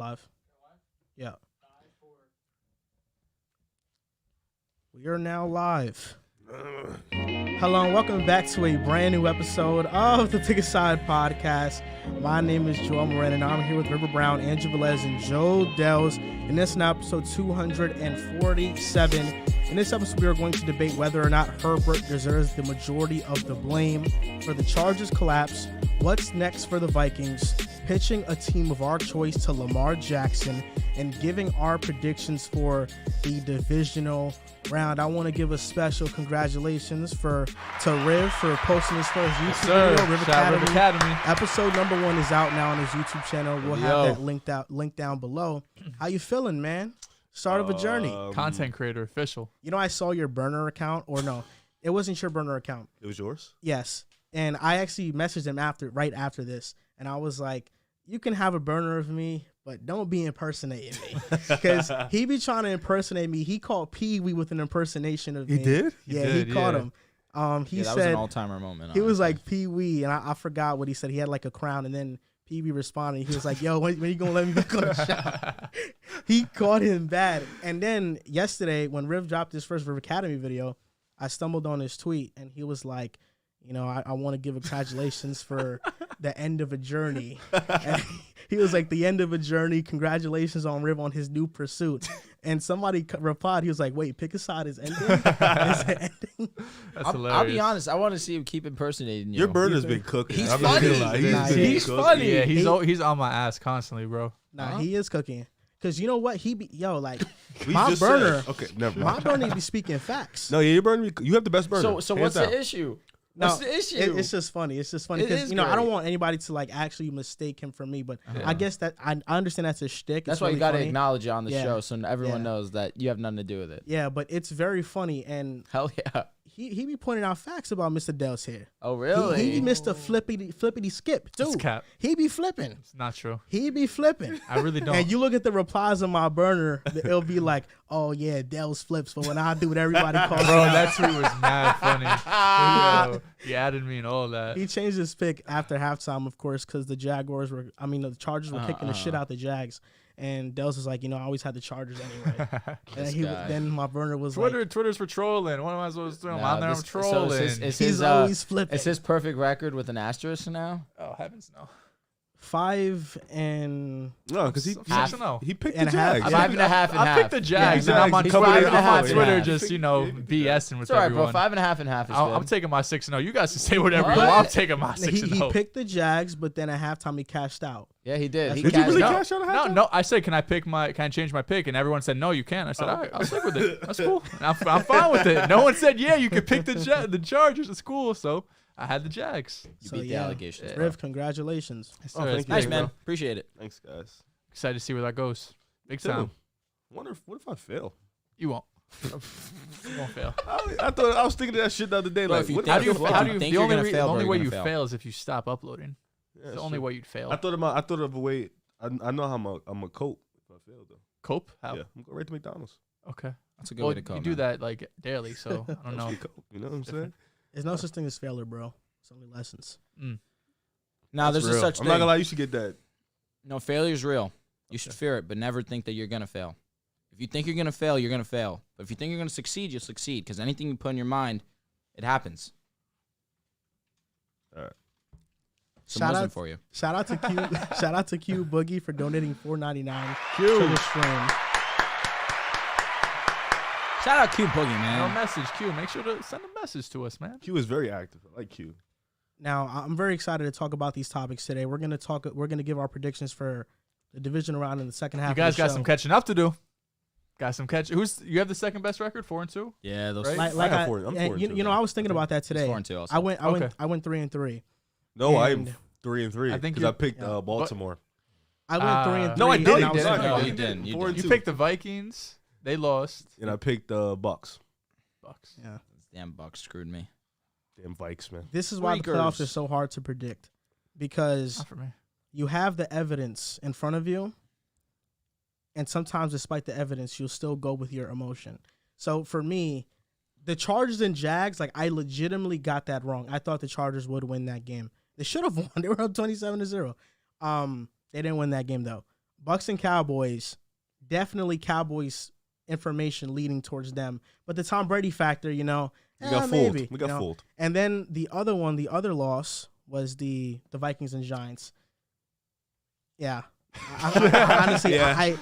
Live. Yeah. We are now live. Hello and welcome back to a brand new episode of the Pick a Side podcast. My name is Joel Moran and I'm here with River Brown, Andrew Velez, and Joe Dehls. And this is now episode 247. In this episode, we are going to debate whether or not Herbert deserves the majority of the blame for the Chargers' collapse, what's next for the Vikings, pitching a team of our choice to Lamar Jackson, and giving our predictions for the divisional round. I want to give a special congratulations to Riv for posting his first YouTube video, Riv Academy. Episode number 1 is out now on his YouTube channel. We'll have that linked down below. How you feeling, man? Start of a journey. Content creator official. You know, I saw your burner account, or no, it wasn't your burner account. It was yours? Yes. And I actually messaged him right after this, and I was like, you can have a burner of me, but don't be impersonating me. Because he be trying to impersonate me. He called Pee Wee with an impersonation of me. He did? He caught him. He that said, was an all-timer moment. He was like Pee Wee, and I forgot what he said. He had like a crown, and then Pee Wee responded. He was like, yo, when you going to let me back on the show? He caught him bad. And then yesterday, when Riv dropped his first Riv Academy video, I stumbled on his tweet, and he was like, you know, I want to give congratulations for the end of a journey. And he was like, the end of a journey. Congratulations on Riv on his new pursuit. And somebody replied, he was like, wait, Pick a Side is ending? Is it ending? That's hilarious. I'll be honest. I want to see him keep impersonating you. Your burner's been cooking. He's I'm funny. not gonna lie. He's funny. Yeah, he's on my ass constantly, bro. Nah, he is cooking. Because you know what? Like, We my just burner, said- okay, never my mind. burner be speaking facts. No, yeah, your burner. You have the best burner. So Hands what's down. the issue? No, What's the issue? It's just funny. It's just funny It because is I don't great. want anybody to like actually mistake him for me. But Yeah. I guess that I understand that's a shtick. That's It's why really you got to funny. acknowledge it on the Yeah. show so everyone Yeah. knows that you have nothing to do with it. Yeah, but it's very funny, and Hell yeah. he be pointing out facts about Mr. Dehls here. Oh, really? He missed a flippity skip That's too. cap. He be flipping. It's not true. He be flipping. I really don't. And you look at the replies on my burner, it'll be like, "Oh yeah, Dehls flips," but when I do what everybody calls Bro, it, that tweet was mad funny. Yo, he added me and all that. he changed his pick after halftime, of course, because the the Chargers were kicking the shit out the Jags. And Dehls was like, you know, I always had the Chargers anyway. And then my burner was like, Twitter's for trolling. What am I supposed to do? I'm out there, I'm So trolling. he's always flipping. It's his perfect record with an asterisk now. Oh, heavens no. 5 and No, because he 6-0. he picked And the a half. Jags. 5.5 and I half. picked the Jags, Yeah, and I'm on Jags Twitter, covered I'm on it. Twitter Yeah. just, BSing with It's all right, everyone. bro. 5.5 and half is good. I'm taking my 6-0. You guys can say whatever you What? want. I'm taking my 6-0. he picked the Jags, but then at halftime he cashed out. Yeah, he did. He Did you really cashed out. cash out a halftime? No. I said, can I change my pick? And everyone said, no, you can't. I said, all right, I'll stick with it. That's cool. And I'm fine with it. No one said, yeah, you could pick the Chargers. It's cool. So I had the Jags. You So, beat the yeah. allegations. bro. Riv, congratulations. Oh, thank you. Nice, big, man. bro. Appreciate it. Thanks, guys. Excited to see where that goes. Big Too. time. What if I fail? You won't. You won't fail. I thought I was thinking of that shit the other day. Bro, Like, if you what think if you I fail- fail? How do you? think The you're only, gonna fail, the bro, only you're way gonna you fail. fail is if you stop uploading. Yeah, It's the that's only true. way you'd fail. I thought of a way. I know how I'm a cope if I fail though. Cope? How? Yeah, I'm going right to McDonald's. Okay. That's a good Well, way to go. you do that like daily, so I don't know. Actually cope, you know what I'm saying? There's no such thing as failure, bro. It's only lessons. Now, there's That's a real. such I'm thing. not gonna lie. You should get that. No, failure's real. You should fear it, but never think that you're going to fail. If you think you're going to fail, you're going to fail. But if you think you're going to succeed, you'll succeed. Because anything you put in your mind, it happens. All right. Some Shout wisdom out- for you. Shout out to Q. Shout out to Q Boogie for donating $4.99 Q. to the stream. Shout out Q Boogie, No man. message, Q. Make sure to send a message to us, man. Q is very active. I like Q. Now, I'm very excited to talk about these topics today. We're gonna give our predictions for the divisional round in the second half. You guys of the got show. some catching up to do. Got some catch. You have the second best record, 4-2. Yeah, those Right? Like I'm I, four and and two, you know, I was thinking about that It's today. 4-2 also. I went Okay. 3-3. No, I'm And 3-3 I think because I you- picked yeah. Baltimore. I went 3-3. No, I and didn't. I was didn't. like, No, you you didn't. You 4 and You 2. picked the Vikings. They lost. And I picked the Bucks. Bucks. yeah. Damn Bucks screwed me. Damn Vikes, man. This is why the Freakers. playoffs are so hard to predict, because Not for me. you have the evidence in front of you, and sometimes despite the evidence, you'll still go with your emotion. So for me, the Chargers and Jags, like, I legitimately got that wrong. I thought the Chargers would win that game. They should have won. They were up 27-0. They didn't win that game though. Bucks and Cowboys, definitely Cowboys information leading towards them. But the Tom Brady factor, We got fooled. maybe. We got fooled. And then the other loss was the Vikings and Giants. Yeah. I honestly, Yeah.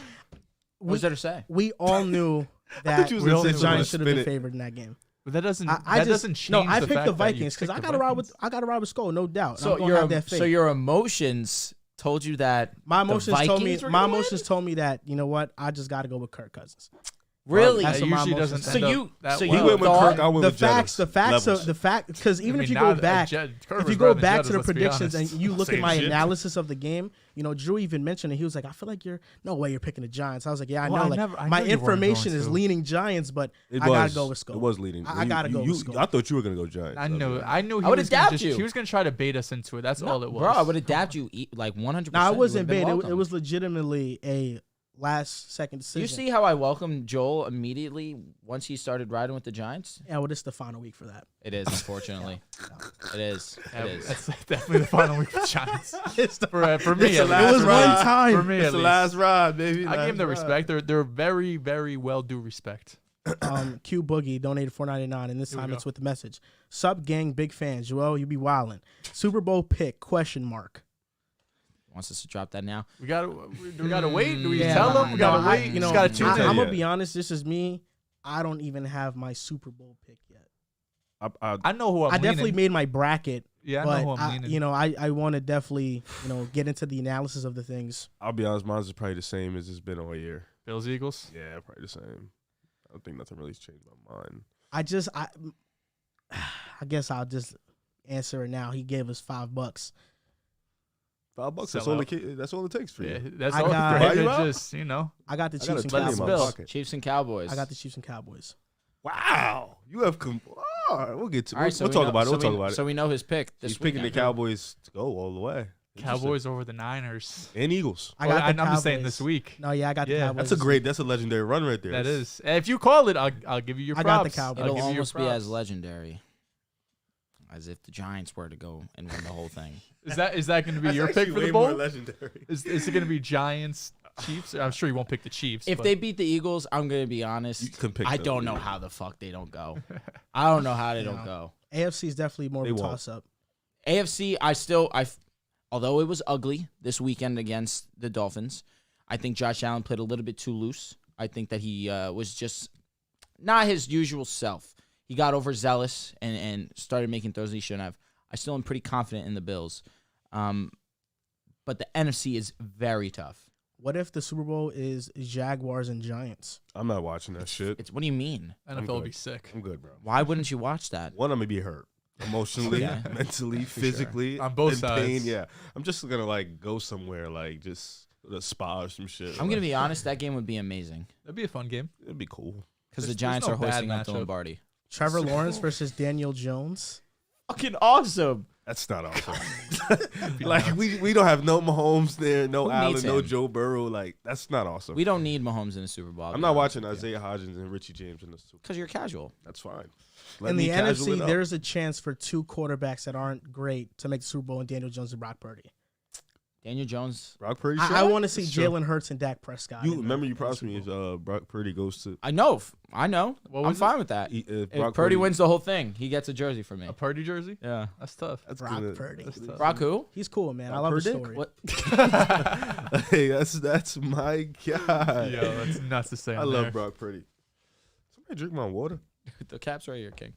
What was there to say? we all knew I that thought you was gonna the say Giants should have spin been it. favored in that game. But that doesn't. I that just doesn't change. no. I the picked fact the that you Vikings because picked I the got to ride Vikings. with Skull, no doubt. So I'm gonna have that faith. your emotions told you that my emotions told me Vikings were gonna that you know what, I just got to go with Kirk Cousins. really. That's That what my usually emotions doesn't. say. end So up that so He well. you went with thought Kirk. I went with Jettas. The fact, because even I if mean, you go now back, Kirk if was you go better than back Jettas, to the let's be predictions honest. and you look at Same my shit. analysis of the game, Drew even mentioned it. He was like, I feel like no way you're picking the Giants. I was like, yeah, I Well, know. I Like knew my you weren't information going is to. leaning Giants, but It I gotta was. go with Skull. It was leading. I gotta go with Skull. I thought you were gonna go Giants. I knew. I knew. He I would was gonna adapt just, you. He was gonna try to bait us into it. That's all it was. Bro, I would adapt you like 100%. No, it You wasn't would've been bait. It welcome. was legitimately a last second decision. You see how I welcomed Joel immediately once he started riding with the Giants? Yeah, well, this is the final week for that. It is, unfortunately. It is. Yeah, It is. That's definitely the final week for Giants. It's the For me, the at last It was least. ride. one time. For me, It's at the least. last ride, baby. I gave them the Last respect. They're very, very well due respect. Q Boogie donated $4.99, and this Here we time go. it's with the message. Sup, gang, big fans. Joel, you be wildin'. Super Bowl pick, question mark. Wants us to drop that now. We gotta wait. Do we Yeah, tell them? We gotta no, wait. Just gotta tune I- in. I'm Yeah. gonna be honest. This is me. I don't even have my Super Bowl pick yet. I know who I'm I definitely leaning. made my bracket, Yeah, I but know who I'm leaning. I want to definitely get into the analysis of the things. I'll be honest, mine's is probably the same as it's been all year. Bills, Eagles. Yeah, probably the same. I don't think nothing really changed my mind. I guess I'll just answer it now. He gave us $5. $5. That's Sell all. out. That's all it takes for Yeah, you. that's I all got- for Buy him you to out? just I got the I got Chiefs a and 20 in Cowboys. my Bills, pocket. Chiefs and Cowboys. I got the Chiefs and Cowboys. Wow, you have all right, we'll get to. All right, so we'll we talk know- about it. so We'll we- talk about it. So we know his pick. This He's picking the weekend. Cowboys to go all the way. Cowboys over the Niners. And Eagles. I got the I'm just saying Cowboys. this week. No, yeah, I got the Yeah. Cowboys. That's a legendary run right there. That is. And if you call it, I'll give you your I props. got the Cowboys. I'll It'll give you your almost be props. as legendary as if the Giants were to go and win the whole thing. Is that going to be your pick for the More bowl? legendary. Is it going to be Giants, Chiefs? I'm sure you won't pick the Chiefs. If but they beat the Eagles, I'm gonna be You honest. can pick I them. don't know how the fuck they don't go. I don't know how they don't No. go. AFC is definitely more They of a won't. toss up. AFC, although it was ugly this weekend against the Dolphins, I think Josh Allen played a little bit too loose. I think that he was just not his usual self. He got overzealous and started making throws he shouldn't have. I still am pretty confident in the Bills. But the NFC is very tough. What if the Super Bowl is Jaguars and Giants? I'm not watching that shit. What do you mean? NFL will be sick. I'm good, bro. Why wouldn't you watch that? One, I'm gonna be hurt emotionally, Okay. mentally, physically, On both in pain. sides. Yeah, I'm just gonna go somewhere, just a spa or some shit. I'm gonna be honest. That game would be amazing That'd be a fun game. It'd be cool. because the There's Giants no are hosting bad up the matchup. Lombardi. Trevor Lawrence versus Daniel Jones. Fucking awesome. That's not awesome. we don't have no Mahomes there, no Who Allen, needs no him? Joe Burrow. That's not awesome. We don't need Mahomes in the Super Bowl. I'm not watching Isaiah Hodgins and Richie James in this too. because you're casual. That's fine. Let In me the casual it NFC, up. there's a chance for two quarterbacks that aren't great to make the Super Bowl, and Daniel Jones and Brock Purdy. Daniel Jones. Brock Purdy. I want to see It's true. Jalen Hurts and Dak Prescott. You in the- remember you in the promised Super me Bowl. if Brock Purdy goes to I know. What I'm was fine with that. if If Purdy wins the whole thing, he gets a jersey from me. A Purdy jersey? Yeah. That's tough. That's Brock gonna- Purdy. That's tough. Brock who? He's cool, man. I Brock love the Purdy? story. What? Hey, that's my guy. Yo, that's nuts to say. I on love there. Brock Purdy. Somebody drink my water. The cap's right here, King.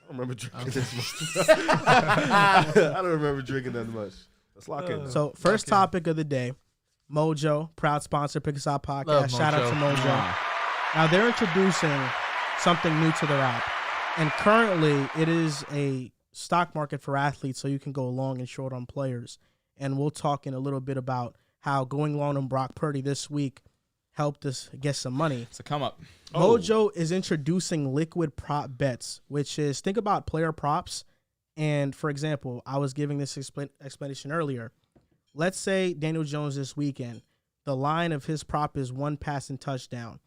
I don't remember drinking this much. I don't remember drinking that much. Let's lock in. So, first Okay. topic of the day, Mojo, proud sponsor, Pick Us Out Podcast. Love Shout out to Mojo. Mojo. Now, they're introducing something new to their app. And currently, it is a stock market for athletes, so you can go long and short on players. And we'll talk in a little bit about how going long on Brock Purdy this week helped us get some money. It's a come up. Mojo is introducing liquid prop bets, which is, think about player props. And for example, I was giving this explanation earlier. Let's say Daniel Jones this weekend, the line of his prop is 1 passing touchdown.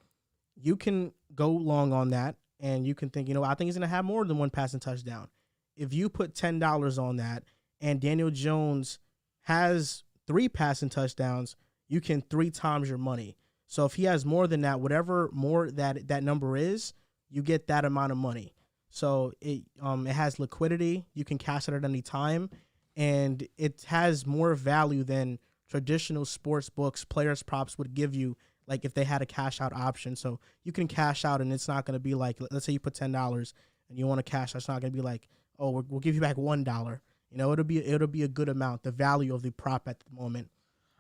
You can go long on that, and you can think, I think he's going to have more than 1 passing touchdown. If you put $10 on that, and Daniel Jones has 3 passing touchdowns, you can 3 times your money. So if he has more than that, whatever more that number is, you get that amount of money. So it has liquidity. You can cash it at any time, and it has more value than traditional sports books, players props would give you, like if they had a cash out option. So you can cash out, and it's not going to be like, let's say you put $10 and you want to cash. It's not going to be like, oh, we'll give you back $1. You know, it'll be a good amount, the value of the prop at the moment.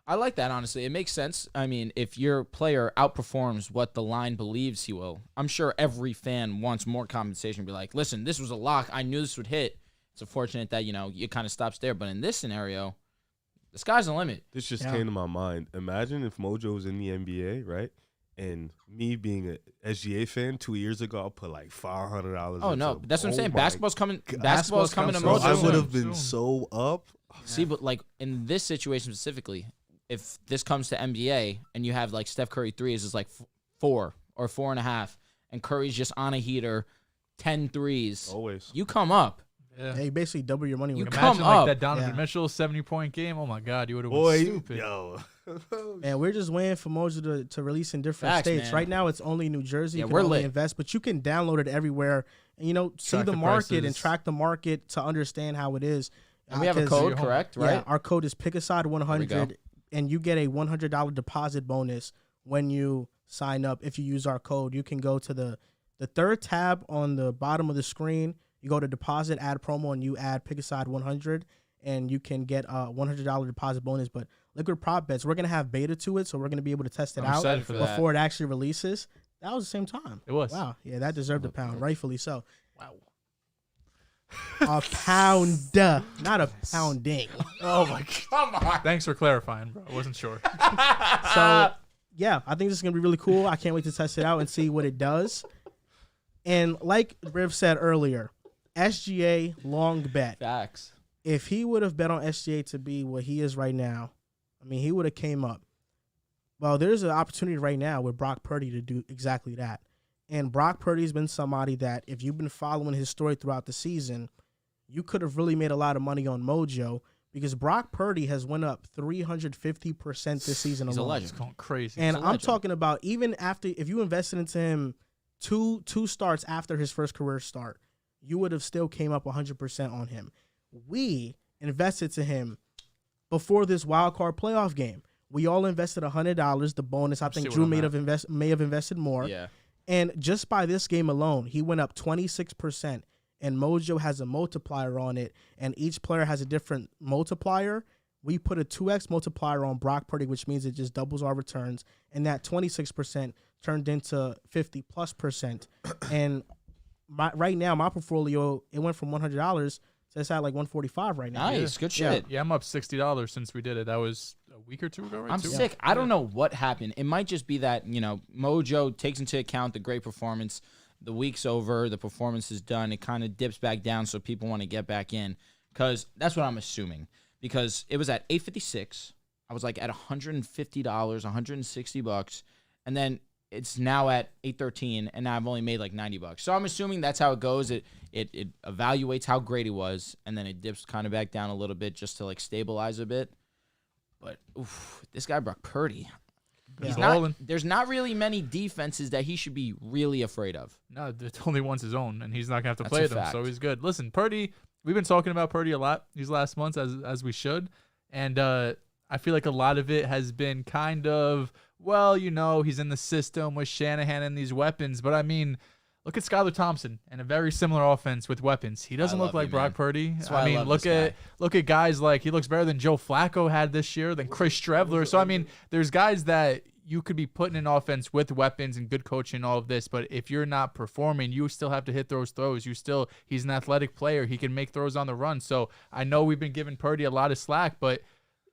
I like that, honestly. It makes sense. I mean, if your player outperforms what the line believes he will, I'm sure every fan wants more compensation. Be like, listen, this was a lock. I knew this would hit. It's unfortunate that, it kind of stops there. But in this scenario, the sky's the limit. This just came to my mind. Imagine if Mojo was in the NBA, right? And me being a SGA fan 2 years ago, I'll put like $500. Oh, no. That's what I'm saying. Basketball's coming to So Mojo. I would have been so up. See, but like in this situation specifically, if this comes to NBA and you have like Steph Curry threes is like 4 or 4.5, and Curry's just on a heater, 10 threes. Always. You come up. Yeah. Yeah, you basically double your money. You with come Imagine up. like that Donovan Mitchell 70-point game. Oh my God, you would have been Boy, stupid. yo. Man, we're just waiting for Mojo to release in different Facts, states. man. Right now, it's only New Jersey. Yeah, You can we're only lit. invest, but you can download it everywhere and, see Track the the market and prices. track the market to understand how it is. And we have a 'cause- code, correct? Right? Yeah, our code is There we PickAside100, go. and you get a $100 deposit bonus when you sign up. If you use our code, you can go to the third tab on the bottom of the screen. You go to deposit, add promo, and you add PickAside100, and you can get a $100 deposit bonus. But liquid prop bets, we're going to have beta to it, so we're going to be able to test it I'm out excited for that. before it actually releases. That was the same time. It was. Wow. Yeah, that deserved a pound, rightfully so. Wow. A pound, not a pounding. Oh my God. Come on. Thanks for clarifying, bro. I wasn't sure. So, yeah, I think this is going to be really cool. I can't wait to test it out and see what it does. And like Riv said earlier, SGA long bet. Facts. If he would have bet on SGA to be what he is right now, I mean, he would have came up. Well, there's an opportunity right now with Brock Purdy to do exactly that. And Brock Purdy's been somebody that if you've been following his story throughout the season, you could have really made a lot of money on Mojo because Brock Purdy has went up 350% this season He's a alone. legend. It's going crazy. And a I'm legend. talking about even after, if you invested into him two starts after his first career start, you would have still came up 100% on him. We invested to him before this wild card playoff game. We all invested $100. The bonus, I think See Drew what may I'm have invested more. Yeah. And just by this game alone, he went up 26%. And Mojo has a multiplier on it, and each player has a different multiplier. We put a 2x multiplier on Brock Purdy, which means it just doubles our returns. And that 26% turned into 50+%. And right now, my portfolio, it went from $100 to it's at like $145 right now. Nice. Good shit. Yeah, I'm up $60 since we did it. That was a week or two ago, right? I'm sick. I don't know what happened. It might just be that, Mojo takes into account the great performance. The week's over. The performance is done. It kind of dips back down so people want to get back in because that's what I'm assuming. Because it was at $856. I was like at $150, $160. And then it's now at $813, and now I've only made like $90. So I'm assuming that's how it goes. It evaluates how great he was, and then it dips kind of back down a little bit just to like stabilize a bit. But this guy Brock Purdy, He's balling. there's not really many defenses that he should be really afraid of. No, the only one's his own, and he's not gonna have to That's play a them, so fact. he's good. Listen, Purdy, we've been talking about Purdy a lot these last months, as we should, and I feel like a lot of it has been kind of, well, he's in the system with Shanahan and these weapons, but I mean, look at Skylar Thompson and a very similar offense with weapons. He doesn't I look love like you, Brock man. Purdy. That's why I I mean, love look this at guys like he looks better than Joe Flacco had this year, than Chris Trevler. So I mean, there's guys that you could be putting in offense with weapons and good coaching and all of this, but if you're not performing, you still have to hit those throws. He's an athletic player. He can make throws on the run. So I know we've been giving Purdy a lot of slack, but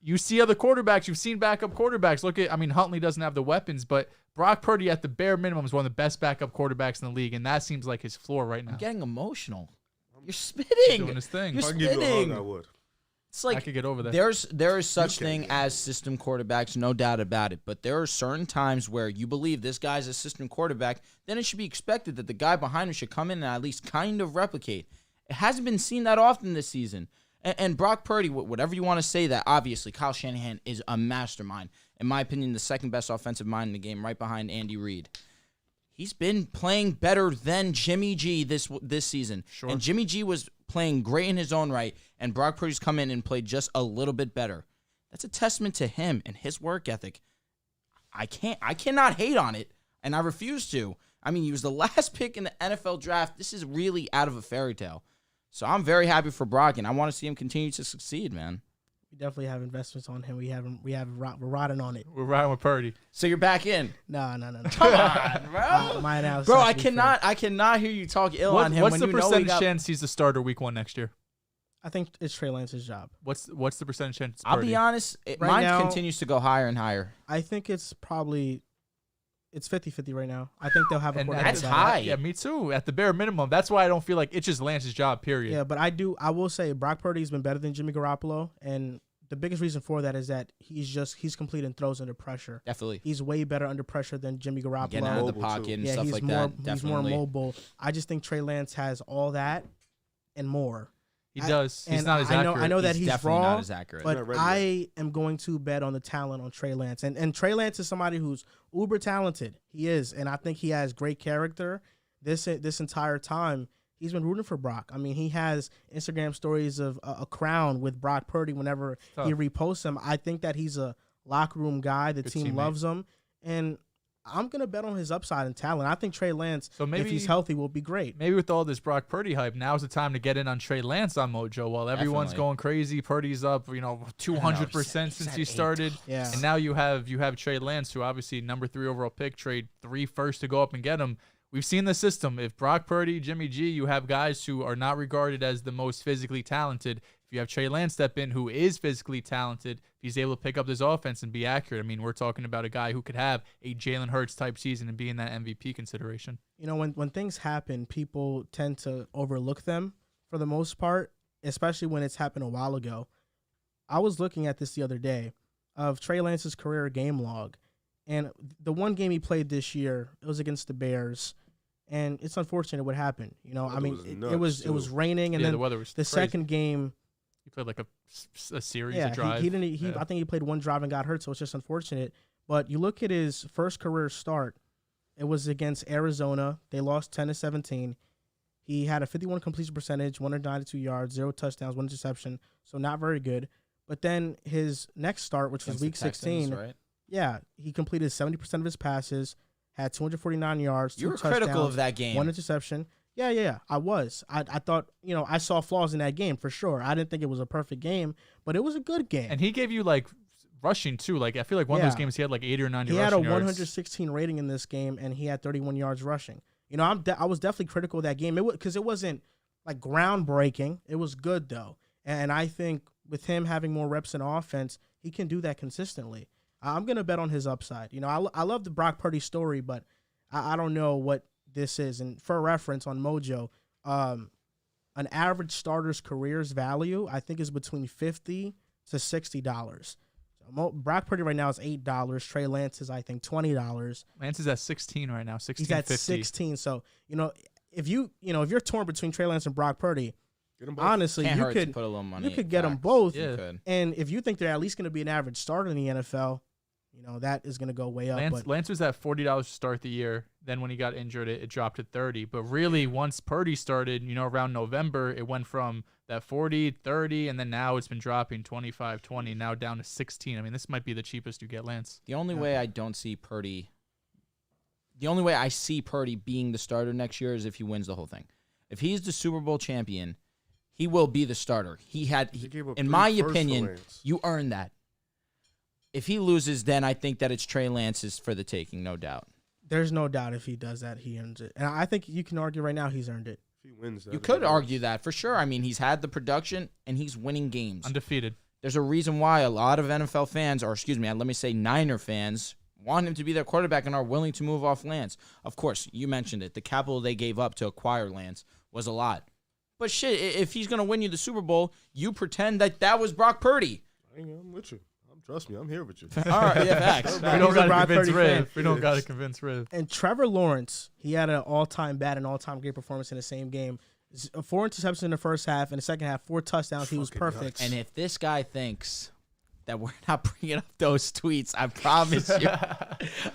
you see other quarterbacks. You've seen backup quarterbacks. Huntley doesn't have the weapons, but Brock Purdy at the bare minimum is one of the best backup quarterbacks in the league, and that seems like his floor right now. I'm getting emotional. You're He's spitting. doing his thing. You're If I can give you a hug, spitting. I would. It's like I could get over that. there is such You thing can't. as system quarterbacks, no doubt about it. But there are certain times where you believe this guy's a system quarterback, then it should be expected that the guy behind him should come in and at least kind of replicate. It hasn't been seen that often this season. And Brock Purdy, whatever you want to say, that obviously Kyle Shanahan is a mastermind. In my opinion, the second best offensive mind in the game, right behind Andy Reid. He's been playing better than Jimmy G this season. Sure. And Jimmy G was playing great in his own right, and Brock Purdy's come in and played just a little bit better. That's a testament to him and his work ethic. I cannot hate on it, and I refuse to. I mean, he was the last pick in the NFL draft. This is really out of a fairy tale. So I'm very happy for Brock, and I want to see him continue to succeed, man. We definitely have investments on him. We're riding on it. We're riding with Purdy. So you're back in. No. Come on, bro. My analysis. Bro, I cannot hear you talk ill on him. What's when the you know percentage chance he's the starter week 1 next year? I think it's Trey Lance's job. What's the percentage chance? I'll be honest. Right Mine now, continues to go higher and higher. I think it's 50-50 right now. I think they'll have a quarterback. that's battle. high. Yeah, me too. At the bare minimum. That's why I don't feel like it's just Lance's job, period. Yeah, but I will say Brock Purdy's been better than Jimmy Garoppolo, and the biggest reason for that is that he's completing throws under pressure. Definitely. He's way better under pressure than Jimmy Garoppolo. Getting out of the Mobile, pocket too. and yeah, stuff he's like more that. Definitely. he's more mobile. I just think Trey Lance has all that and more. He does. He's And not as accurate. I know that he's definitely raw, not as accurate. but not ready I am going to bet on the talent on Trey Lance. And Trey Lance is somebody who's uber talented. He is, and I think he has great character. This entire time, he's been rooting for Brock. I mean, he has Instagram stories of a crown with Brock Purdy whenever he reposts him. I think that he's a locker room guy. The Good team teammate. loves him, and I'm going to bet on his upside and talent. I think Trey Lance, So maybe- if he's healthy, will be great. Maybe with all this Brock Purdy hype, now's the time to get in on Trey Lance on Mojo while everyone's Definitely. going crazy. Purdy's up, 200% since he started. Yeah. And now you have Trey Lance, who obviously number 3 overall pick, trade 3 first to go up and get him. We've seen the system. If Brock Purdy, Jimmy G, you have guys who are not regarded as the most physically talented. If you have Trey Lance step in, who is physically talented, if he's able to pick up this offense and be accurate, I mean, we're talking about a guy who could have a Jalen Hurts type season and be in that MVP consideration. When things happen, people tend to overlook them for the most part, especially when it's happened a while ago. I was looking at this the other day of Trey Lance's career game log, and the one game he played this year, it was against the Bears, and it's unfortunate what happened. It was raining, and Yeah, then the weather was the crazy. second game, He played like a series, yeah, a drive. he didn't. Yeah. I think he played one drive and got hurt, so it's just unfortunate. But you look at his first career start, it was against Arizona. They lost 10-17. He had a 51 completion percentage, 192 yards, 0 touchdowns, 1 interception, so not very good. But then his next start, which was Against the Week 16, Texans, right? yeah, he completed 70% of his passes, had 249 yards, 2 You were critical touchdowns, of that game. 1 interception. Yeah, I was. I thought, I saw flaws in that game for sure. I didn't think it was a perfect game, but it was a good game. And he gave you rushing too. I feel like one of those Yeah. games he had 80 or 90 He rushing had a yards. 116 rating in this game, and he had 31 yards rushing. I was definitely critical of that game. Because it wasn't groundbreaking. It was good though, and I think with him having more reps in offense, he can do that consistently. I'm gonna bet on his upside. I love the Brock Purdy story, but I don't know what this is. And for reference on Mojo, an average starter's career's value I think is between $50 to $60. Brock Purdy right now is $8. Trey Lance is, I think, $20. Lance is at 16 right now. 16. He's at 16. So if you're torn between Trey Lance and Brock Purdy, Get them both. honestly, Can't you hurt to could put a little money. you could get them Facts. both. Yeah. You could. And if you think they're at least going to be an average starter in the NFL, that is going to go way up. Lance was at $40 to start the year. Then when he got injured, it dropped to 30. But really, once Purdy started, around November, it went from that 40, 30, and then now it's been dropping 25, 20, now down to 16. I mean, this might be the cheapest you get Lance. The only way I see Purdy being the starter next year is if he wins the whole thing. If he's the Super Bowl champion, he will be the starter. He gave up In 3 my firsts for opinion, Lance. you earn that. If he loses, then I think that it's Trey Lance's for the taking, no doubt. There's no doubt if he does that, he earns it. And I think you can argue right now he's earned it. If he wins, You that'd could be argue nice. that for sure. I mean, he's had the production and he's winning games. Undefeated. There's a reason why a lot of NFL fans, or excuse me, let me say Niner fans, want him to be their quarterback and are willing to move off Lance. Of course, you mentioned it. The capital they gave up to acquire Lance was a lot. But shit, if he's going to win you the Super Bowl, you pretend that was Brock Purdy. I'm with you. Trust me, I'm here with you. All right, yeah, facts. We don't He's a got to Brock convince Purdy Riv. fan. We don't got to convince Riv. And Trevor Lawrence, he had an all-time bad and all-time great performance in the same game. 4 interceptions in the first half. In the second half, 4 touchdowns. He was Fucking perfect. nuts. And if this guy thinks that we're not bringing up those tweets, I promise you.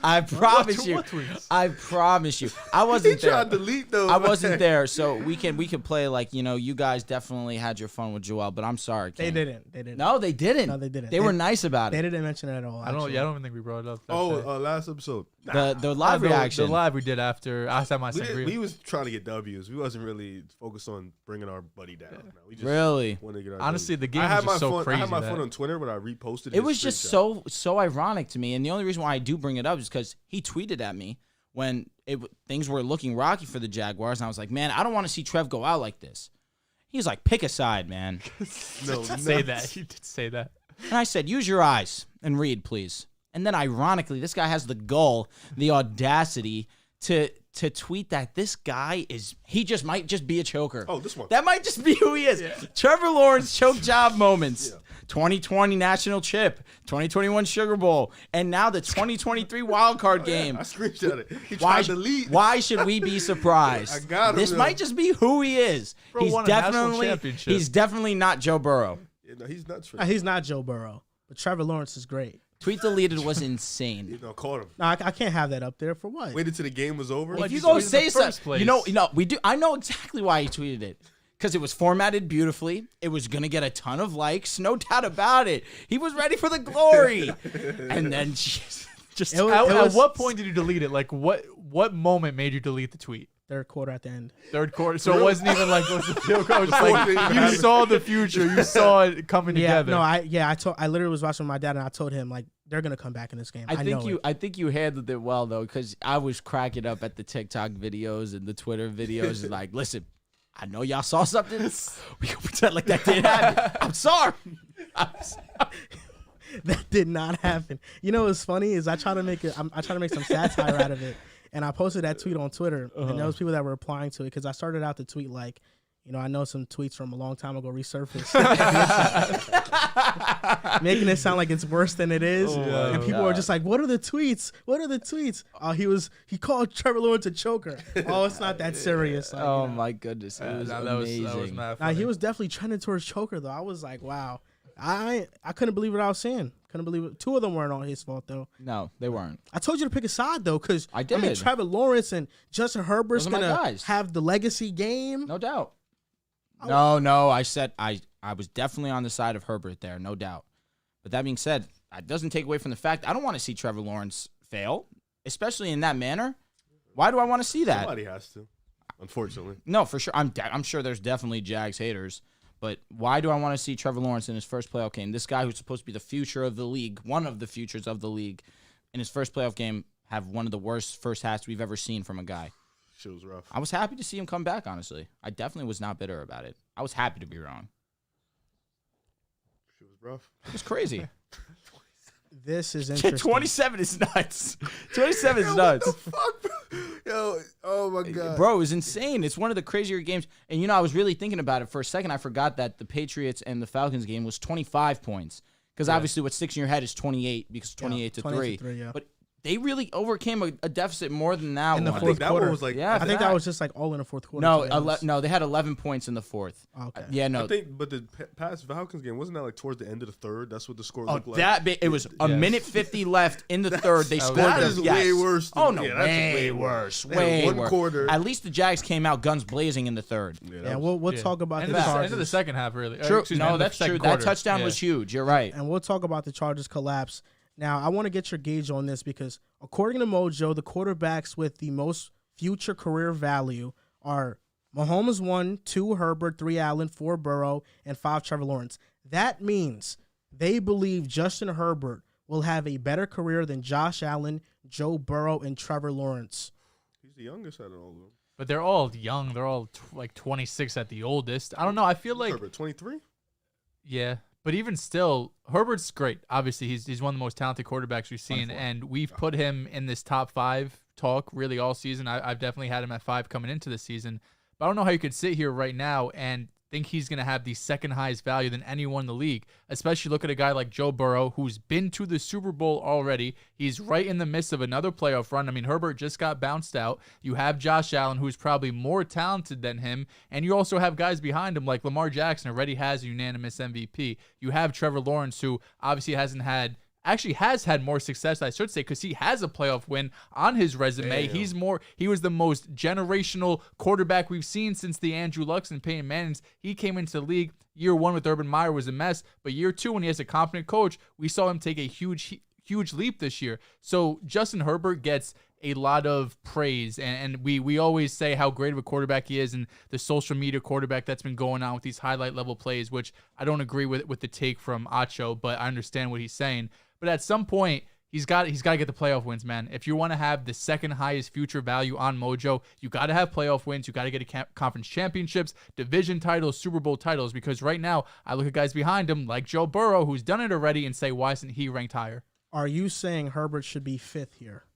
I promise you. What tweets? I promise you. I He wasn't there. tried to delete those. I wasn't there, so we can play like, you guys definitely had your fun with Joel, but I'm sorry. They King. didn't. No, they didn't. No, they didn't. They were nice about They it. didn't mention it at all. I don't. actually. Yeah, I don't even think we brought it up. that day. Last episode. The live reaction. The live we did after I said my sangria. We was trying to get W's. We wasn't really focused on bringing our buddy down. No, we just Really? wanted to get our Honestly, W. the game I was had my just so fun, crazy. I had my that- fun on Twitter, but I reposted. It was his just screenshot. so ironic to me, and the only reason why I do bring it up is because he tweeted at me when things were looking rocky for the Jaguars, and I was like, man, I don't want to see Trev go out like this. He's like, pick a side, man. No, say that. You did say that. And I said, use your eyes and read, please. And then ironically, this guy has the gall, the audacity to tweet that this guy might just be a choker. Oh, this one. That might just be who he is. Trevor Lawrence choke job moments. 2020 national chip, 2021 Sugar Bowl, and now the 2023 wild card game. I screenshot it. He Why, tried to delete. why should we be surprised? I got him, This though. might just be who he is. Bro won a national championship. He's definitely not Joe Burrow. Yeah, no, he's nuts. He's not Joe Burrow, but Trevor Lawrence is great. Tweet deleted was insane. Caught him. No, I can't have that up there for what? Waited till the game was over. Well, If you just go tweeted in say the something, first place. we do. I know exactly why he tweeted it. Because it was formatted beautifully. It was going to get a ton of likes. No doubt about it. He was ready for the glory. And then just It was- At what point did you delete it? Like, what moment made you delete the tweet? Third quarter at the end. Third quarter. So it wasn't even like what's the field coach. Fourth Like, thing you happened. saw the future. You saw it coming Yeah, together. no, I literally was watching my dad and I told him like they're gonna come back in this game. I know it. I think you handled it well though, because I was cracking up at the TikTok videos and the Twitter videos. And like, listen, I know y'all saw something. We can pretend like that didn't happen. I'm sorry. That did not happen. You know what's funny is I try to make some satire out of it, and I posted that tweet on Twitter, and there was people that were replying to it because I started out the tweet like, I know some tweets from a long time ago resurfaced, making it sound like it's worse than it is, and people are just like, "What are the tweets? What are the tweets?" Oh, he called Trevor Lawrence a choker. Oh, it's not that serious. Like, Oh my goodness, it was amazing. That was mad Nah, funny. he was definitely trending towards choker though. I was like, wow. I couldn't believe what I was seeing. Couldn't believe it. 2 of them weren't all his fault though. No, they weren't. I told you to pick a side though, because I mean, did. Trevor Lawrence and Justin Herbert's Those are my gonna guys. have the legacy game. No doubt. Oh. No, I said I was definitely on the side of Herbert there, no doubt. But that being said, it doesn't take away from the fact I don't want to see Trevor Lawrence fail, especially in that manner. Why do I want to see that? Somebody has to. Unfortunately. No, for sure. I'm sure there's definitely Jags haters, but why do I want to see Trevor Lawrence in his first playoff game? This guy who's supposed to be the future of the league, one of the futures of the league, in his first playoff game, have one of the worst first halves we've ever seen from a guy. Shit was rough. I was happy to see him come back, honestly. I definitely was not bitter about it. I was happy to be wrong. Shit was rough. It was crazy. This is interesting. 27 is nuts. 27 is nuts. Fuck, bro. Yo, oh my god. Bro, it was insane. It's one of the crazier games. And, I was really thinking about it for a second. I forgot that the Patriots and the Falcons game was 25 points. Because obviously what sticks in your head is 28 because 28 to 3. Yeah. But they really overcame a deficit more than that In the one. I fourth think that quarter. one was like. Yeah, I think that that. was just like all in the fourth quarter. No, to be honest. no, they had 11 points in the fourth. Okay. Yeah, no. I think, but the past Falcons game wasn't that like towards the end of the third. That's what the score Oh, looked like. that bit, it was a Yes. minute 50 left in the third. They scored. that the- is yes. way worse than- Oh no, yeah, that's way way worse. worse. They had Way one worse. quarter. At least the Jags came out guns blazing in the third. Yeah, we'll talk about end the of the Chargers. second half, really. True. Excuse me, No, end of the that's true. second That quarter. touchdown Yeah. was huge. You're right. And we'll talk about the Chargers collapse. Now, I want to get your gauge on this because according to Mojo, the quarterbacks with the most future career value are Mahomes 1, 2 Herbert, 3 Allen, 4 Burrow, and 5 Trevor Lawrence. That means they believe Justin Herbert will have a better career than Josh Allen, Joe Burrow, and Trevor Lawrence. He's the youngest out of all of them. But they're all young. They're all like 26 at the oldest. I don't know. I feel like, Herbert, 23. yeah. But even still, Herbert's great. Obviously, he's one of the most talented quarterbacks we've seen, and we've put him in this top 5 talk really all season. I've definitely had him at 5 coming into the season. But I don't know how you could sit here right now and think he's going to have the second highest value than anyone in the league. Especially look at a guy like Joe Burrow, who's been to the Super Bowl already. He's right in the midst of another playoff run. I mean, Herbert just got bounced out. You have Josh Allen, who's probably more talented than him. And you also have guys behind him like Lamar Jackson already has a unanimous MVP. You have Trevor Lawrence, who obviously has had more success, I should say, because he has a playoff win on his resume. Damn. He was the most generational quarterback we've seen since the Andrew Lucks and Peyton Mannings. He came into the league. Year 1 with Urban Meyer was a mess, but year 2, when he has a competent coach, we saw him take a huge leap this year. So Justin Herbert gets a lot of praise, and we always say how great of a quarterback he is, and the social media quarterback that's been going on with these highlight level plays, which I don't agree with the take from Acho, but I understand what he's saying. But at some point, he's got to get the playoff wins, man. If you want to have the second highest future value on Mojo, you got to have playoff wins. You got to get a conference championships, division titles, Super Bowl titles. Because right now, I look at guys behind him like Joe Burrow, who's done it already, and say, why isn't he ranked higher? Are you saying Herbert should be 5th here?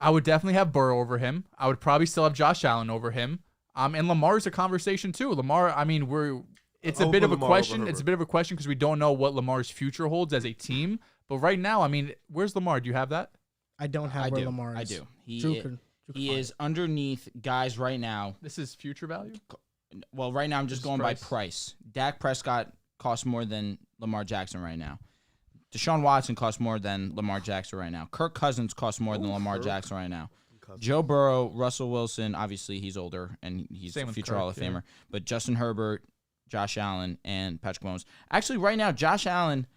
I would definitely have Burrow over him. I would probably still have Josh Allen over him. And Lamar's a conversation too. Lamar, I mean, it's a bit of a question. It's a bit of a question because we don't know what Lamar's future holds as a team. But right now, I mean, where's Lamar? Do you have that? I don't have where Lamar is. I do. He is underneath guys right now. This is future value? Well, right now I'm just going by price. Dak Prescott costs more than Lamar Jackson right now. Deshaun Watson costs more than Lamar Jackson right now. Kirk Cousins costs more than Lamar Jackson right now. Joe Burrow, Russell Wilson, obviously he's older and he's a future Hall of Famer. But Justin Herbert, Josh Allen, and Patrick Mahomes. Actually, right now, Josh Allen,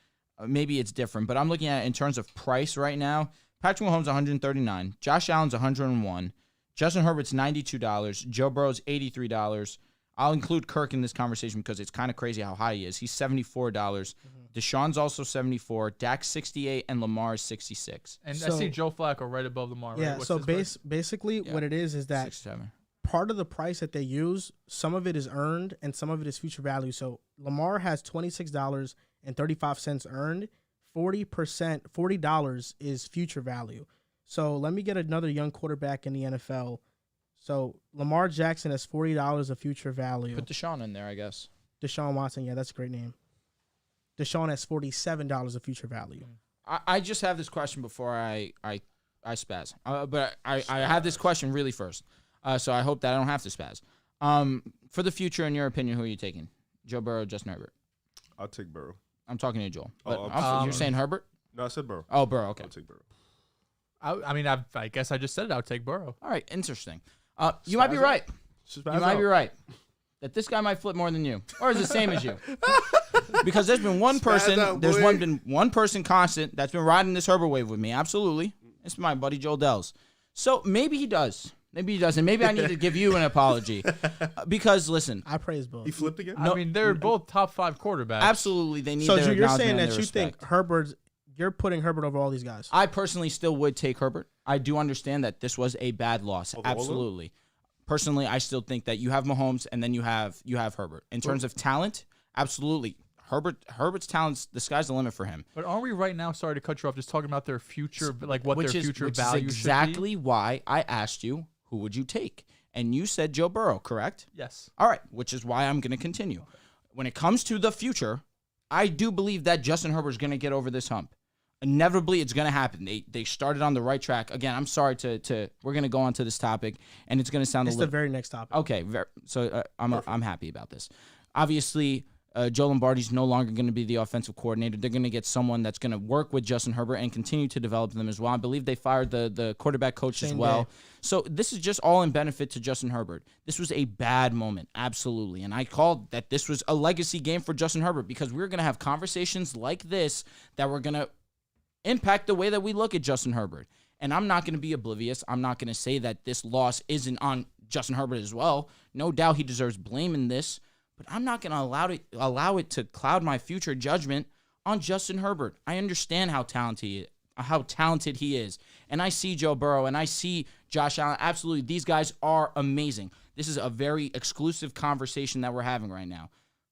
maybe it's different, but I'm looking at it in terms of price right now. Patrick Mahomes, $139. Josh Allen's $101. Justin Herbert's $92. Joe Burrow's $83. I'll include Kirk in this conversation because it's kind of crazy how high he is. He's $74. Deshaun's also $74. Dak's $68, and Lamar's $66. And I see Joe Flacco right above Lamar. Yeah, right? What's so his what it is that 67. part of the price that they use, some of it is earned and some of it is future value. So Lamar has $26.35 earned. $40 is future value. So let me get another young quarterback in the NFL. So Lamar Jackson has $40 of future value. Put Deshaun in there, I guess. Deshaun Watson, yeah, that's a great name. Deshaun has $47 of future value. I just have this question before I spaz. But I have this question really first. So I hope that I don't have to spaz. For the future, in your opinion, who are you taking? Joe Burrow, Justin Herbert? I'll take Burrow. I'm talking to Joel. Oh, You're saying Herbert? No, I said Burrow. Oh, Burrow, okay. I'll take Burrow. I mean, I guess I just said it. I would take Burrow. All right, interesting. You might be right. You might be right. That this guy might flip more than you. Or is the same as you. Because there's been one person, been one person constant that's been riding this Herbert wave with me. Absolutely. It's my buddy Joel Dehls. So maybe he does. Maybe he doesn't. Maybe I need to give you an apology. Because, listen. I praise both. He flipped again? I mean, they're both top 5 quarterbacks. Absolutely. They need so their you're saying that you respect. think you're putting Herbert over all these guys? I personally still would take Herbert. I do understand that this was a bad loss. Over Absolutely. Personally, I still think that you have Mahomes and then you have Herbert. In terms of talent, absolutely. Herbert's talent's the sky's the limit for him. But aren't we right now, sorry to cut you off, just talking about their future, like what their future which value is should exactly be? why I asked you, who would you take? And you said Joe Burrow, correct? Yes. All right, which is why I'm going to continue. Okay. When it comes to the future, I do believe that Justin Herbert's going to get over this hump. Inevitably, it's going to happen. They started on the right track. Again, I'm sorry to we're going to go on to this topic, and it's going to sound it's the very next topic. Okay, so I'm happy about this. Obviously, Joe Lombardi's no longer going to be the offensive coordinator. They're going to get someone that's going to work with Justin Herbert and continue to develop them as well. I believe they fired the quarterback coach as well. So this is just all in benefit to Justin Herbert. This was a bad moment, absolutely. And I called that this was a legacy game for Justin Herbert because we're going to have conversations like this that we're going to impact the way that we look at Justin Herbert. And I'm not going to be oblivious. I'm not going to say that this loss isn't on Justin Herbert as well. No doubt he deserves blame in this. But I'm not going to allow it to cloud my future judgment on Justin Herbert. I understand how talented he is. And I see Joe Burrow and I see Josh Allen. Absolutely, these guys are amazing. This is a very exclusive conversation that we're having right now.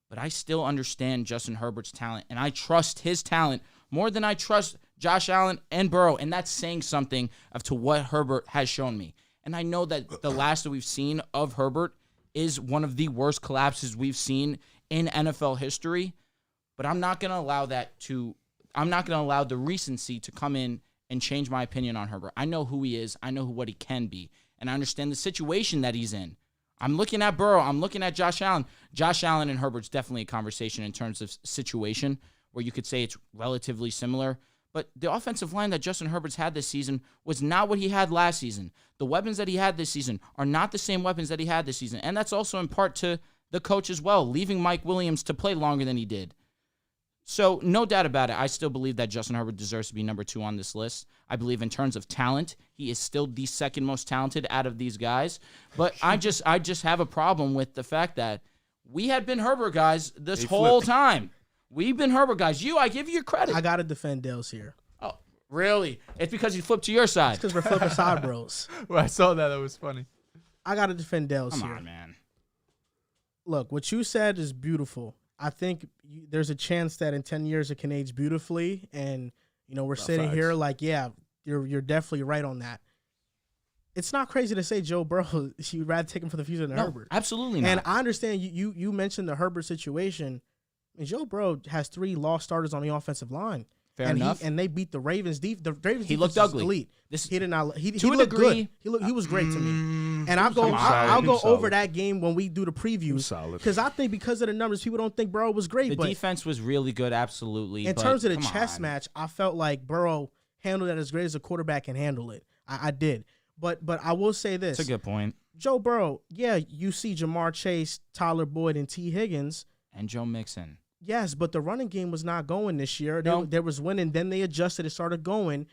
But I still understand Justin Herbert's talent, and I trust his talent more than I trust Josh Allen and Burrow. And that's saying something to what Herbert has shown me. And I know that the last that we've seen of Herbert is one of the worst collapses we've seen in NFL history. But I'm not going to allow the recency to come in and change my opinion on Herbert. I know who he is. I know what he can be. And I understand the situation that he's in. I'm looking at Burrow. I'm looking at Josh Allen. Josh Allen and Herbert's definitely a conversation in terms of situation where you could say it's relatively similar. But the offensive line that Justin Herbert's had this season was not what he had last season. The weapons that he had this season are not the same weapons that he had this season. And that's also in part to the coach as well, leaving Mike Williams to play longer than he did. So no doubt about it, I still believe that Justin Herbert deserves to be number 2 on this list. I believe in terms of talent, he is still the second most talented out of these guys. But I just have a problem with the fact that we had been Herbert guys this whole time. We've been Herbert guys. I give you your credit. I got to defend Dehls here. Oh, really? It's because you flipped to your side. It's because we're flipping side bros. Well, I saw that. That was funny. I got to defend Dehls here. Come on, man. Look, what you said is beautiful. I think there's a chance that in 10 years it can age beautifully. And, we're sitting here like, yeah, you're definitely right on that. It's not crazy to say Joe Burrow, you'd rather take him for the future than Herbert. Absolutely not. And I understand you mentioned the Herbert situation. And Joe Burrow has 3 lost starters on the offensive line. Fair enough. And they beat the Ravens. The Ravens. He looked ugly. Elite. He did not. He to a looked degree. Good. He was great to me. And I'll go over that game when we do the previews. Because I think because of the numbers, people don't think Burrow was great. The defense was really good, absolutely. In terms of the chess match, I felt like Burrow handled it as great as a quarterback can handle it. I did. But I will say this. That's a good point. Joe Burrow, yeah, you see Jamar Chase, Tyler Boyd, and T. Higgins. And Joe Mixon. Yes, but the running game was not going this year. No. There was winning, then they adjusted, it started going.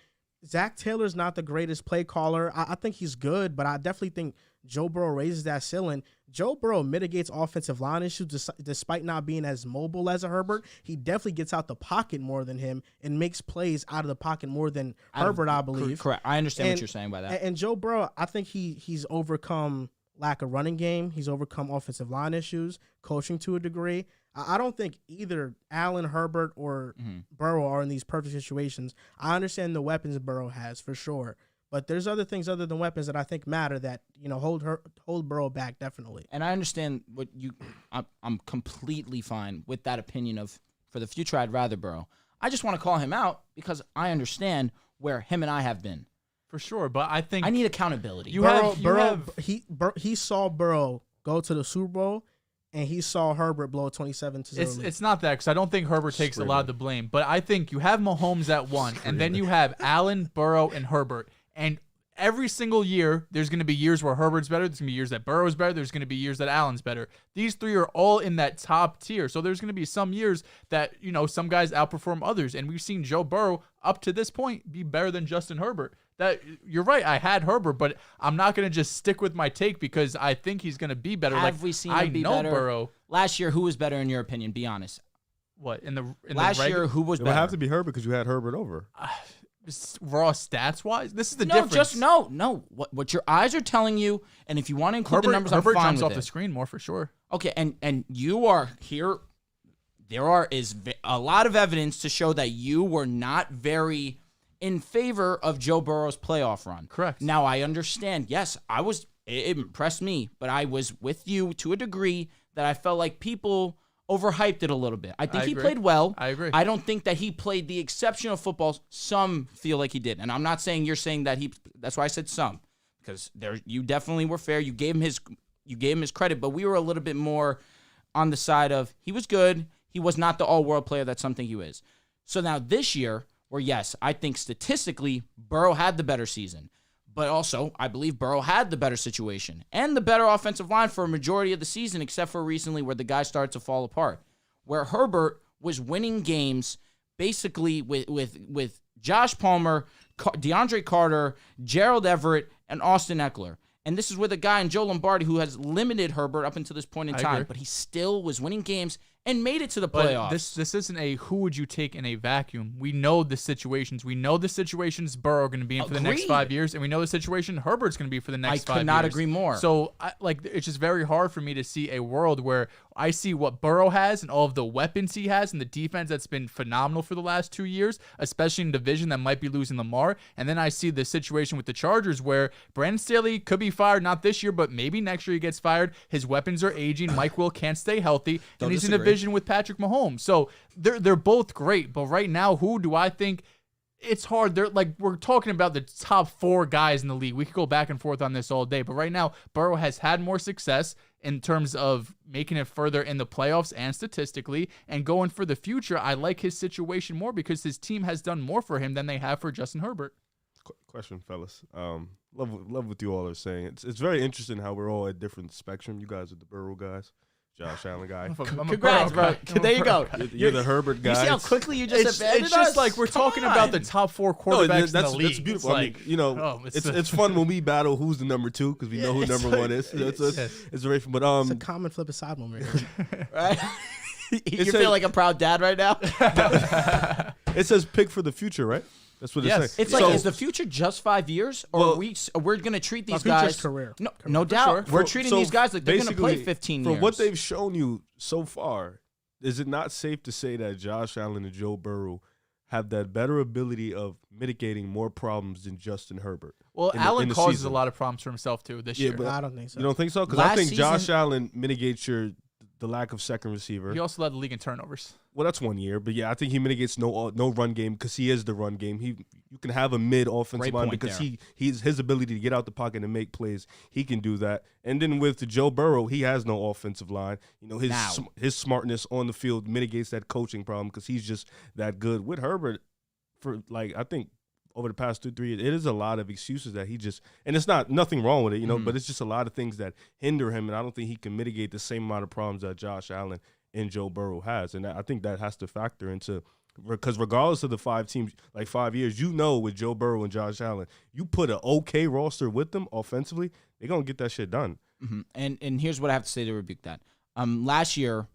Zach Taylor's not the greatest play caller. I think he's good, but I definitely think Joe Burrow raises that ceiling. Joe Burrow mitigates offensive line issues despite not being as mobile as a Herbert. He definitely gets out the pocket more than him and makes plays out of the pocket more than Herbert, I believe. Correct. I understand what you're saying by that. And Joe Burrow, I think he's overcome lack of running game. He's overcome offensive line issues, coaching to a degree. I don't think either Allen, Herbert, or Burrow are in these perfect situations. I understand the weapons Burrow has for sure, but there's other things other than weapons that I think matter that hold Burrow back definitely. And I understand what I'm completely fine with that opinion of for the future I'd rather Burrow. I just want to call him out because I understand where him and I have been. For sure, but I think I need accountability. He saw Burrow go to the Super Bowl. And he saw Herbert blow 27-0. It's not that because I don't think Herbert takes a lot of the blame. But I think you have Mahomes at 1, and then you have Allen, Burrow, and Herbert. And every single year, there's going to be years where Herbert's better. There's going to be years that Burrow's better. There's going to be years that Allen's better. These 3 are all in that top tier. So there's going to be some years that, some guys outperform others. And we've seen Joe Burrow, up to this point, be better than Justin Herbert. That you're right. I had Herbert, but I'm not going to just stick with my take because I think he's going to be better. Have we seen him be better? Burrow. Last year, who was better in your opinion? Be honest. What in the last year? Who was better? It would have to be Herbert because you had Herbert over. Raw stats wise, this is the difference. Just no. What your eyes are telling you, and if you want to include the numbers, Herbert I'm fine jumps with off it. The screen more for sure. Okay, and you are here. There is a lot of evidence to show that you were not very in favor of Joe Burrow's playoff run. Correct. Now, I understand. Yes, it impressed me, but I was with you to a degree that I felt like people overhyped it a little bit. I think he played well. I agree. I don't think that he played the exceptional football some feel like he did. And I'm not saying you're saying that that's why I said some, because you definitely were fair. You gave him his credit, but we were a little bit more on the side of he was good. He was not the all-world player that some think he is. So now this year, where, yes, I think statistically Burrow had the better season. But also, I believe Burrow had the better situation and the better offensive line for a majority of the season, except for recently where the guy started to fall apart. Where Herbert was winning games basically with Josh Palmer, DeAndre Carter, Gerald Everett, and Austin Eckler. And this is with a guy in Joe Lombardi who has limited Herbert up until this point in time. But he still was winning games and made it to the playoffs. But this isn't a who would you take in a vacuum. We know the situations. We know the situations Burrow are going to be in for the next 5 years, and we know the situation Herbert's going to be for the next 5 years. I could not agree more. So, it's just very hard for me to see a world where I see what Burrow has and all of the weapons he has and the defense that's been phenomenal for the last 2 years, especially in a division that might be losing Lamar. And then I see the situation with the Chargers where Brandon Staley could be fired, not this year, but maybe next year he gets fired. His weapons are aging. Mike Will can't stay healthy. And he's in a division with Patrick Mahomes. So they're both great. But right now, who do I think... It's hard. We're talking about the top 4 guys in the league. We could go back and forth on this all day. But right now, Burrow has had more success in terms of making it further in the playoffs and statistically. And going for the future, I like his situation more because his team has done more for him than they have for Justin Herbert. Question, fellas. Love what you all are saying. It's very interesting how we're all at different spectrum. You guys are the Burrow guys. Josh Allen guy. Congrats, bro. There you go. You're the Herbert guy. You see how quickly you just abandoned It's just us? like we're talking about the top 4 quarterbacks in the league. That's beautiful. I mean, it's fun when we battle who's the number 2 because we know who number 1 is. It's very fun. But it's a common flip aside moment. Right? You feel like a proud dad right now? It says pick for the future, right? That's what it's saying. It's like, is the future just 5 years? Or we're going to treat these guys... career. No doubt. Sure. We're treating these guys like they're going to play 15 years. For what they've shown you so far, is it not safe to say that Josh Allen and Joe Burrow have that better ability of mitigating more problems than Justin Herbert? Well, Allen causes a lot of problems for himself, too, this year. But I don't think so. You don't think so? Because I think Josh Allen mitigates the lack of second receiver. He also led the league in turnovers. Well, that's 1 year, but yeah, I think he mitigates no run game because he is the run game. You can have a mid offensive line because his ability to get out the pocket and make plays. He can do that. And then with Joe Burrow, he has no offensive line. His smartness on the field mitigates that coaching problem because he's just that good. With Herbert, I think over the past 2-3 years, it is a lot of excuses that he just, and it's nothing wrong with it, but it's just a lot of things that hinder him, and I don't think he can mitigate the same amount of problems that Josh Allen and Joe Burrow has, and I think that has to factor into, because regardless of the 5 teams, 5 years, with Joe Burrow and Josh Allen, you put an okay roster with them offensively, they're gonna get that shit done. Mm-hmm. And here's what I have to say to rebuke that. Last year,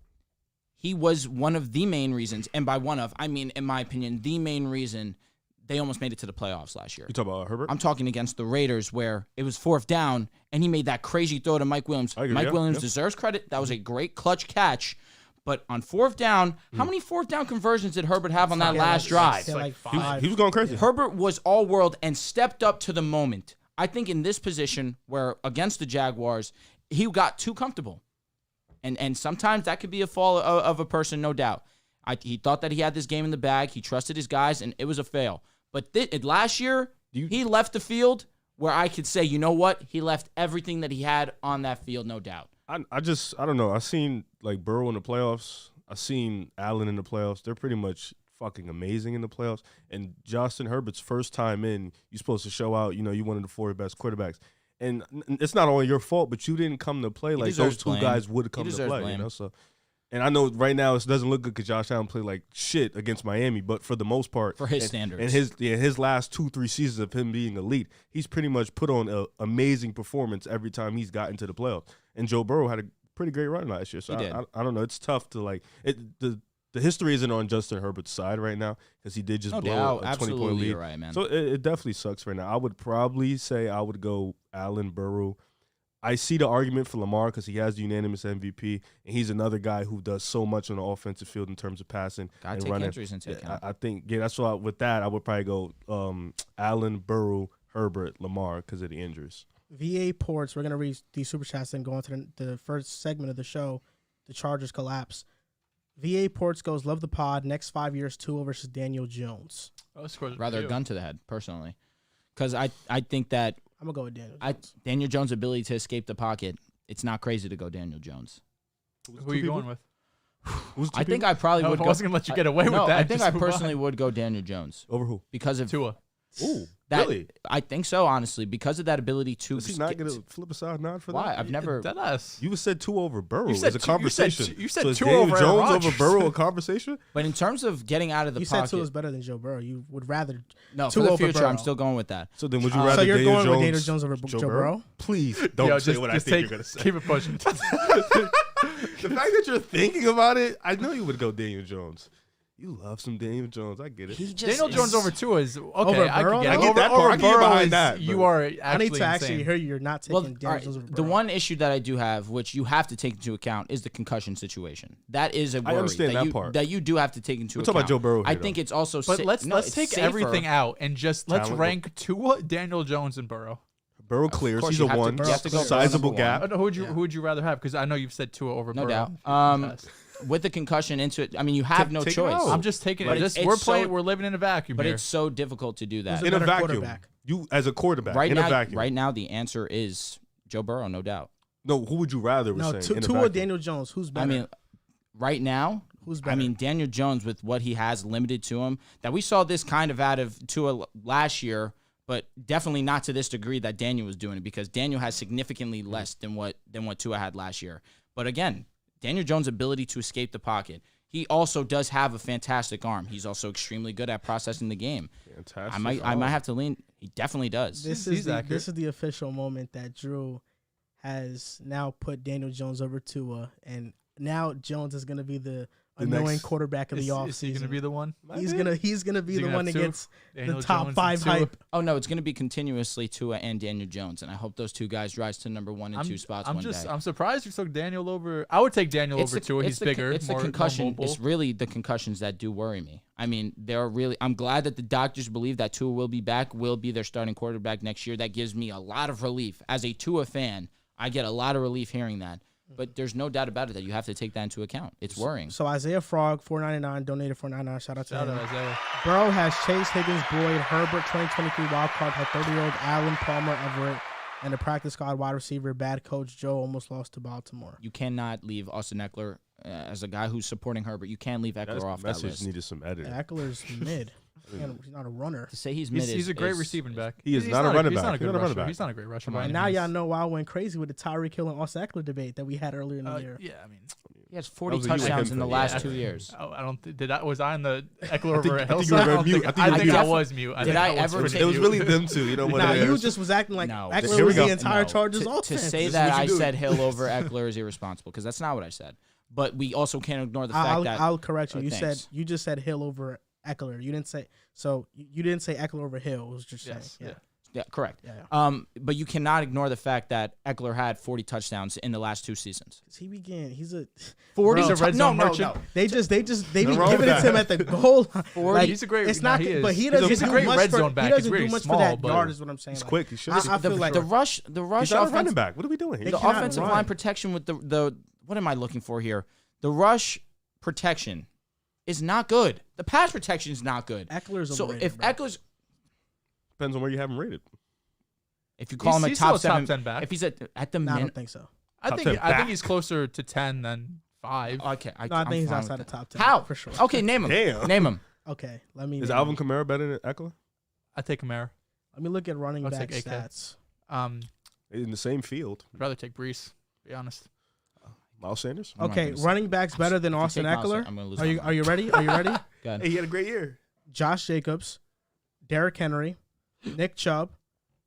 he was one of the main reasons, and by one of, I mean, in my opinion, the main reason they almost made it to the playoffs last year. You talking about Herbert? I'm talking against the Raiders where it was 4th down, and he made that crazy throw to Mike Williams. Mike Williams deserves credit. That was a great clutch catch. But on 4th down, how many 4th down conversions did Herbert have on that last drive? Like 5. He was going crazy. Herbert was all-world and stepped up to the moment. I think in this position where against the Jaguars, he got too comfortable. And sometimes that could be a fall of a person, no doubt. He thought that he had this game in the bag. He trusted his guys, and it was a fail. But last year, he left the field where I could say, you know what? He left everything that he had on that field, no doubt. I don't know. I seen Burrow in the playoffs. I seen Allen in the playoffs. They're pretty much fucking amazing in the playoffs. And Justin Herbert's first time in, you're supposed to show out, you're one of the 4 best quarterbacks. And it's not only your fault, but you didn't come to play like those 2 guys would come to play. So. And I know right now it doesn't look good because Josh Allen played like shit against Miami, but for the most part, for his standards, and his last 2-3 seasons of him being elite, he's pretty much put on an amazing performance every time he's gotten to the playoffs. And Joe Burrow had a pretty great run last year, so I don't know. It's tough to the history isn't on Justin Herbert's side right now because he did just blow a 20-point lead. Right, man. So it definitely sucks right now. I would probably say I would go Allen, Burrow. I see the argument for Lamar because he has the unanimous MVP, and he's another guy who does so much on the offensive field in terms of passing and running. Injuries into account. I think, that's why with that, I would probably go Allen, Burrow, Herbert, Lamar because of the injuries. VA ports, we're going to read these super chats and go into the first segment of the show, the Chargers collapse. VA ports goes, love the pod, next 5 years, Tua versus Daniel Jones. Rather a gun to the head, personally. Because I think that I'm going to go with Daniel Jones. Daniel Jones' ability to escape the pocket, it's not crazy to go Daniel Jones. Who are you going with? I think I probably would go. I wasn't going to let you get away with that. I think I personally would go Daniel Jones. Over who? Because of Tua. Ooh, really? I think so, honestly, because of that ability to. Is he not going to flip a side nod for that? Why? I've never. You said Tua over Burrow. It's a conversation. You said so Tua over Jones Rodgers. over Burrow a conversation? But in terms of getting out of the pocket. You said Tua is better than Joe Burrow. You would rather. No, Tua for the over future, Burrow. I'm still going with that. So then would you rather So you're Daniel going Jones, with Daniel Jones over Joe Burrow? Please don't say what I think you're going to say. Keep it pushing. The fact that you're thinking about it, I know you would go Daniel Jones. You love some Daniel Jones. I get it. Daniel Jones over Tua is okay. Over I Burrow? can get I it. get that part. I can get behind that, You but- are actually I need to actually insane. hear you're not taking Daniel Jones over the Burrow. one issue that I do have, which you have to take into account, is the concussion situation. That is a worry. I understand that part. That you do have to take into We're account. talking about Joe Burrow I here, think though. it's also But let's it's take safer. everything out and just let's Talent. rank Tua, Daniel Jones, and Burrow. Burrow clears. course He's you a have to- one. you have to go Burrow Sizable number gap. one. Who would you rather have? Because I know you've said Tua over No Burrow. doubt. With the concussion into it, I mean, you have no take it choice. out. I'm just taking But it. it's We're so- playing. We're living in a vacuum But here. it's so difficult to do that. Who's In a better vacuum. quarterback? You as a quarterback. Right in now, a vacuum. right now, the answer is Joe Burrow, no doubt. No, who would you rather? No, We're saying, in a Tua, vacuum. Daniel Jones. Who's better? I mean, right now, Who's better? I mean, Daniel Jones with what he has limited to him. That we saw this kind of out of Tua last year, but definitely not to this degree that Daniel was doing it, because Daniel has significantly less than what Tua had last year. But again, Daniel Jones' ability to escape the pocket. He also does have a fantastic arm. He's also extremely good at processing the game. Fantastic. I might have to lean. He definitely does. This He's is the, accurate. this is the official moment that Drew has now put Daniel Jones over Tua, and now Jones is going to be the annoying next- quarterback of the Is offseason. he going to be the one? He's gonna be Is the he gonna one that have two? gets Daniel the top Jones 5 and Tua? hype. Oh no, it's going to be continuously Tua and Daniel Jones, and I hope those two guys rise to number 1 and 2 spots one day. I'm surprised you took Daniel over. I would take Daniel over Tua. He's bigger. It's the more concussion. mobile. It's really the concussions that do worry me. I mean, I'm glad that the doctors believe that Tua will be back, will be their starting quarterback next year. That gives me a lot of relief. As a Tua fan, I get a lot of relief hearing that. But there's no doubt about it that you have to take that into account. It's worrying. So Isaiah Frog, $4.99, donated $4.99. Shout out to Shout him. out Isaiah. Burrow has Chase, Higgins, Boyd, Herbert, 2023 wild card, had 30-year-old Allen, Palmer, Everett, and the practice squad wide receiver. Bad coach Joe almost lost to Baltimore. You cannot leave Austin Eckler as a guy who's supporting Herbert. You can't leave Eckler off that message list. needed some editing. Eckler's mid. He's not a runner. To say he's mid He's a great is- receiving back. He is He's not a running He's back. not a He's good not a running rusher. back. He's not a great rusher. And by now any y'all means. know why I went crazy with the Tyreek Hill and Austin Eckler debate that we had earlier in the year. Yeah, I mean, He has 40 That was a you and touchdowns him in the thing. last Yeah. 2 years. I don't. Was I on the Eckler over I Hill think you side? were I don't mute. think- I think I you were think I mute. was mute. Did I was ever pretty take- It was mute. really them two. You know what? Nah, it you is. just was acting like No. Eckler Here we was the go. entire No. Chargers To offense. say This is that what you I do. said Hill over Eckler is irresponsible, because that's not what I said. But we also can't ignore the fact I'll, that I'll correct you. Oh, You thanks. said you just said Hill over Eckler. You didn't say so. You didn't say Eckler over Hill. It was just Yes. saying. yeah, correct. Yeah. But you cannot ignore the fact that Eckler had 40 touchdowns in the last 2 seasons. He began. He's a 40 He's a red zone merchant. They be Nothing wrong giving with it to him that. at the goal line. Like, He's a great. It's not, he is. but he doesn't. He's a do great much red for, zone back. He He's doesn't very do much small, for that but yard. Is what I'm saying. He's Like, quick. He should. I feel like The rush He's not a running offense, back. What are we doing here? the cannot offensive run. line protection with the what am I looking for here? The rush protection is not good. The pass protection is not good. Eckler's So overrated, if bro. Eckler's, Depends on where you have him rated. if you call him a He's top still a top 7, 10 back. if he's at the No, I min, don't think so. I Top think 10 I think back. he's closer to 10 than 5. okay, No, I I'm think he's fine outside with the that. top 10. How? For sure. Okay, name him. Damn. Name him. Okay, let me. Is name Alvin him. Kamara better than Eckler? I take Kamara. Let me look at running I'll back take AK. stats. In the same field. I'd rather take Brees. To be honest. Miles Sanders? I'm not Okay, gonna say- running backs better than If you Austin take Miles, Eckler. I'm gonna lose Are my you mind. are you ready? Are you ready? Go ahead. He had a great year. Josh Jacobs, Derrick Henry, Nick Chubb,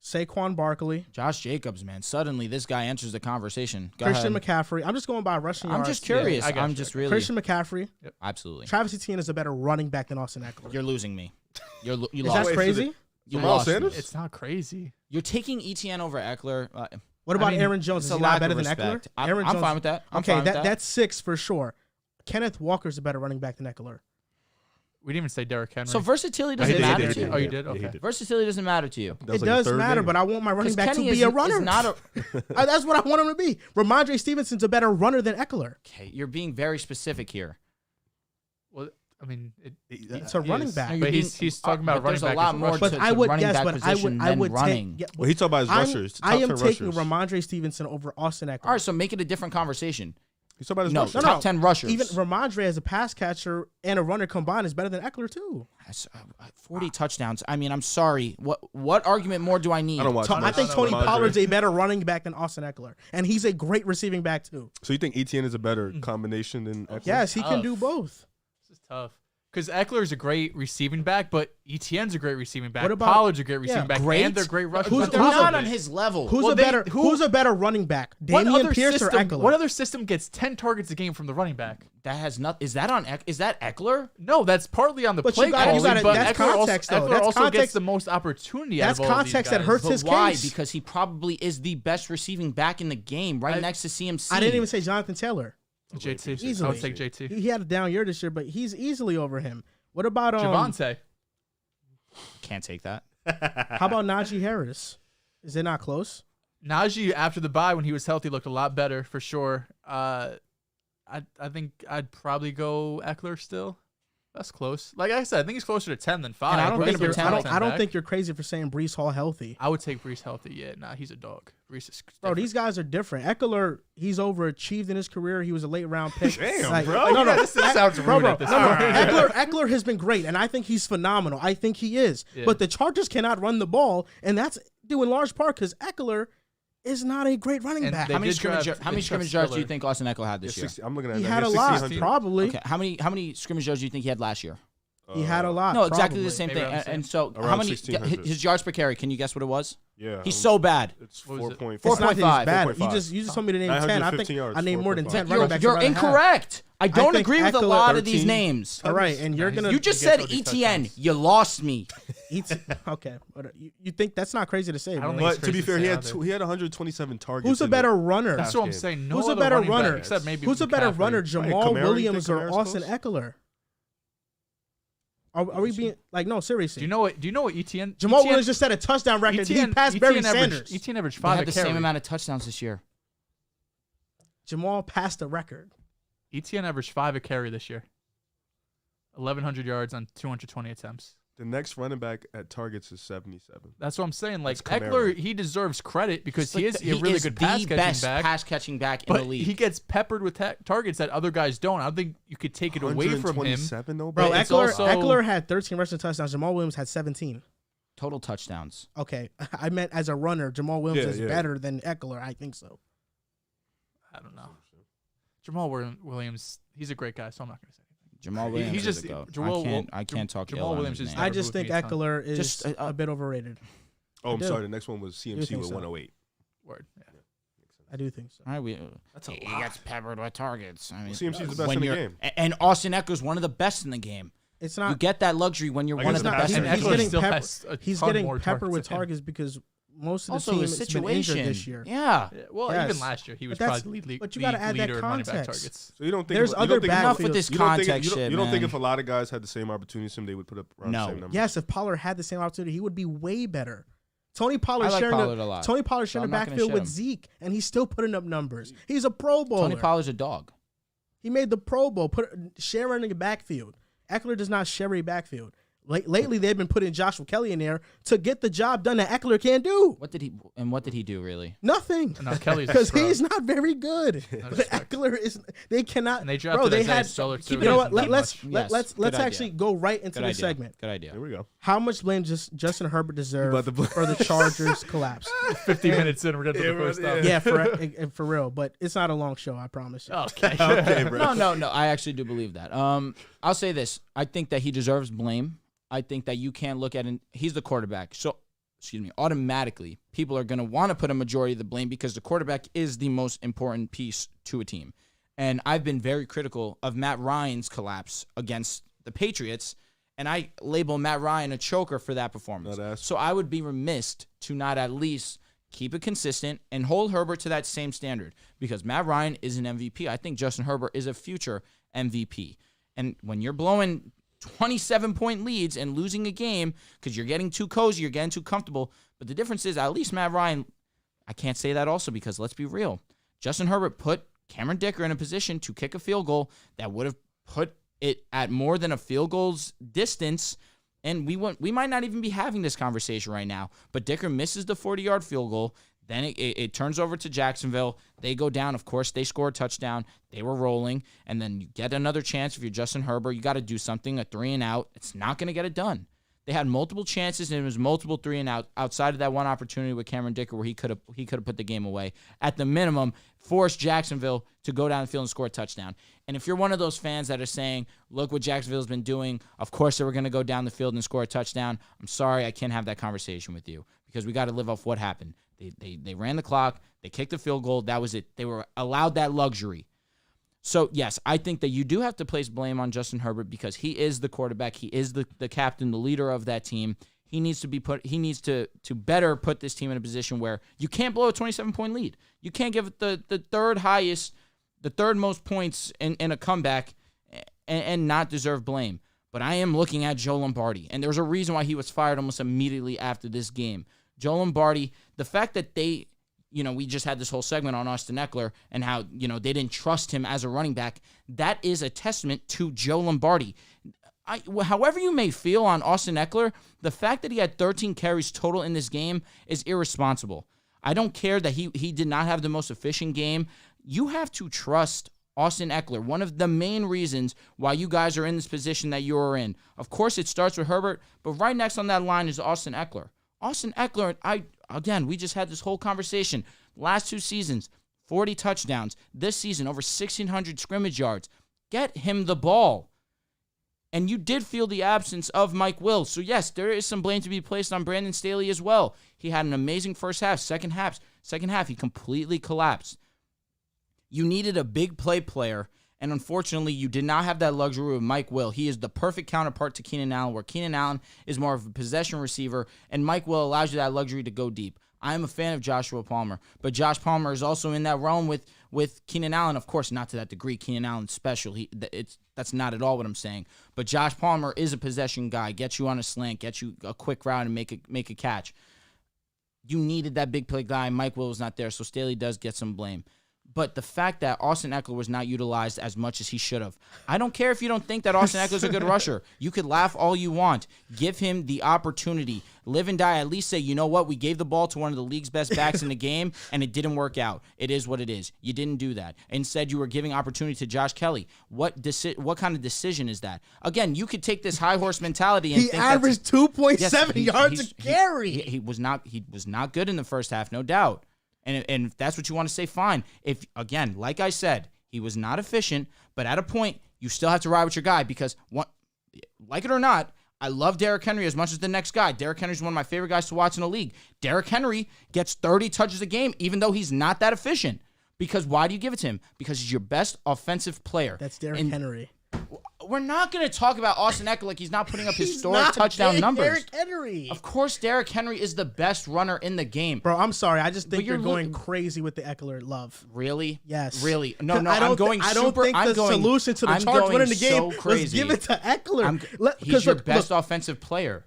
Saquon Barkley, Josh Jacobs, man. Suddenly, this guy enters the conversation. Go Christian ahead. McCaffrey. I'm just going by rushing I'm yards. just curious. I got I'm you. just really Christian McCaffrey. absolutely. Travis Etienne is a better running back than Austin Eckler. You're losing me. You Is lost. that Wait, so crazy? You Miles lost me. Sanders? It's not crazy. You're taking ETN over Eckler. What about I mean, Aaron Jones? It's Is a he lack not better of than respect. Eckler? Aaron I'm Jones. fine with that. I'm Okay, fine with that. that's 6 for sure. Kenneth Walker's a better running back than Eckler. We didn't even say Derrick Henry. So versatility No, he doesn't did, he matter did, to he you. Oh, you did. did? Yeah, he Okay. did. Versatility doesn't matter to you. That was It like the does third matter, name. but I want my running back to Kenny be a runner. is not a. That's what I want him to be. Ramondre Stevenson's a better runner than Eckler. Okay, you're being very specific here. Well, I mean, It's a running back. No, But you're he's talking about but there's running a back lot as more rushing. But to I would running guess, back but I position would than running. take. Yeah, Well, he's talking about his rushers. I Top am 10 taking rushers. Ramondre Stevenson over Austin Eckler. All right, so make it a different conversation. He's talking about his No, rushers. top 10 rushers. Even Ramondre as a pass catcher and a runner combined is better than Eckler too. That's, 40 touchdowns. I mean, I'm sorry. What argument more do I need? I don't watch I much think Tony Ramondre. Pollard's a better running back than Austin Eckler, and he's a great receiving back too. So you think ETN is a better combination than Eckler? Yes, he can Tough. do both. This is tough. Because Eckler's a great receiving back, but Etienne's a great receiving back. What about- Pollard's a great receiving back, Great? and they're great rushing Who's- backs. They're who's not a- on his level. Who's Well, who's a better running back? Damian Pierce or Eckler? What other system gets 10 targets a game from the running back? That has not. Is that on? Is that Eckler? No, that's partly on the But play you gotta- calling, gotta- but that's Eckler context, also, though. Eckler That's also context- gets the most opportunity out That's of all of these context that guys. hurts But his why? case. Because he probably is the best receiving back in the game, right next to CMC. I didn't even say Jonathan Taylor. JT. I Easily. would take JT. He had a down year this year, but he's easily over him. What about Javonte. Can't take that. How about Najee Harris? Is it not close? Najee, after the bye, when he was healthy, looked a lot better for sure. I think I'd probably go Eckler still. That's close. Like I said, I think he's closer to 10 than 5. And I don't We're think gonna you're. pretend I like don't, I don't think you're crazy for saying Brees Hall healthy. I would take Brees healthy. Yeah, nah, he's a dog. Brees is Bro, different. these guys are different. Eckler, he's overachieved in his career. He was a late round pick. Damn, bro. No, Yeah, this sounds bro, rude bro, at this no, point. Eckler has been great, and I think he's phenomenal. I think he is. Yeah. But the Chargers cannot run the ball, and that's due in large part because Eckler is not a great running And back. they How many did scrimmage? draft- How many they scrimmage drafted yards do you Spiller. think Austin Eckler had this year? I'm looking at He that. had a He lot, 1,600. probably. Okay, how many scrimmage yards do you think he had last year? He had a lot. No, exactly probably. the same Maybe thing. around the same. And so, Around how many? 1,600. His yards per carry? Can you guess what it was? Yeah. He's so bad. It's What was it? 4.4. It's not that he's 4.5. bad. 4.5. You just told me to name 10. I 915 think yards, I named more than 10 4.5. running backs. You're I'd rather have. incorrect. I don't think agree with a Eckler- lot of these 13. names. All right, and you're gonna You just He gets said all these ETN. touchdowns. You lost me. Okay. You think that's not crazy to say? I don't bro. think But to be crazy fair, to he say had either. he had 127 targets. Who's a in better the runner? That's what I'm game. saying. No Who's a other better running back runner? except maybe Who's a better McCaffrey. runner, Jamal Kamara, Williams you or think Kamara's Austin close? Eckler? Are we being like no? Seriously, Do you know what Etienne? Jamal Williams just set a touchdown record. He passed Barry Sanders. Etienne averaged They 5 had a the carry. same amount of touchdowns this year. Jamal passed the record. Etienne averaged 5 a carry this year. 1,100 yards on 220 attempts. The next running back at targets is 77. That's what I'm saying. Like That's Eckler, Kamara. he deserves credit because he Like, is a really good pass the catching best back. pass catching back in But the league. he gets peppered with targets that other guys don't. I don't think you could take it away from him. 127 though, Bro, But it's Eckler, also- Eckler had 13 rushing touchdowns. Jamal Williams had 17. Total touchdowns. Okay, I meant as a runner, Jamal Williams Yeah, is yeah. better than Eckler. I think so. I don't know. Jamal Williams, he's a great guy, so I'm not going to say anything. Jamal He- Williams he's is just- a goat. Jamal- I can't talk Jamal ill on Williams his is name. I never just think moved me a ton. Eckler is Just, a bit overrated. Oh, I'm do. sorry. The next one was CMC think with so? 108. Word. Yeah. I do think so. All right, That's a he lot. gets peppered with targets. I mean, CMC's the best when in the you're- game. And Austin Eckler's one of the best in the game. It's You not. get that luxury when you're I one guess of the it's not- best. And in the he's Eckler game. getting still pepper- has a He's ton getting more peppered with targets than him. targets because most of the Also, team his has been injured situation. this year. Yeah. Yeah, well, Yes. even last year, he was But that's- probably lead, but you gotta add that leader in running back context. targets. So you don't think There's you other don't think backfields. Enough with this you don't think context you don't, shit, you don't think man. if a lot of guys had the same opportunity as him, they would put up around No. the same numbers? Yes, if Pollard had the same opportunity, he would be way better. Tony Pollard I like sharing Pollard a lot, Tony Pollard sharing so the I'm not gonna backfield shit with him. Zeke, and he's still putting up numbers. He's a Pro Bowler. Tony Pollard's a dog. He made the Pro Bowl, sharing a backfield. Eckler does not share a backfield. Lately, they've been putting Joshua Kelly in there to get the job done that Eckler can't do. What did he do really? Nothing. No, Kelly's a Because scrub. he's not very good. But respect. Eckler is. They cannot. And they drafted bro, they Isaiah had. Spiller, too. You know what? He doesn't do Let's much. Yes, let's good actually idea. go right into Good the idea. segment. Good idea. There we go. How much blame does Justin Herbert deserve about to bl- for the Chargers collapse? 50 minutes in, we're going to do the first yeah. stuff. Yeah, for real. But it's not a long show, I promise you. Okay. Okay, bro. No. I actually do believe that. I'll say this. I think that he deserves blame. I think that you can't look at it. He's the quarterback. So, automatically, people are going to want to put a majority of the blame because the quarterback is the most important piece to a team. And I've been very critical of Matt Ryan's collapse against the Patriots, and I label Matt Ryan a choker for that performance. Not us. So I would be remiss to not at least keep it consistent and hold Herbert to that same standard because Matt Ryan is an MVP. I think Justin Herbert is a future MVP. And when you're blowing 27-point leads and losing a game because you're getting too cozy, you're getting too comfortable. But the difference is at least Matt Ryan, I can't say that also because let's be real. Justin Herbert put Cameron Dicker in a position to kick a field goal that would have put it at more than a field goal's distance. And we might not even be having this conversation right now. But Dicker misses the 40-yard field goal. Then it turns over to Jacksonville. They go down. Of course, they score a touchdown. They were rolling. And then you get another chance. If you're Justin Herbert, you got to do something, a 3-and-out. It's not going to get it done. They had multiple chances, and it was multiple 3-and-out outside of that one opportunity with Cameron Dicker where he could have put the game away. At the minimum, forced Jacksonville to go down the field and score a touchdown. And if you're one of those fans that are saying, look what Jacksonville's been doing, of course they were going to go down the field and score a touchdown, I'm sorry, I can't have that conversation with you because we got to live off what happened. They ran the clock, they kicked the field goal, that was it. They were allowed that luxury. So, yes, I think that you do have to place blame on Justin Herbert because he is the quarterback. He is the captain, the leader of that team. He needs to better put this team in a position where you can't blow a 27-point lead. You can't give it the third most points in a comeback and not deserve blame. But I am looking at Joe Lombardi, and there's a reason why he was fired almost immediately after this game. Joe Lombardi, the fact that we just had this whole segment on Austin Eckler and how, they didn't trust him as a running back. That is a testament to Joe Lombardi. However you may feel on Austin Eckler, the fact that he had 13 carries total in this game is irresponsible. I don't care that he did not have the most efficient game. You have to trust Austin Eckler, one of the main reasons why you guys are in this position that you're in. Of course, it starts with Herbert, but right next on that line is Austin Eckler. Austin Eckler, we just had this whole conversation. Last 2 seasons, 40 touchdowns. This season, over 1,600 scrimmage yards. Get him the ball. And you did feel the absence of Mike Wills. So, yes, there is some blame to be placed on Brandon Staley as well. He had an amazing first half. Second half, he completely collapsed. You needed a big play player, and unfortunately, you did not have that luxury with Mike Will. He is the perfect counterpart to Keenan Allen, where Keenan Allen is more of a possession receiver, and Mike Will allows you that luxury to go deep. I am a fan of Joshua Palmer, but Josh Palmer is also in that realm with Keenan Allen. Of course, not to that degree. Keenan Allen's special. That's not at all what I'm saying. But Josh Palmer is a possession guy. Gets you on a slant, gets you a quick route, and make a catch. You needed that big play guy. Mike Will was not there, so Staley does get some blame. But the fact that Austin Eckler was not utilized as much as he should have. I don't care if you don't think that Austin Eckler's a good rusher. You could laugh all you want. Give him the opportunity. Live and die. At least say, you know what? We gave the ball to one of the league's best backs in the game, and it didn't work out. It is what it is. You didn't do that. Instead, you were giving opportunity to Josh Kelly. What kind of decision is that? Again, you could take this high horse mentality and he averaged 2.7 yards a carry. He was not good in the first half, no doubt. And if that's what you want to say, fine. If, again, like I said, he was not efficient, but at a point, you still have to ride with your guy because, like it or not, I love Derrick Henry as much as the next guy. Derrick Henry is one of my favorite guys to watch in the league. Derrick Henry gets 30 touches a game, even though he's not that efficient. Because why do you give it to him? Because he's your best offensive player. That's Derrick Henry. We're not going to talk about Austin Eckler like he's not putting up historic touchdown numbers. Derrick Henry. Of course, Derrick Henry is the best runner in the game. Bro, I'm sorry. I just think you're going crazy with the Eckler love. Really? Yes. Really? No. I don't think the solution to the Chargers winning the game was give it to Eckler. He's your best offensive player.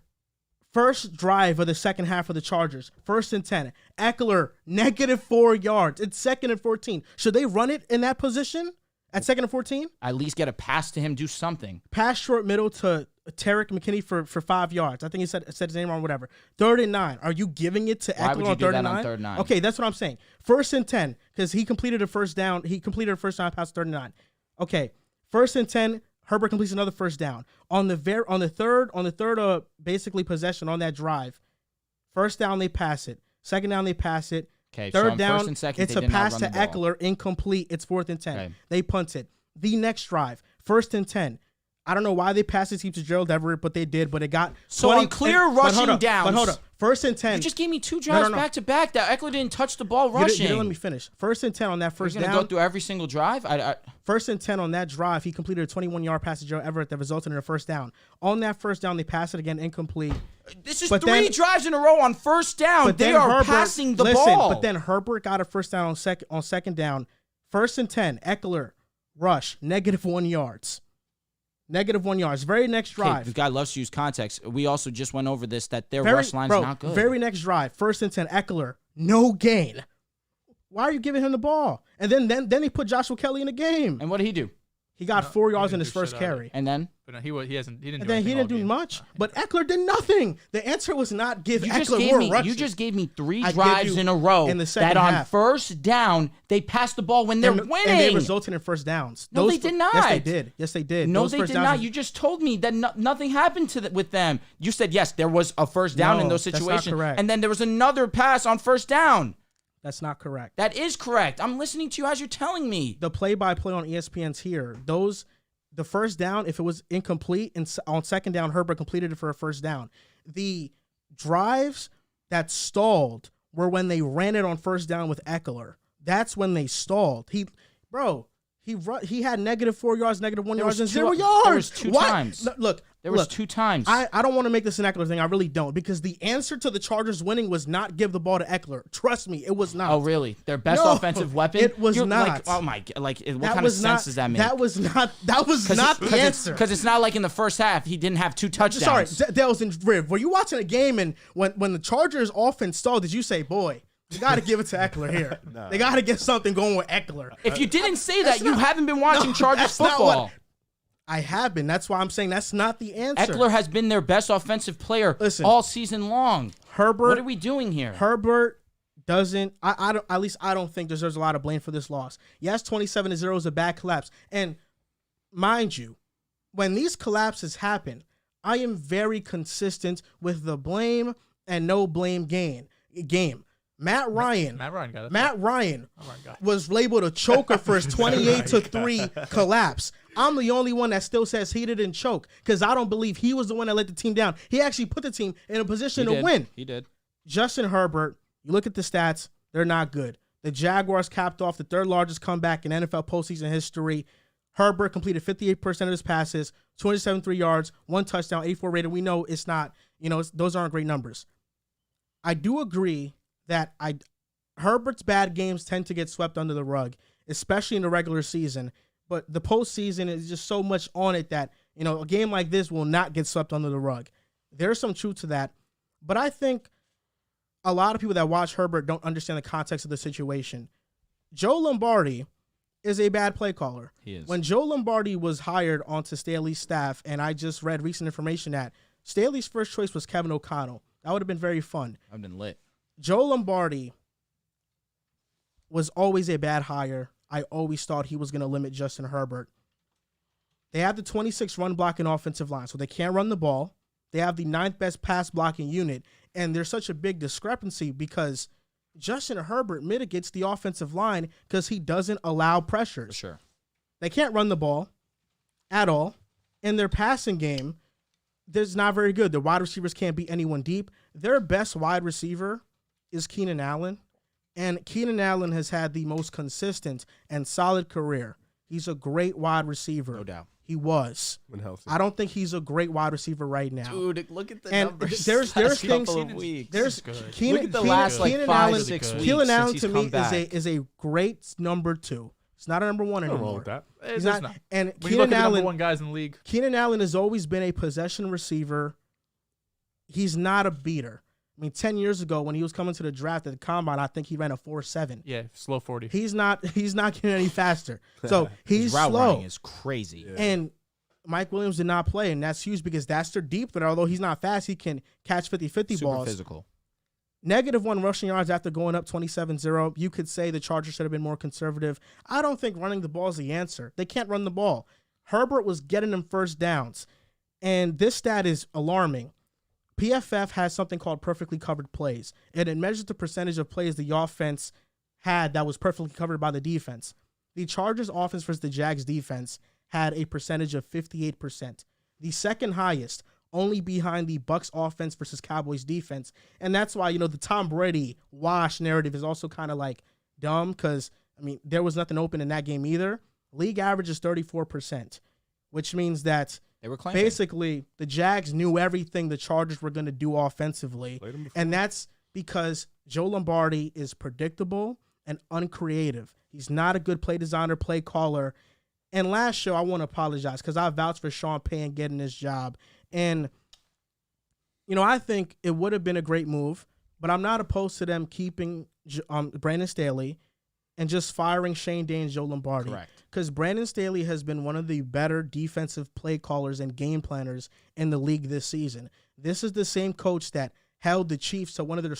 First drive of the second half of the Chargers. 1st and 10. Eckler, -4 yards. It's 2nd and 14. Should they run it in that position? At 2nd and 14? At least get a pass to him, do something. Pass short middle to Tarek McKinney for 5 yards. I think he said his name wrong, whatever. 3rd and 9. Are you giving it to Eckler on 3rd and 9? 3rd and 9? Okay, that's what I'm saying. 1st and 10, because he completed a first down. He completed a first down pass 3rd and 9. Okay, 1st and 10, Herbert completes another first down. On the third basically possession on that drive, first down they pass it. Second down they pass it. Okay, 3rd so down, first and second, it's a pass to Eckler, incomplete. It's 4th and 10. Okay. They punt it. The next drive, 1st and 10. I don't know why they passed it to Gerald Everett, but they did. But it got so on clear rushing downs. But hold up, 1st and 10. You just gave me 2 drives back to back that Eckler didn't touch the ball rushing. You didn't let me finish. 1st and 10 on that first down. You're gonna go through every single drive. 1st and 10 on that drive, he completed a 21-yard pass to Gerald Everett that resulted in a first down. On that first down, they pass it again, incomplete. This is 3 drives in a row on first down. They are passing the ball. But then Herbert got a first down on second down. 1st and 10, Eckler, rush, -1 yards. -1 yards. Very next drive. The guy loves to use context. We also just went over this, that their rush line's not good. Very next drive, 1st and 10, Eckler, no gain. Why are you giving him the ball? And then they put Joshua Kelly in the game. And what did he do? He got 4 yards in didn't his do first shit out of carry. And then But no, he didn't. He didn't. And do then he anything all didn't do game. much. But Eckler did nothing. The answer was not give you just Eckler gave more me rushes. you just gave me 3 I give drives you in a row in the second that on half. first down they passed the ball when they're winning. And they resulted in first downs. No, they did not. Yes, they did. Yes, they did. No, Those they first did downs not. were- You just told me that nothing happened with them. You said, yes, there was a first down in No, those that's not situations. correct. And then there was another pass on first down. That's not correct. That is correct. I'm listening to you as you're telling me. The play-by-play on ESPN's here. The first down, if it was incomplete, and on second down, Herbert completed it for a first down. The drives that stalled were when they ran it on first down with Eckler. That's when they stalled. He had -4 yards, -1 yards, and 0 yards. There was two times. Look, There was 2 times. I don't want to make this an Eckler thing. I really don't, because the answer to the Chargers winning was not give the ball to Eckler. Trust me, it was not. Oh, really? Their best No, offensive weapon? it was not. Like, oh my God! Like, what That kind of was sense not, does that make? That was not the answer. Because it's not like in the first half he didn't have 2 touchdowns. Sorry, Dehls and Riv, were you watching a game and when the Chargers offense stalled, did you say, boy, you got to give it to Eckler here. They got to get something going with Eckler. If you didn't say that, you haven't been watching Chargers that's not football. what- I have been. That's why I'm saying that's not the answer. Eckler has been their best offensive player all season long. Herbert. What are we doing here? Herbert doesn't. I don't. At least I don't think deserves a lot of blame for this loss. Yes, 27-0 is a bad collapse, and mind you, when these collapses happen, I am very consistent with the blame and no blame game. Matt Ryan got it. Matt Ryan got it. was labeled a choker for his 28-3 collapse. I'm the only one that still says he didn't choke, because I don't believe he was the one that let the team down. He actually put the team in a position to win. He did. Justin Herbert, you look at the stats, they're not good. The Jaguars capped off the 3rd largest comeback in NFL postseason history. Herbert completed 58% of his passes, 273 yards, 1 touchdown, 84 rated. We know it's not, those aren't great numbers. I do agree that Herbert's bad games tend to get swept under the rug, especially in the regular season. But the postseason is just so much on it that, a game like this will not get swept under the rug. There's some truth to that. But I think a lot of people that watch Herbert don't understand the context of the situation. Joe Lombardi is a bad play caller. He is. When Joe Lombardi was hired onto Staley's staff, and I just read recent information that Staley's first choice was Kevin O'Connell. That would have been very fun. I've been lit. Joe Lombardi was always a bad hire. I always thought he was going to limit Justin Herbert. They have the 26th run blocking offensive line, so they can't run the ball. They have the 9th best pass blocking unit, and there's such a big discrepancy because Justin Herbert mitigates the offensive line because he doesn't allow pressures. For sure. They can't run the ball at all. In their passing game, there's not very good. The wide receivers can't beat anyone deep. Their best wide receiver is Keenan Allen. And Keenan Allen has had the most consistent and solid career. He's a great wide receiver. No doubt. He was. When healthy. I don't think he's a great wide receiver right now. Dude, look at the And numbers. there's last things. couple of weeks. There's good. Keenan, Look at the Keenan- last like Keenan 5, Allen, 6 weeks. Keenan Allen since to he's me come back. is a great number 2. It's not a number 1 Nothing anymore. wrong with that. He's It's not. And When you look Keenan at the number Allen, 1 guys in the league, Keenan Allen has always been a possession receiver. He's not a beater. I mean, 10 years ago when he was coming to the draft at the combine, I think he ran a 4.7. yeah, slow 40. He's not getting any faster. So he's His route slow. running is crazy. Yeah. And Mike Williams did not play, and that's huge because that's their deep threat. Although he's not fast, he can catch 50-50 Super balls. physical. -1 rushing yards after going up 27-0. You could say the Chargers should have been more conservative. I don't think running the ball is the answer. They can't run the ball. Herbert was getting them first downs. And this stat is alarming. PFF has something called perfectly covered plays, and it measures the percentage of plays the offense had that was perfectly covered by the defense. The Chargers offense versus the Jags defense had a percentage of 58%, the second highest, only behind the Bucs offense versus Cowboys defense. And that's why, the Tom Brady wash narrative is also kind of like dumb because, there was nothing open in that game either. League average is 34%, which means that They were claiming. basically the Jags knew everything the Chargers were going to do offensively. Played him before. And that's because Joe Lombardi is predictable and uncreative. He's not a good play designer, play caller. And last show, I want to apologize because I vouched for Sean Payton getting this job. And, I think it would have been a great move, but I'm not opposed to them keeping Brandon Staley and just firing Shane Day and Joe Lombardi. Correct. Because Brandon Staley has been one of the better defensive play callers and game planners in the league this season. This is the same coach that held the Chiefs to one of their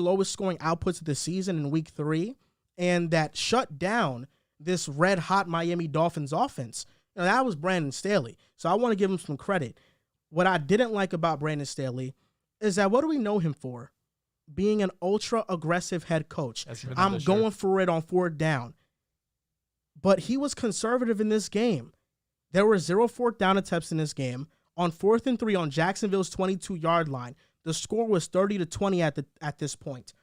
lowest scoring outputs of the season in Week 3, and that shut down this red-hot Miami Dolphins offense. Now, that was Brandon Staley, so I want to give him some credit. What I didn't like about Brandon Staley is that what do we know him for? Being an ultra-aggressive head coach. I'm going for it on 4th down. But he was conservative in this game. There were 0 4th down attempts in this game. On 4th and 3 on Jacksonville's 22-yard line, the score was 30-20 at this point.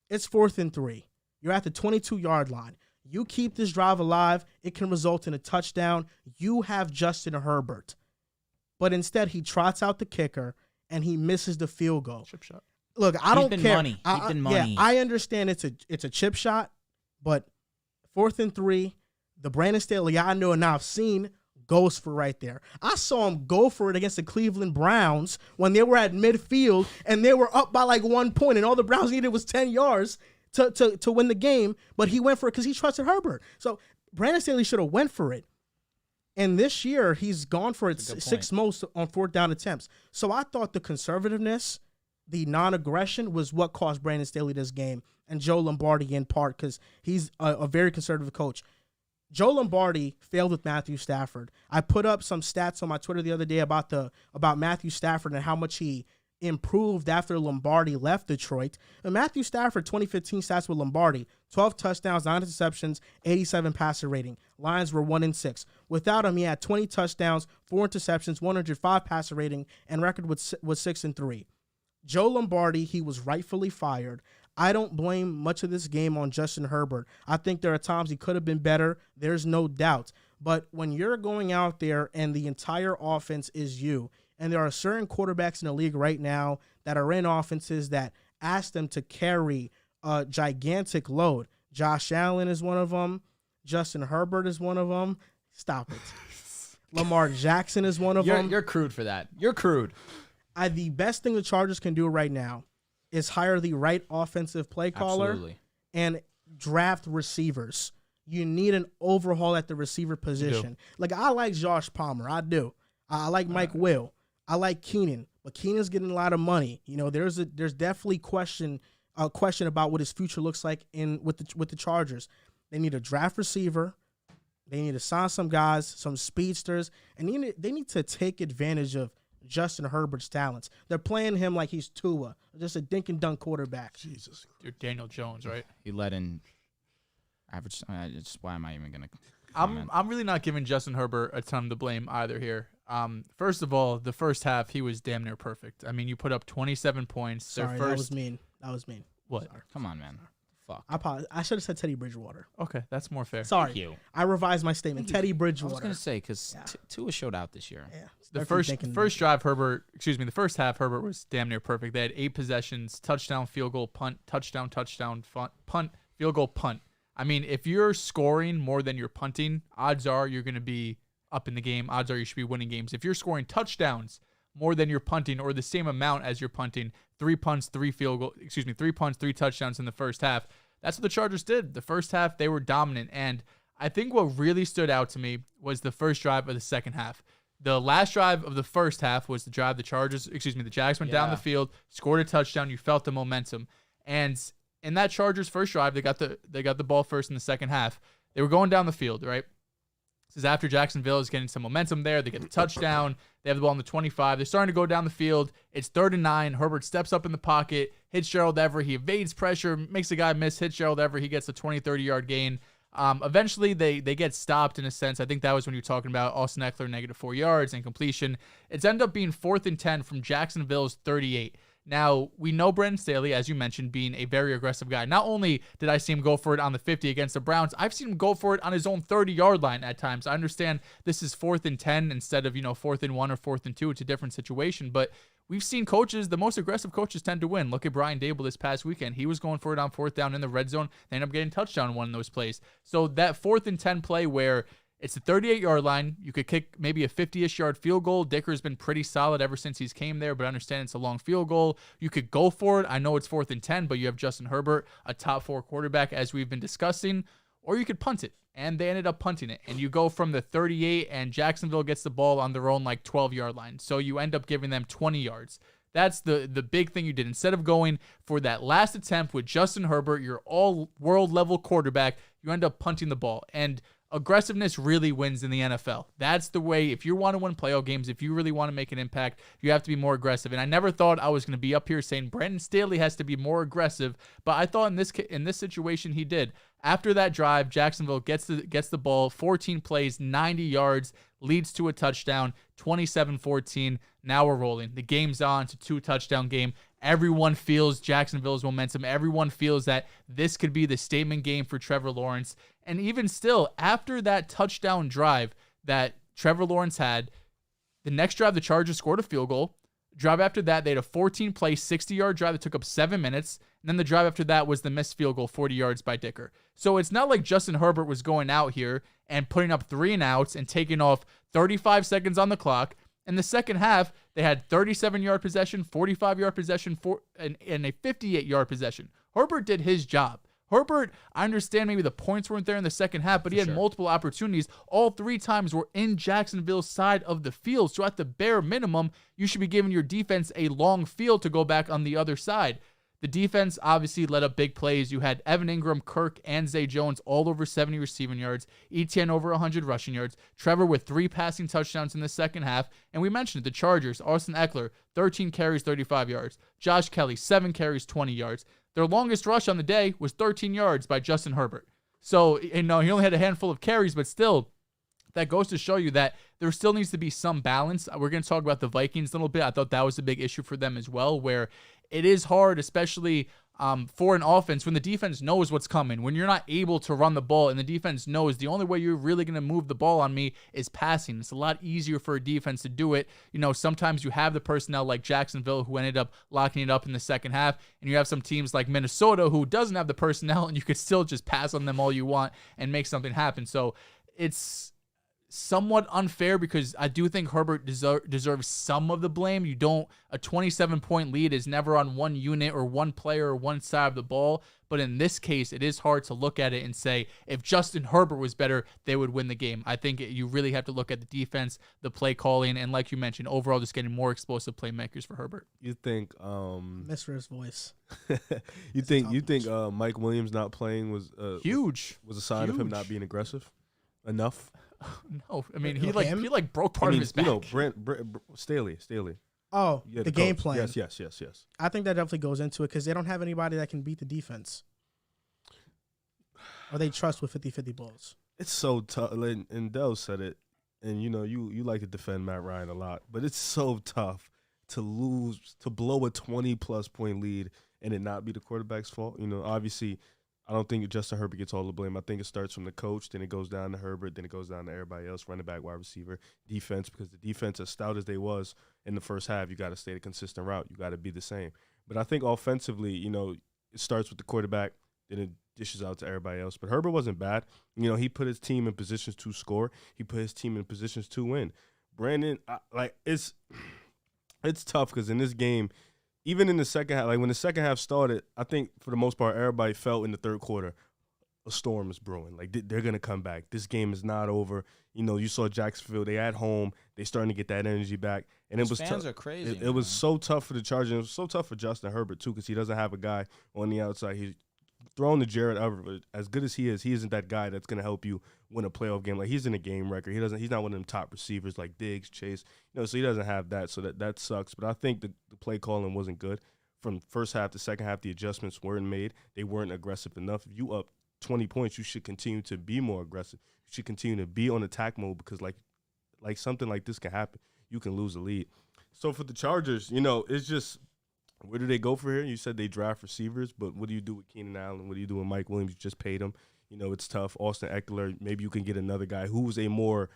It's 4th and 3. You're at the 22-yard line. You keep this drive alive, it can result in a touchdown. You have Justin Herbert. But instead, he trots out the kicker, and he misses the field goal. Chip shot. Look, I don't care. He's been money. Yeah, I understand it's a chip shot, but 4th and 3, the Brandon Staley I know and I've seen goes for right there. I saw him go for it against the Cleveland Browns when they were at midfield and they were up by like 1 point, and all the Browns needed was 10 yards to win the game, but he went for it because he trusted Herbert. So Brandon Staley should have went for it. And this year, he's gone for it 6 most on 4th down attempts. So I thought the conservativeness, the non-aggression was what cost Brandon Staley this game, and Joe Lombardi in part because he's a very conservative coach. Joe Lombardi failed with Matthew Stafford. I put up some stats on my Twitter the other day about Matthew Stafford and how much he improved after Lombardi left Detroit. And Matthew Stafford, 2015 stats with Lombardi, 12 touchdowns, 9 interceptions, 87 passer rating. Lions were 1-6. Without him, he had 20 touchdowns, 4 interceptions, 105 passer rating, and record was 6-3. Joe Lombardi, he was rightfully fired. I don't blame much of this game on Justin Herbert. I think there are times he could have been better. There's no doubt. But when you're going out there and the entire offense is you, and there are certain quarterbacks in the league right now that are in offenses that ask them to carry a gigantic load. Josh Allen is one of them. Justin Herbert is one of them. Stop it. Lamar Jackson is one of them. You're crude for that. You're crude. The best thing the Chargers can do right now is hire the right offensive play caller. Absolutely. And draft receivers. You need an overhaul at the receiver position. Like, I like Josh Palmer. I do. I like Mike Will. I like Keenan. But Keenan's getting a lot of money. You know, there's definitely a question about what his future looks like with the Chargers. They need a draft receiver. They need to sign some guys, some speedsters, and they need to take advantage of Justin Herbert's talents. They're playing him like he's Tua, just a dink and dunk quarterback. Jesus. You're Daniel Jones, right? He let in average. Why am I even going to comment? I'm really not giving Justin Herbert a ton of blame either here. First of all, the first half, he was damn near perfect. I mean, you put up 27 points. Sorry, that was mean. What? Sorry. Come on, man. Fuck. I apologize. I should have said Teddy Bridgewater. Okay, that's more fair. Sorry. Thank you. I revised my statement. Teddy Bridgewater. I was going to say, because Tua showed out this year. Yeah. The first half, Herbert was damn near perfect. They had 8 possessions, touchdown, field goal, punt, touchdown, punt, field goal, punt. I mean, if you're scoring more than you're punting, odds are you're going to be up in the game. Odds are you should be winning games. If you're scoring touchdowns more than you're punting, or the same amount as you're punting, 3 punts, 3 touchdowns in the first half. That's what the Chargers did. The first half, they were dominant. And I think what really stood out to me was the first drive of the second half. The last drive of the first half was the drive the Jags went down the field, scored a touchdown. You felt the momentum. And in that Chargers first drive, they got the ball first in the second half. They were going down the field, right? This is after Jacksonville is getting some momentum there. They get the touchdown. They have the ball on the 25. They're starting to go down the field. It's 3rd and 9. Herbert steps up in the pocket, hits Gerald Everett. He evades pressure, makes the guy miss, hits Gerald Everett. He gets a 20, 30-yard gain. Eventually, they get stopped in a sense. I think that was when you were talking about Austin Eckler, -4 yards and completion. It's ended up being 4th and 10 from Jacksonville's 38. Now, we know Brandon Staley, as you mentioned, being a very aggressive guy. Not only did I see him go for it on the 50 against the Browns, I've seen him go for it on his own 30-yard line at times. I understand this is 4th and 10 instead of, 4th and 1 or 4th and 2. It's a different situation, but we've seen coaches, the most aggressive coaches tend to win. Look at Brian Dable this past weekend. He was going for it on 4th down in the red zone. They ended up getting a touchdown in one of those plays. So that 4th and 10 play where It's the 38-yard line. You could kick maybe a 50-ish yard field goal. Dicker's been pretty solid ever since he's came there, but I understand it's a long field goal. You could go for it. I know it's 4th and 10, but you have Justin Herbert, a top 4 quarterback, as we've been discussing. Or you could punt it, and they ended up punting it. And you go from the 38, and Jacksonville gets the ball on their own 12-yard line. So you end up giving them 20 yards. That's the big thing you did. Instead of going for that last attempt with Justin Herbert, your all-world level quarterback, you end up punting the ball. And aggressiveness really wins in the NFL. That's the way. If you want to win playoff games, if you really want to make an impact, you have to be more aggressive. And I never thought I was going to be up here saying Brandon Staley has to be more aggressive, but I thought in this situation he did. After that drive, Jacksonville gets the ball, 14 plays, 90 yards, leads to a touchdown, 27-14. Now we're rolling. The game's on. It's a 2-touchdown game. Everyone feels Jacksonville's momentum. Everyone feels that this could be the statement game for Trevor Lawrence. And even still, after that touchdown drive that Trevor Lawrence had, the next drive, the Chargers scored a field goal. Drive after that, they had a 14-play, 60-yard drive that took up 7 minutes. And then the drive after that was the missed field goal, 40 yards by Dicker. So it's not like Justin Herbert was going out here and putting up 3 and outs and taking off 35 seconds on the clock. In the second half, they had 37-yard possession, 45-yard possession, and a 58-yard possession. Herbert did his job. Herbert, I understand maybe the points weren't there in the second half, but he had multiple opportunities. All 3 times were in Jacksonville's side of the field. So at the bare minimum, you should be giving your defense a long field to go back on the other side. The defense obviously let up big plays. You had Evan Ingram, Kirk, and Zay Jones all over 70 receiving yards, Etienne over 100 rushing yards, Trevor with 3 passing touchdowns in the second half, and we mentioned it, the Chargers, Austin Eckler, 13 carries, 35 yards, Josh Kelly, 7 carries, 20 yards. Their longest rush on the day was 13 yards by Justin Herbert. So, he only had a handful of carries, but still, that goes to show you that there still needs to be some balance. We're going to talk about the Vikings a little bit. I thought that was a big issue for them as well, where it is hard, especially for an offense, when the defense knows what's coming, when you're not able to run the ball and the defense knows the only way you're really going to move the ball on me is passing. It's a lot easier for a defense to do it. Sometimes you have the personnel like Jacksonville who ended up locking it up in the second half, and you have some teams like Minnesota who doesn't have the personnel, and you could still just pass on them all you want and make something happen. So it's somewhat unfair because I do think Herbert deserves some of the blame. A 27-point lead is never on one unit or one player or one side of the ball. But in this case, it is hard to look at it and say, if Justin Herbert was better, they would win the game. I think you really have to look at the defense, the play calling, and like you mentioned, overall just getting more explosive playmakers for Herbert. You think Mr. His voice. you think Mike Williams not playing was huge. Was a sign of him not being aggressive enough? No, I mean he broke part of his back. Staley. Oh, the game plan. Yes. I think that definitely goes into it because they don't have anybody that can beat the defense, or they trust with 50-50 balls. It's so tough, and Dehls said it, and you like to defend Matt Ryan a lot, but it's so tough to blow a 20-plus point lead and it not be the quarterback's fault. Obviously, I don't think Justin Herbert gets all the blame. I think it starts from the coach, then it goes down to Herbert, then it goes down to everybody else, running back, wide receiver, defense, because the defense, as stout as they was in the first half, you got to stay the consistent route. You got to be the same. But I think offensively, it starts with the quarterback, then it dishes out to everybody else. But Herbert wasn't bad. He put his team in positions to score. He put his team in positions to win. Brandon, it's tough because in this game, even in the second half, when the second half started, I think for the most part, everybody felt in the third quarter a storm is brewing. They're going to come back. This game is not over. You saw Jacksonville. They at home. They starting to get that energy back. And it was fans are crazy. It was so tough for the Chargers. It was so tough for Justin Herbert, too, because he doesn't have a guy on the outside. He's throwing to Jared Everett. As good as he isn't that guy that's going to help you win a playoff game. He's in a game record. He's not one of them top receivers like Diggs, Chase. So he doesn't have that. So that sucks. But I think the play calling wasn't good. From first half to second half, the adjustments weren't made. They weren't aggressive enough. If you up 20 points, you should continue to be more aggressive. You should continue to be on attack mode because like something like this can happen. You can lose a lead. So for the Chargers, it's just, where do they go for here? You said they draft receivers, but what do you do with Keenan Allen? What do you do with Mike Williams? You just paid him. It's tough. Austin Eckler, maybe you can get another guy who's a more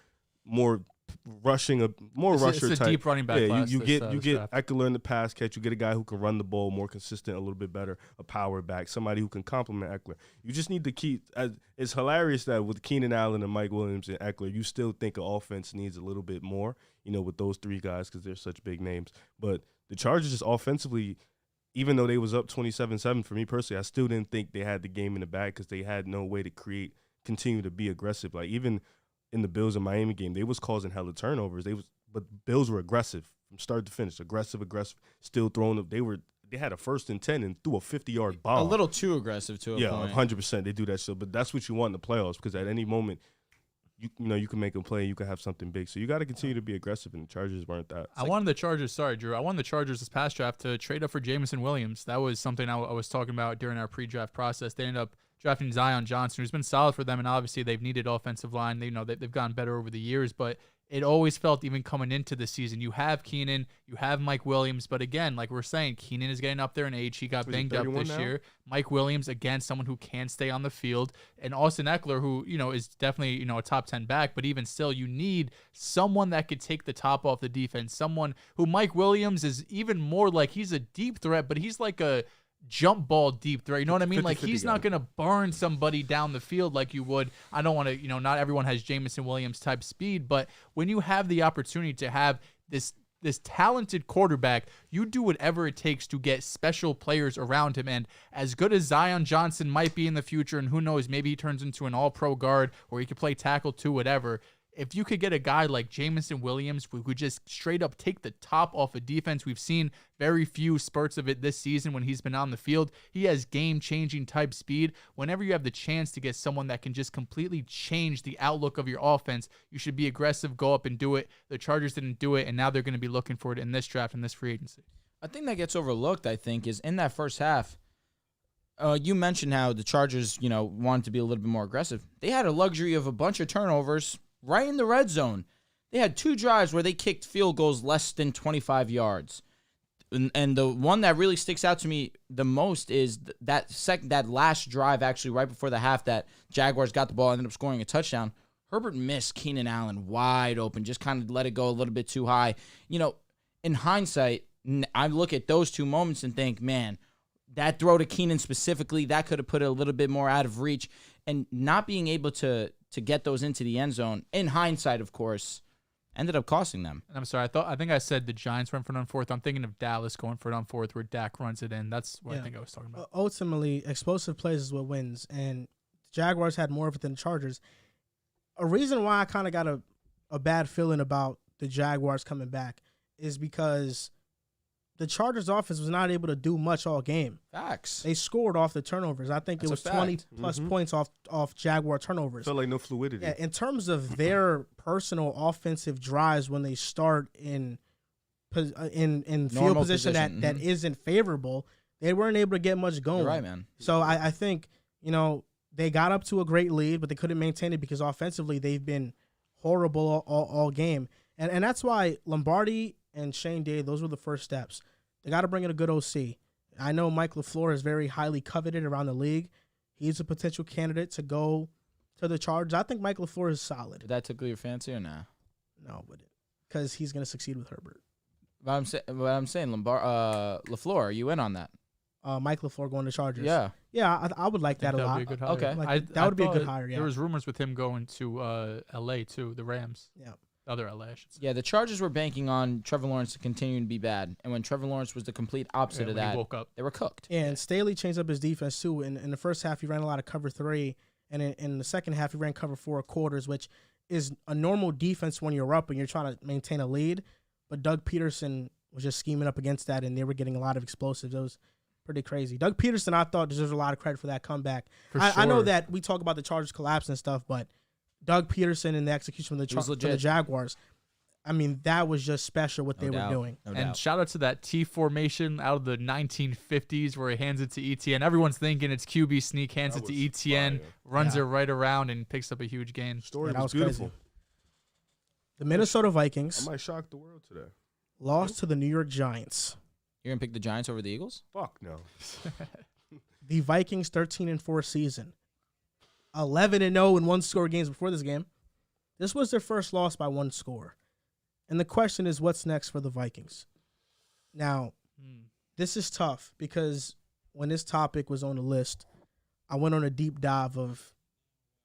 more rusher it's a type. deep running back class. You get draft. Eckler in the pass catch. You get a guy who can run the ball more consistent, a little bit better, a power back, somebody who can complement Eckler. You just need to keep. It's hilarious that with Keenan Allen and Mike Williams and Eckler, you still think an offense needs a little bit more. With those three guys because they're such big names. But the Chargers just offensively, even though they was up 27-7 for me personally, I still didn't think they had the game in the bag because they had no way to continue to be aggressive. Like even in the Bills and Miami game, they was causing hella turnovers. But Bills were aggressive from start to finish, aggressive, still throwing up. They had a 1st and 10 and threw a 50-yard bomb. A little too aggressive to a point. Yeah, 100%. They do that still, but that's what you want in the playoffs because at any moment, you can make a play, you can have something big. So you got to continue to be aggressive, and the Chargers weren't that. I wanted the Chargers. Sorry, Drew. I wanted the Chargers this past draft to trade up for Jameson Williams. That was something I was talking about during our pre-draft process. They ended up drafting Zion Johnson, who's been solid for them, and obviously they've needed offensive line. They've gotten better over the years, but it always felt, even coming into the season, you have Keenan, you have Mike Williams, but again, like we're saying, Keenan is getting up there in age. He got banged up this year. Mike Williams, again, someone who can stay on the field, and Austin Eckler, who is definitely a top 10 back, but even still, you need someone that could take the top off the defense. Someone who Mike Williams is even more like he's a deep threat, but he's like a jump ball deep threat. You know what I mean? Like he's not going to burn somebody down the field like you would. I don't want to, not everyone has Jameson Williams type speed, but when you have the opportunity to have this talented quarterback, you do whatever it takes to get special players around him. And as good as Zion Johnson might be in the future, and who knows, maybe he turns into an all-pro guard or he could play tackle too, whatever. If you could get a guy like Jameson Williams who could just straight up take the top off a defense, we've seen very few spurts of it this season when he's been on the field. He has game-changing type speed. Whenever you have the chance to get someone that can just completely change the outlook of your offense, you should be aggressive, go up and do it. The Chargers didn't do it, and now they're going to be looking for it in this draft and this free agency. A thing that gets overlooked, I think, is in that first half, you mentioned how the Chargers, wanted to be a little bit more aggressive. They had a luxury of a bunch of turnovers right in the red zone. They had 2 drives where they kicked field goals less than 25 yards. And the one that really sticks out to me the most is that last drive, actually right before the half, that Jaguars got the ball, ended up scoring a touchdown. Herbert missed Keenan Allen wide open, just kind of let it go a little bit too high. In hindsight, I look at those 2 moments and think, man, that throw to Keenan specifically, that could have put it a little bit more out of reach. And not being able to get those into the end zone, in hindsight, of course, ended up costing them. And I'm sorry, I think I said the Giants went for it on 4th. I'm thinking of Dallas going for it on 4th where Dak runs it in. That's what I think I was talking about. Ultimately, explosive plays is what wins, and the Jaguars had more of it than the Chargers. A reason why I kind of got a bad feeling about the Jaguars coming back is because the Chargers offense was not able to do much all game. Facts. They scored off the turnovers. I think it was 20-plus points off Jaguar turnovers. Felt like no fluidity. Yeah, in terms of their personal offensive drives when they start in field position that isn't favorable, they weren't able to get much going. You're right, man. So I think, they got up to a great lead, but they couldn't maintain it because offensively they've been horrible all game. And that's why Lombardi and Shane Day, those were the first steps. They got to bring in a good OC. I know Mike LaFleur is very highly coveted around the league. He's a potential candidate to go to the Chargers. I think Mike LaFleur is solid. Did that tickle your fancy or nah? No, but because he's going to succeed with Herbert. But I'm saying, LaFleur, are you in on that? Mike LaFleur going to Chargers. Yeah. Yeah, I would like that a lot. Would be a good hire. Okay. That would be a good hire, yeah. There was rumors with him going to L.A. too, the Rams. Yeah. Other LA, I should say. Yeah, the Chargers were banking on Trevor Lawrence to continue to be bad. And when Trevor Lawrence was the complete opposite of that, he woke up. They were cooked. And Staley changed up his defense, too. In the first half, he ran a lot of cover 3. And in the second half, he ran cover 4 quarters, which is a normal defense when you're up and you're trying to maintain a lead. But Doug Peterson was just scheming up against that, and they were getting a lot of explosives. It was pretty crazy. Doug Peterson, I thought, deserves a lot of credit for that comeback. I know that we talk about the Chargers collapse and stuff, but Doug Peterson and the execution of the Jaguars, I mean, that was just special what they were doing. And shout out to that T formation out of the 1950s where he hands it to ETN. Everyone's thinking it's QB sneak, hands it to ETN, runs it right around, and picks up a huge gain. Story was beautiful. Crazy. The Minnesota Vikings I might shock the world today. Lost to the New York Giants. You're going to pick the Giants over the Eagles? Fuck no. The Vikings 13-4 season. 11-0 in one-score games before this game. This was their first loss by 1 score. And the question is, what's next for the Vikings? Now, this is tough because when this topic was on the list, I went on a deep dive of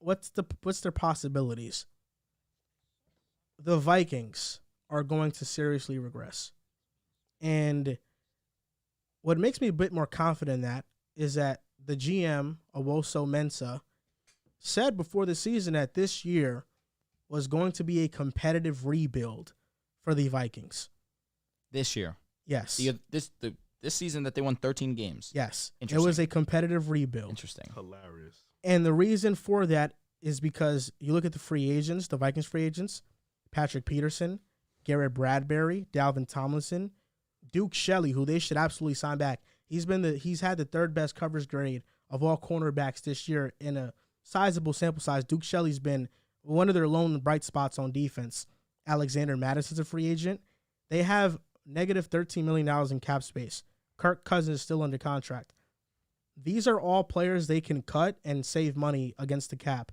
what's their possibilities. The Vikings are going to seriously regress. And what makes me a bit more confident in that is that the GM, Owosu Mensah, said before the season that this year was going to be a competitive rebuild for the Vikings. This year? Yes. This season that they won 13 games? Yes. It was a competitive rebuild. Interesting. Hilarious. And the reason for that is because you look at the free agents, the Vikings free agents, Patrick Peterson, Garrett Bradbury, Dalvin Tomlinson, Duke Shelley, who they should absolutely sign back. He's had the 3rd best coverage grade of all cornerbacks this year in a sizable sample size. Duke Shelley's been one of their lone bright spots on defense. Alexander Madison's a free agent. They have negative $13 million in cap space. Kirk Cousins is still under contract. These are all players they can cut and save money against the cap.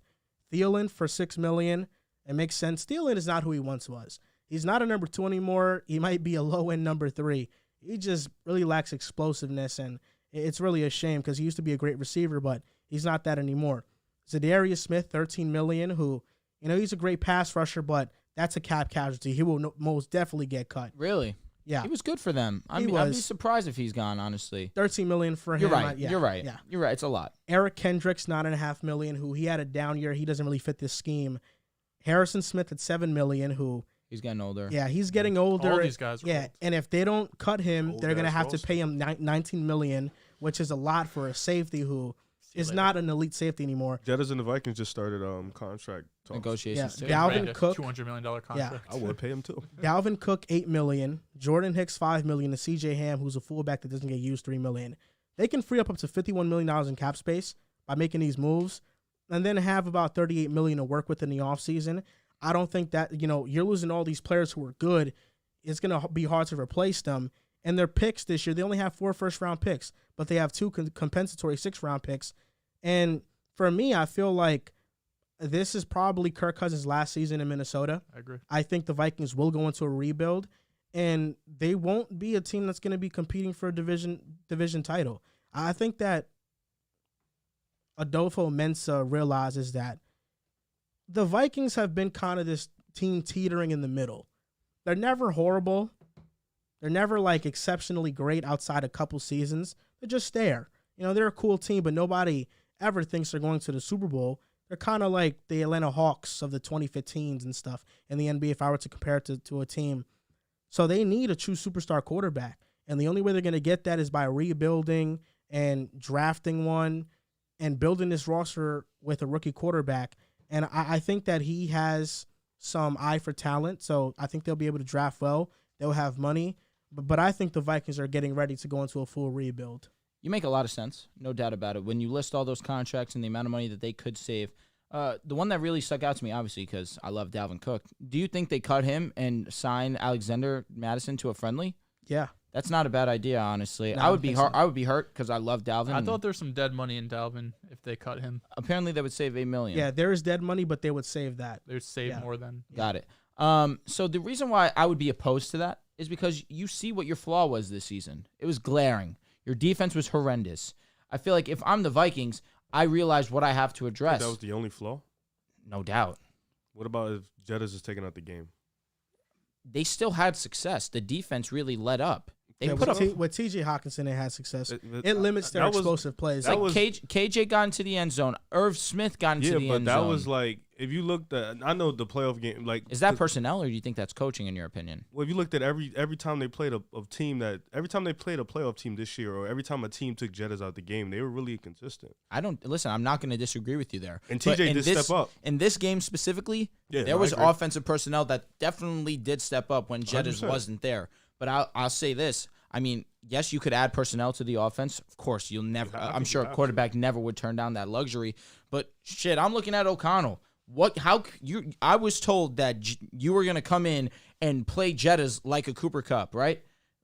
Thielen for $6 million. It makes sense. Thielen is not who he once was. He's not a number 2 anymore. He might be a low-end number 3. He just really lacks explosiveness, and it's really a shame because he used to be a great receiver, but he's not that anymore. Zadarius Smith, $13 million, who, he's a great pass rusher, but that's a cap casualty. He will most definitely get cut. Really? Yeah. He was good for them. I'd be surprised if he's gone, honestly. $13 million for him. You're right. Yeah. You're right. Yeah. You're right. It's a lot. Eric Kendricks, $9.5 million, who he had a down year. He doesn't really fit this scheme. Harrison Smith at $7 million, who he's getting older. Yeah, he's getting older. All these guys are old. And if they don't cut him, Old they're going to have to roster. pay him $19 million, which is a lot for a safety who is not an elite safety anymore. Jettas and the Vikings just started contract talks. Negotiations too. Dalvin Right, a Cook, $200 million contract. I would pay him too. Dalvin Cook, $8 million. Jordan Hicks, $5 million. And CJ Ham, who's a fullback that doesn't get used, $3 million. They can free up to $51 million in cap space by making these moves, and then have about $38 million to work with in the offseason. I don't think that, you're losing all these players who are good. It's going to be hard to replace them. And their picks this year, they only have 4 first-round picks, but they have 2 compensatory 6th-round picks. And for me, I feel like this is probably Kirk Cousins' last season in Minnesota. I agree. I think the Vikings will go into a rebuild, and they won't be a team that's going to be competing for a division title. I think that Adolfo Mensah realizes that the Vikings have been kind of this team teetering in the middle. They're never horrible. They're never exceptionally great outside a couple seasons. They're just there. They're a cool team, but nobody ever thinks they're going to the Super Bowl. They're kind of like the Atlanta Hawks of the 2015s and stuff in the NBA if I were to compare it to a team. So they need a true superstar quarterback. And the only way they're going to get that is by rebuilding and drafting one and building this roster with a rookie quarterback. And I think that he has some eye for talent, so I think they'll be able to draft well. They'll have money. But I think the Vikings are getting ready to go into a full rebuild. You make a lot of sense, no doubt about it. When you list all those contracts and the amount of money that they could save, the one that really stuck out to me, obviously, because I love Dalvin Cook, do you think they cut him and sign Alexander Madison to a friendly? Yeah. That's not a bad idea, honestly. No, I would be so. I would be hurt because I love Dalvin. I thought there's some dead money in Dalvin if they cut him. Apparently, they would save $8 million. Yeah, there is dead money, but they would save that. They'd save more than. Got it. So the reason why I would be opposed to that is because you see what your flaw was this season. It was glaring. Your defense was horrendous. I feel like if I'm the Vikings, I realize what I have to address. That was the only flaw? No doubt. What about if Jettas is taking out the game? They still had success. The defense really let up. They Yeah, put up. with T.J. Hawkinson, they had success. It limits their explosive plays. Like KJ got into the end zone. Irv Smith got into the end zone. Yeah, but that was if you looked at, I know the playoff game, is that personnel or do you think that's coaching in your opinion? Well, if you looked at every time they played every time they played a playoff team this year, or every time a team took Jettas out the game, they were really inconsistent. I'm not going to disagree with you there. And TJ did step up. In this game specifically, there was offensive personnel that definitely did step up when Jettas 100%. wasn't there. But I'll say this. I mean, yes, you could add personnel to the offense. Of course, you'll never. I'm sure a quarterback never would turn down that luxury. But shit, I'm looking at O'Connell. I was told that you were gonna come in and play Jettas like a Cooper Kupp, right?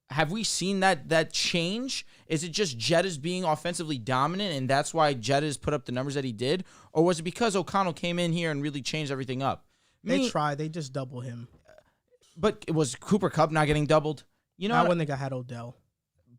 Have we seen that change? Is it just Jettas being offensively dominant, and that's why Jettas put up the numbers that he did, or was it because O'Connell came in here and really changed everything up? They tried. They just double him. But it was Cooper Kupp not getting doubled? You know, Not when they had Odell.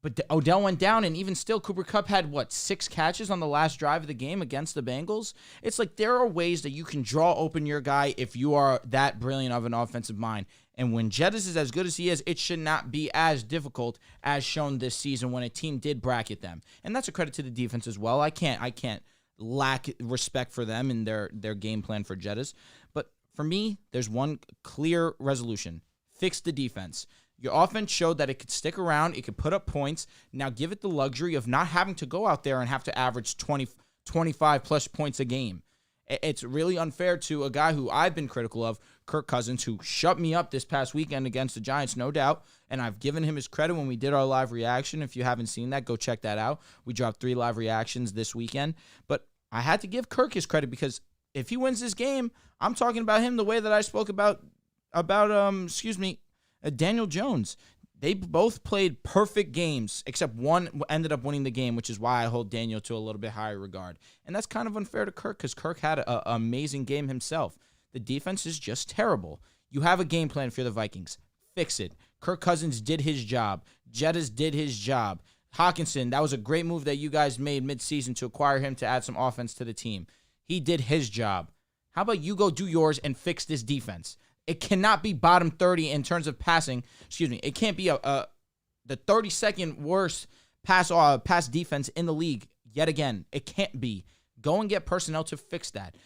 But Odell went down, and even still, Cooper Kupp had, 6 catches on the last drive of the game against the Bengals? It's like there are ways that you can draw open your guy if you are that brilliant of an offensive mind. And when Jettis is as good as he is, it should not be as difficult as shown this season when a team did bracket them. And that's a credit to the defense as well. I can't lack respect for them and their game plan for Jettis. But for me, there's one clear resolution. Fix the defense. Your offense showed that it could stick around, it could put up points. Now give it the luxury of not having to go out there and have to average 20, 25-plus points a game. It's really unfair to a guy who I've been critical of, Kirk Cousins, who shut me up this past weekend against the Giants, no doubt, and I've given him his credit when we did our live reaction. If you haven't seen that, go check that out. We dropped 3 live reactions this weekend, but I had to give Kirk his credit because if he wins this game, I'm talking about him the way that I spoke about Daniel Jones. They both played perfect games, except one ended up winning the game, which is why I hold Daniel to a little bit higher regard. And that's kind of unfair to Kirk because Kirk had an amazing game himself. The defense is just terrible. You have a game plan for the Vikings. Fix it. Kirk Cousins did his job. Jettis did his job. Hawkinson, that was a great move that you guys made midseason to acquire him to add some offense to the team. He did his job. How about you go do yours and fix this defense? It cannot be bottom 30 in terms of passing. It can't be the 32nd worst pass defense in the league yet again. It can't be. Go and get personnel to fix that.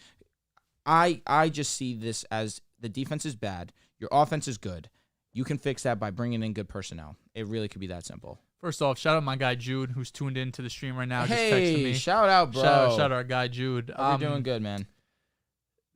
I just see this as the defense is bad. Your offense is good. You can fix that by bringing in good personnel. It really could be that simple. First off, shout out my guy Jude, who's tuned into the stream right now. Hey, just texted me. Shout out, bro. Shout out our guy Jude. You're doing good, man.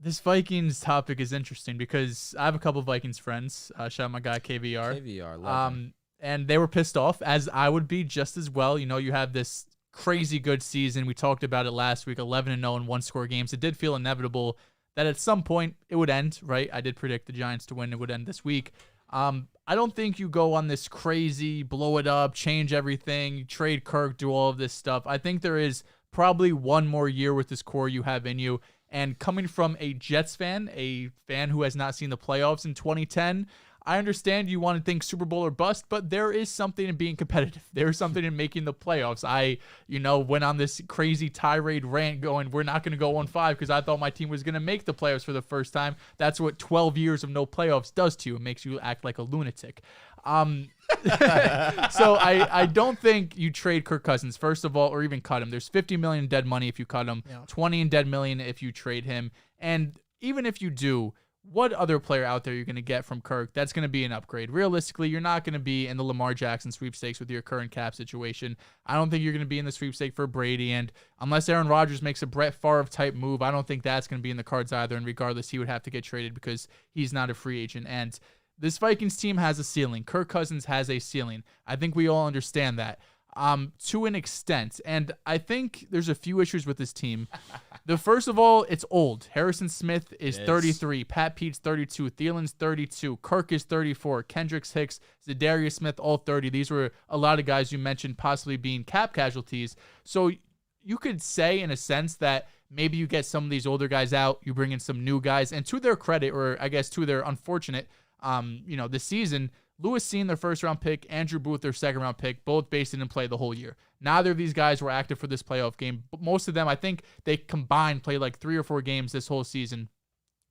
This Vikings topic is interesting because I have a couple of Vikings friends. Shout out my guy KVR. Love him. And they were pissed off, as I would be just as well. You know, you have this crazy good season. We talked about it last week, 11-0 in 1-score games. It did feel inevitable that at some point it would end, right? I did predict the Giants to win. It would end this week. I don't think you go on this crazy, blow it up, change everything, trade Kirk, do all of this stuff. I think there is probably one more year with this core you have in you. And coming from a Jets fan, a fan who has not seen the playoffs in 2010, I understand you want to think Super Bowl or bust, but there is something in being competitive. There's something in making the playoffs. I, went on this crazy tirade rant going, we're not going to go 1-5 because I thought my team was going to make the playoffs for the first time. That's what 12 years of no playoffs does to you. It makes you act like a lunatic. So I don't think you trade Kirk Cousins, first of all, or even cut him. There's $50 million in dead money if you cut him, yeah. $20 in dead million if you trade him. And even if you do, what other player out there you're going to get from Kirk that's going to be an upgrade? Realistically, you're not going to be in the Lamar Jackson sweepstakes with your current cap situation. I don't think you're going to be in the sweepstake for Brady. And unless Aaron Rodgers makes a Brett Favre type move, I don't think that's going to be in the cards either. And regardless, he would have to get traded because he's not a free agent. And this Vikings team has a ceiling. Kirk Cousins has a ceiling. I think we all understand that to an extent. And I think there's a few issues with this team. The first of all, it's old. Harrison Smith is 33. Pat Pete's 32. Thielen's 32. Kirk is 34. Kendricks, Hicks, Zadarius Smith, all 30. These were a lot of guys you mentioned possibly being cap casualties. So you could say in a sense that maybe you get some of these older guys out, you bring in some new guys, and to their credit, or I guess to their unfortunate this season, Lewis Cine, their first-round pick, Andrew Booth, their second-round pick, both based in play the whole year. Neither of these guys were active for this playoff game. But most of them, I think they combined played like 3 or 4 games this whole season.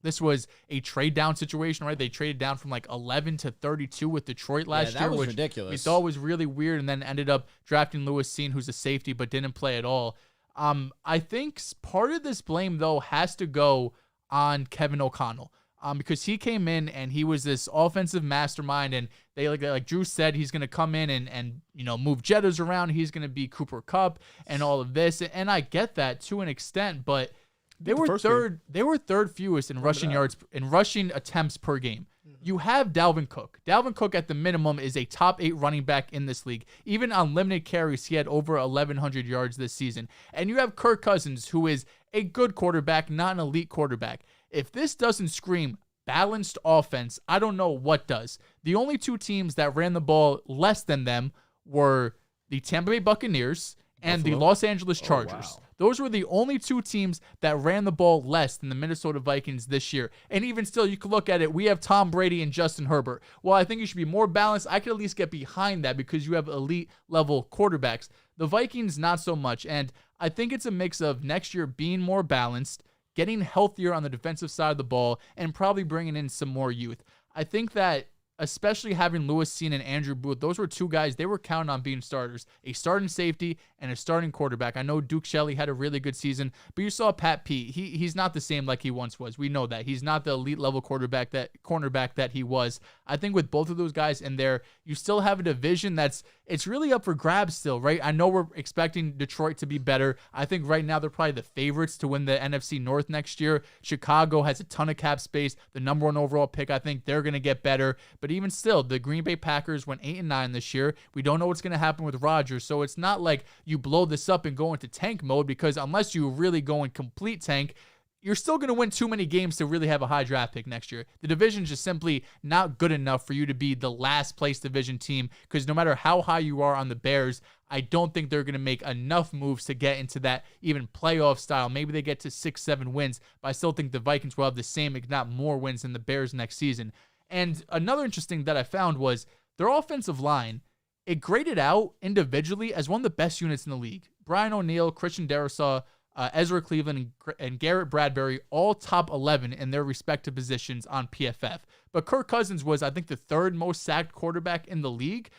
This was a trade-down situation, right? They traded down from like 11 to 32 with Detroit last year, was which ridiculous. we thought was really weird, and then ended up drafting Lewis Cine, who's a safety, but didn't play at all. I think part of this blame, though, has to go on Kevin O'Connell. Because he came in and he was this offensive mastermind, and they like Drew said, he's going to come in and move Jettas around. He's going to be Cooper Kupp and all of this, and I get that to an extent, but they were third. They were third fewest in rushing yards, in rushing attempts per game. You have Dalvin Cook. Dalvin Cook at the minimum is a top 8 running back in this league. Even on limited carries, he had over 1,100 yards this season. And you have Kirk Cousins, who is a good quarterback, not an elite quarterback. If this doesn't scream balanced offense, I don't know what does. The only 2 teams that ran the ball less than them were the Tampa Bay Buccaneers and Buffalo? the Los Angeles Chargers. Wow. Those were the only two teams that ran the ball less than the Minnesota Vikings this year. And even still, you could look at it. We have Tom Brady and Justin Herbert. Well, I think you should be more balanced. I could at least get behind that because you have elite level quarterbacks. The Vikings, not so much. And I think it's a mix of next year being more balanced, getting healthier on the defensive side of the ball, and probably bringing in some more youth. I think that especially having Lewis Cine and Andrew Booth, those were two guys, they were counting on being starters. A starting safety and a starting quarterback. I know Duke Shelley had a really good season, but you saw Pat P. He's not the same like he once was. We know that. He's not the elite level cornerback that he was. I think with both of those guys in there, you still have a division it's really up for grabs still, right? I know we're expecting Detroit to be better. I think right now they're probably the favorites to win the NFC North next year. Chicago has a ton of cap space. The number 1 overall pick, I think they're going to get better. But even still, the Green Bay Packers went 8-9 this year. We don't know what's going to happen with Rodgers, so it's not like you blow this up and go into tank mode, because unless you really go in complete tank, you're still going to win too many games to really have a high draft pick next year. The division's just simply not good enough for you to be the last place division team, because no matter how high you are on the Bears, I don't think they're going to make enough moves to get into that even playoff style. Maybe they get to 6-7 wins, but I still think the Vikings will have the same, if not more, wins than the Bears next season. And another interesting that I found was their offensive line. It graded out individually as one of the best units in the league. Brian O'Neill, Christian Darrisaw, Ezra Cleveland, and Garrett Bradbury, all top 11 in their respective positions on PFF. But Kirk Cousins was, I think, the 3rd most sacked quarterback in the league.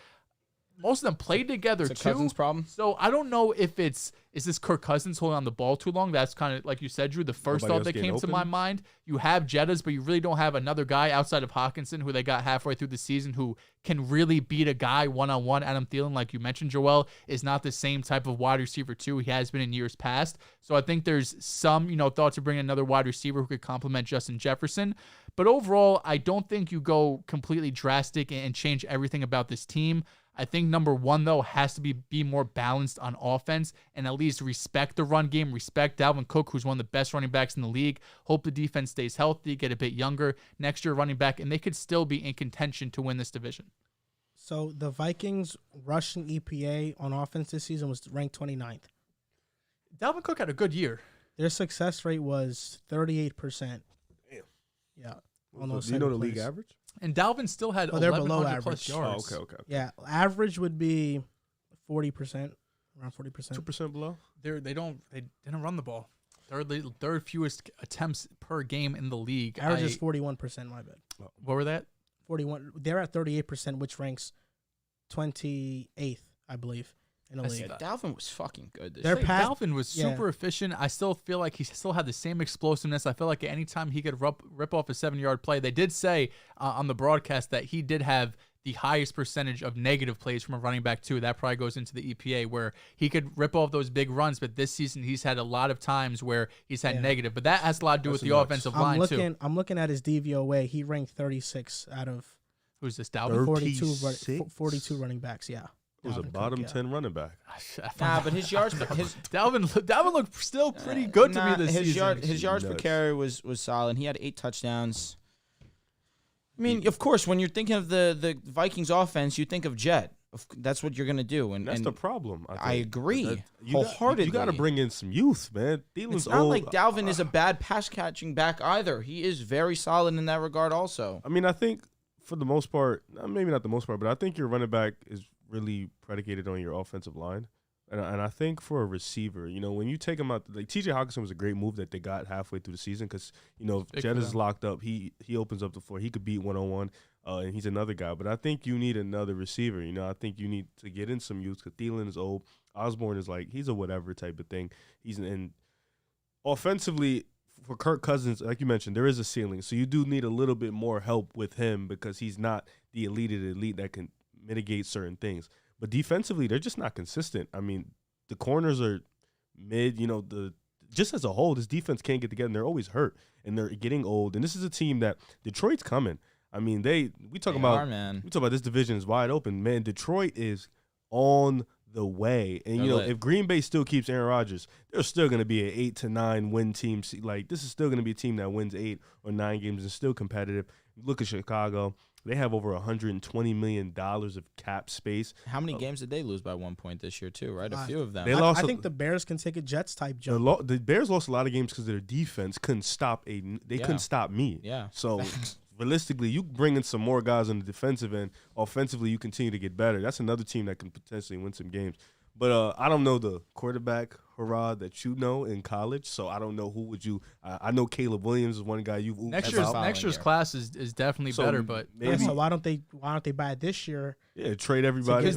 Most of them played together, It's a too. Cousins problem. So I don't know if is this Kirk Cousins holding on the ball too long? That's kind of, like you said, Drew, the first Nobody thought else that getting came to open? my mind. You have Jettas, but you really don't have another guy outside of Hawkinson, who they got halfway through the season, who can really beat a guy one-on-one. Adam Thielen, like you mentioned, Joel, is not the same type of wide receiver, too. He has been in years past. So I think there's some, thought to bring another wide receiver who could complement Justin Jefferson. But overall, I don't think you go completely drastic and change everything about this team. I think number 1, though, has to be more balanced on offense and at least respect the run game, respect Dalvin Cook, who's one of the best running backs in the league. Hope the defense stays healthy, get a bit younger next year running back, and they could still be in contention to win this division. So the Vikings rushing EPA on offense this season was ranked 29th. Dalvin Cook had a good year. Their success rate was 38%. Damn. Yeah. Do you know the league average? And Dalvin still had they're below 1,100 plus average. yards. Oh, okay. Yeah, average would be 40%, around 40%. 2% below? They didn't run the ball. Third fewest attempts per game in the league. Average is 41%, my bad. What were that? 41. They're at 38%, which ranks 28th, I believe, in the league. Yeah, Dalvin was fucking good this They're year. Dalvin was super efficient. I still feel like he still had the same explosiveness. I feel like at any time he could rip off a 7-yard play. They did say on the broadcast that he did have the highest percentage of negative plays from a running back too. That probably goes into the EPA, where he could rip off those big runs, but this season he's had a lot of times where he's had negative. But that has a lot to do with the offensive line too. I'm looking at his DVOA. He ranked 36 out of Who's this, Dalvin? 42 running backs, yeah. It was a bottom 10 running back. Nah, but his yards, Dalvin looked still pretty good to me this season. His yards per carry was solid. He had 8 touchdowns. I mean, of course, when you're thinking of the Vikings offense, you think of Jet. That's what you're gonna do, and that's the problem. I agree wholeheartedly. You got to bring in some youth, man. It's not like Dalvin is a bad pass catching back either. He is very solid in that regard, also. I mean, I think for the most part, maybe not the most part, but I think your running back is really predicated on your offensive line. And I think for a receiver, when you take him out, like TJ Hawkinson was a great move that they got halfway through the season because, if Jett is locked up, he opens up the floor. He could beat one-on-one, and he's another guy. But I think you need another receiver. I think you need to get in some youth because Thielen is old. Osborne is he's a whatever type of thing. And offensively, for Kirk Cousins, like you mentioned, there is a ceiling. So you do need a little bit more help with him because he's not the elite of the elite that can mitigate certain things. But defensively, they're just not consistent. I mean, the corners are mid. Just as a whole, this defense can't get together. And they're always hurt, and they're getting old. And this is a team that Detroit's coming. I mean, we talk about this division is wide open, man. Detroit is on the way, and if Green Bay still keeps Aaron Rodgers, they're still going to be an 8 to 9 win team. Like this is still going to be a team that wins 8 or 9 games and still competitive. Look at Chicago. They have over $120 million of cap space. How many games did they lose by 1 point this year, too, right? A few of them. I think the Bears can take a Jets type jump. The Bears lost a lot of games because their defense couldn't stop couldn't stop me. Yeah. So realistically, you bring in some more guys on the defensive end. Offensively, you continue to get better. That's another team that can potentially win some games. But I don't know the quarterback hurrah that you know in college, so I don't know who would you. I know Caleb Williams is one guy you've next year's class is definitely better, but maybe, so why don't they buy it this year? Yeah, trade everybody.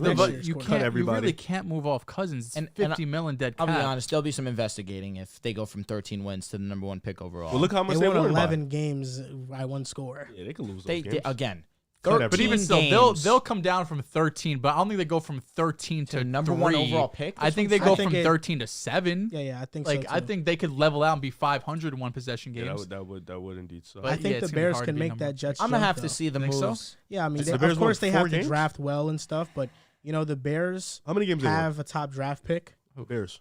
You really can't move off Cousins. And $50 million dead cap. I'll be honest, there'll be some investigating if they go from 13 wins to the number 1 pick overall. Well, look how much they won won 11 games by 1 score. Yeah, they can lose those games. Again. But even still, they'll come down from 13. But I don't think they go from 13 to number 3. 1 overall pick. I think they go from 13 to 7. Yeah, I think so too. I think they could level out and be 500 in one possession games. Yeah, that would indeed suck. I think the Bears can make that Jets. I'm gonna have to see the moves. So? Yeah, I mean, of course they have to draft well and stuff, but the Bears. How many games have a top draft pick? Bears.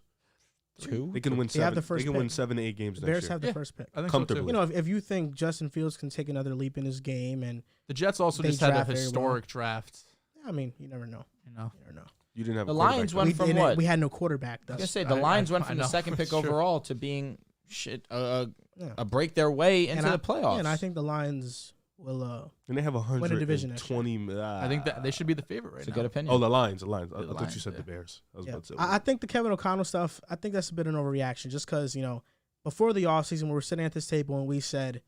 2. They can win 7. They have the first. They can win 7 to 8 games. The Bears have the first pick. I think comfortably. So too. If you think Justin Fields can take another leap in his game, and the Jets also just had a historic draft. I mean, you never know. You never know. You didn't have the Lions went from what? We had no quarterback. I was gonna say the Lions went from the second pick overall to being a break their way into the playoffs. And I think the Lions will. And they have win a division. 20. I think that they should be the favorite right now. It's a good opinion. Oh, the Lions. I thought you said the Bears. I was about to say. I think the Kevin O'Connell stuff. I think that's a bit of an overreaction, just because before the offseason we were sitting at this table and we said,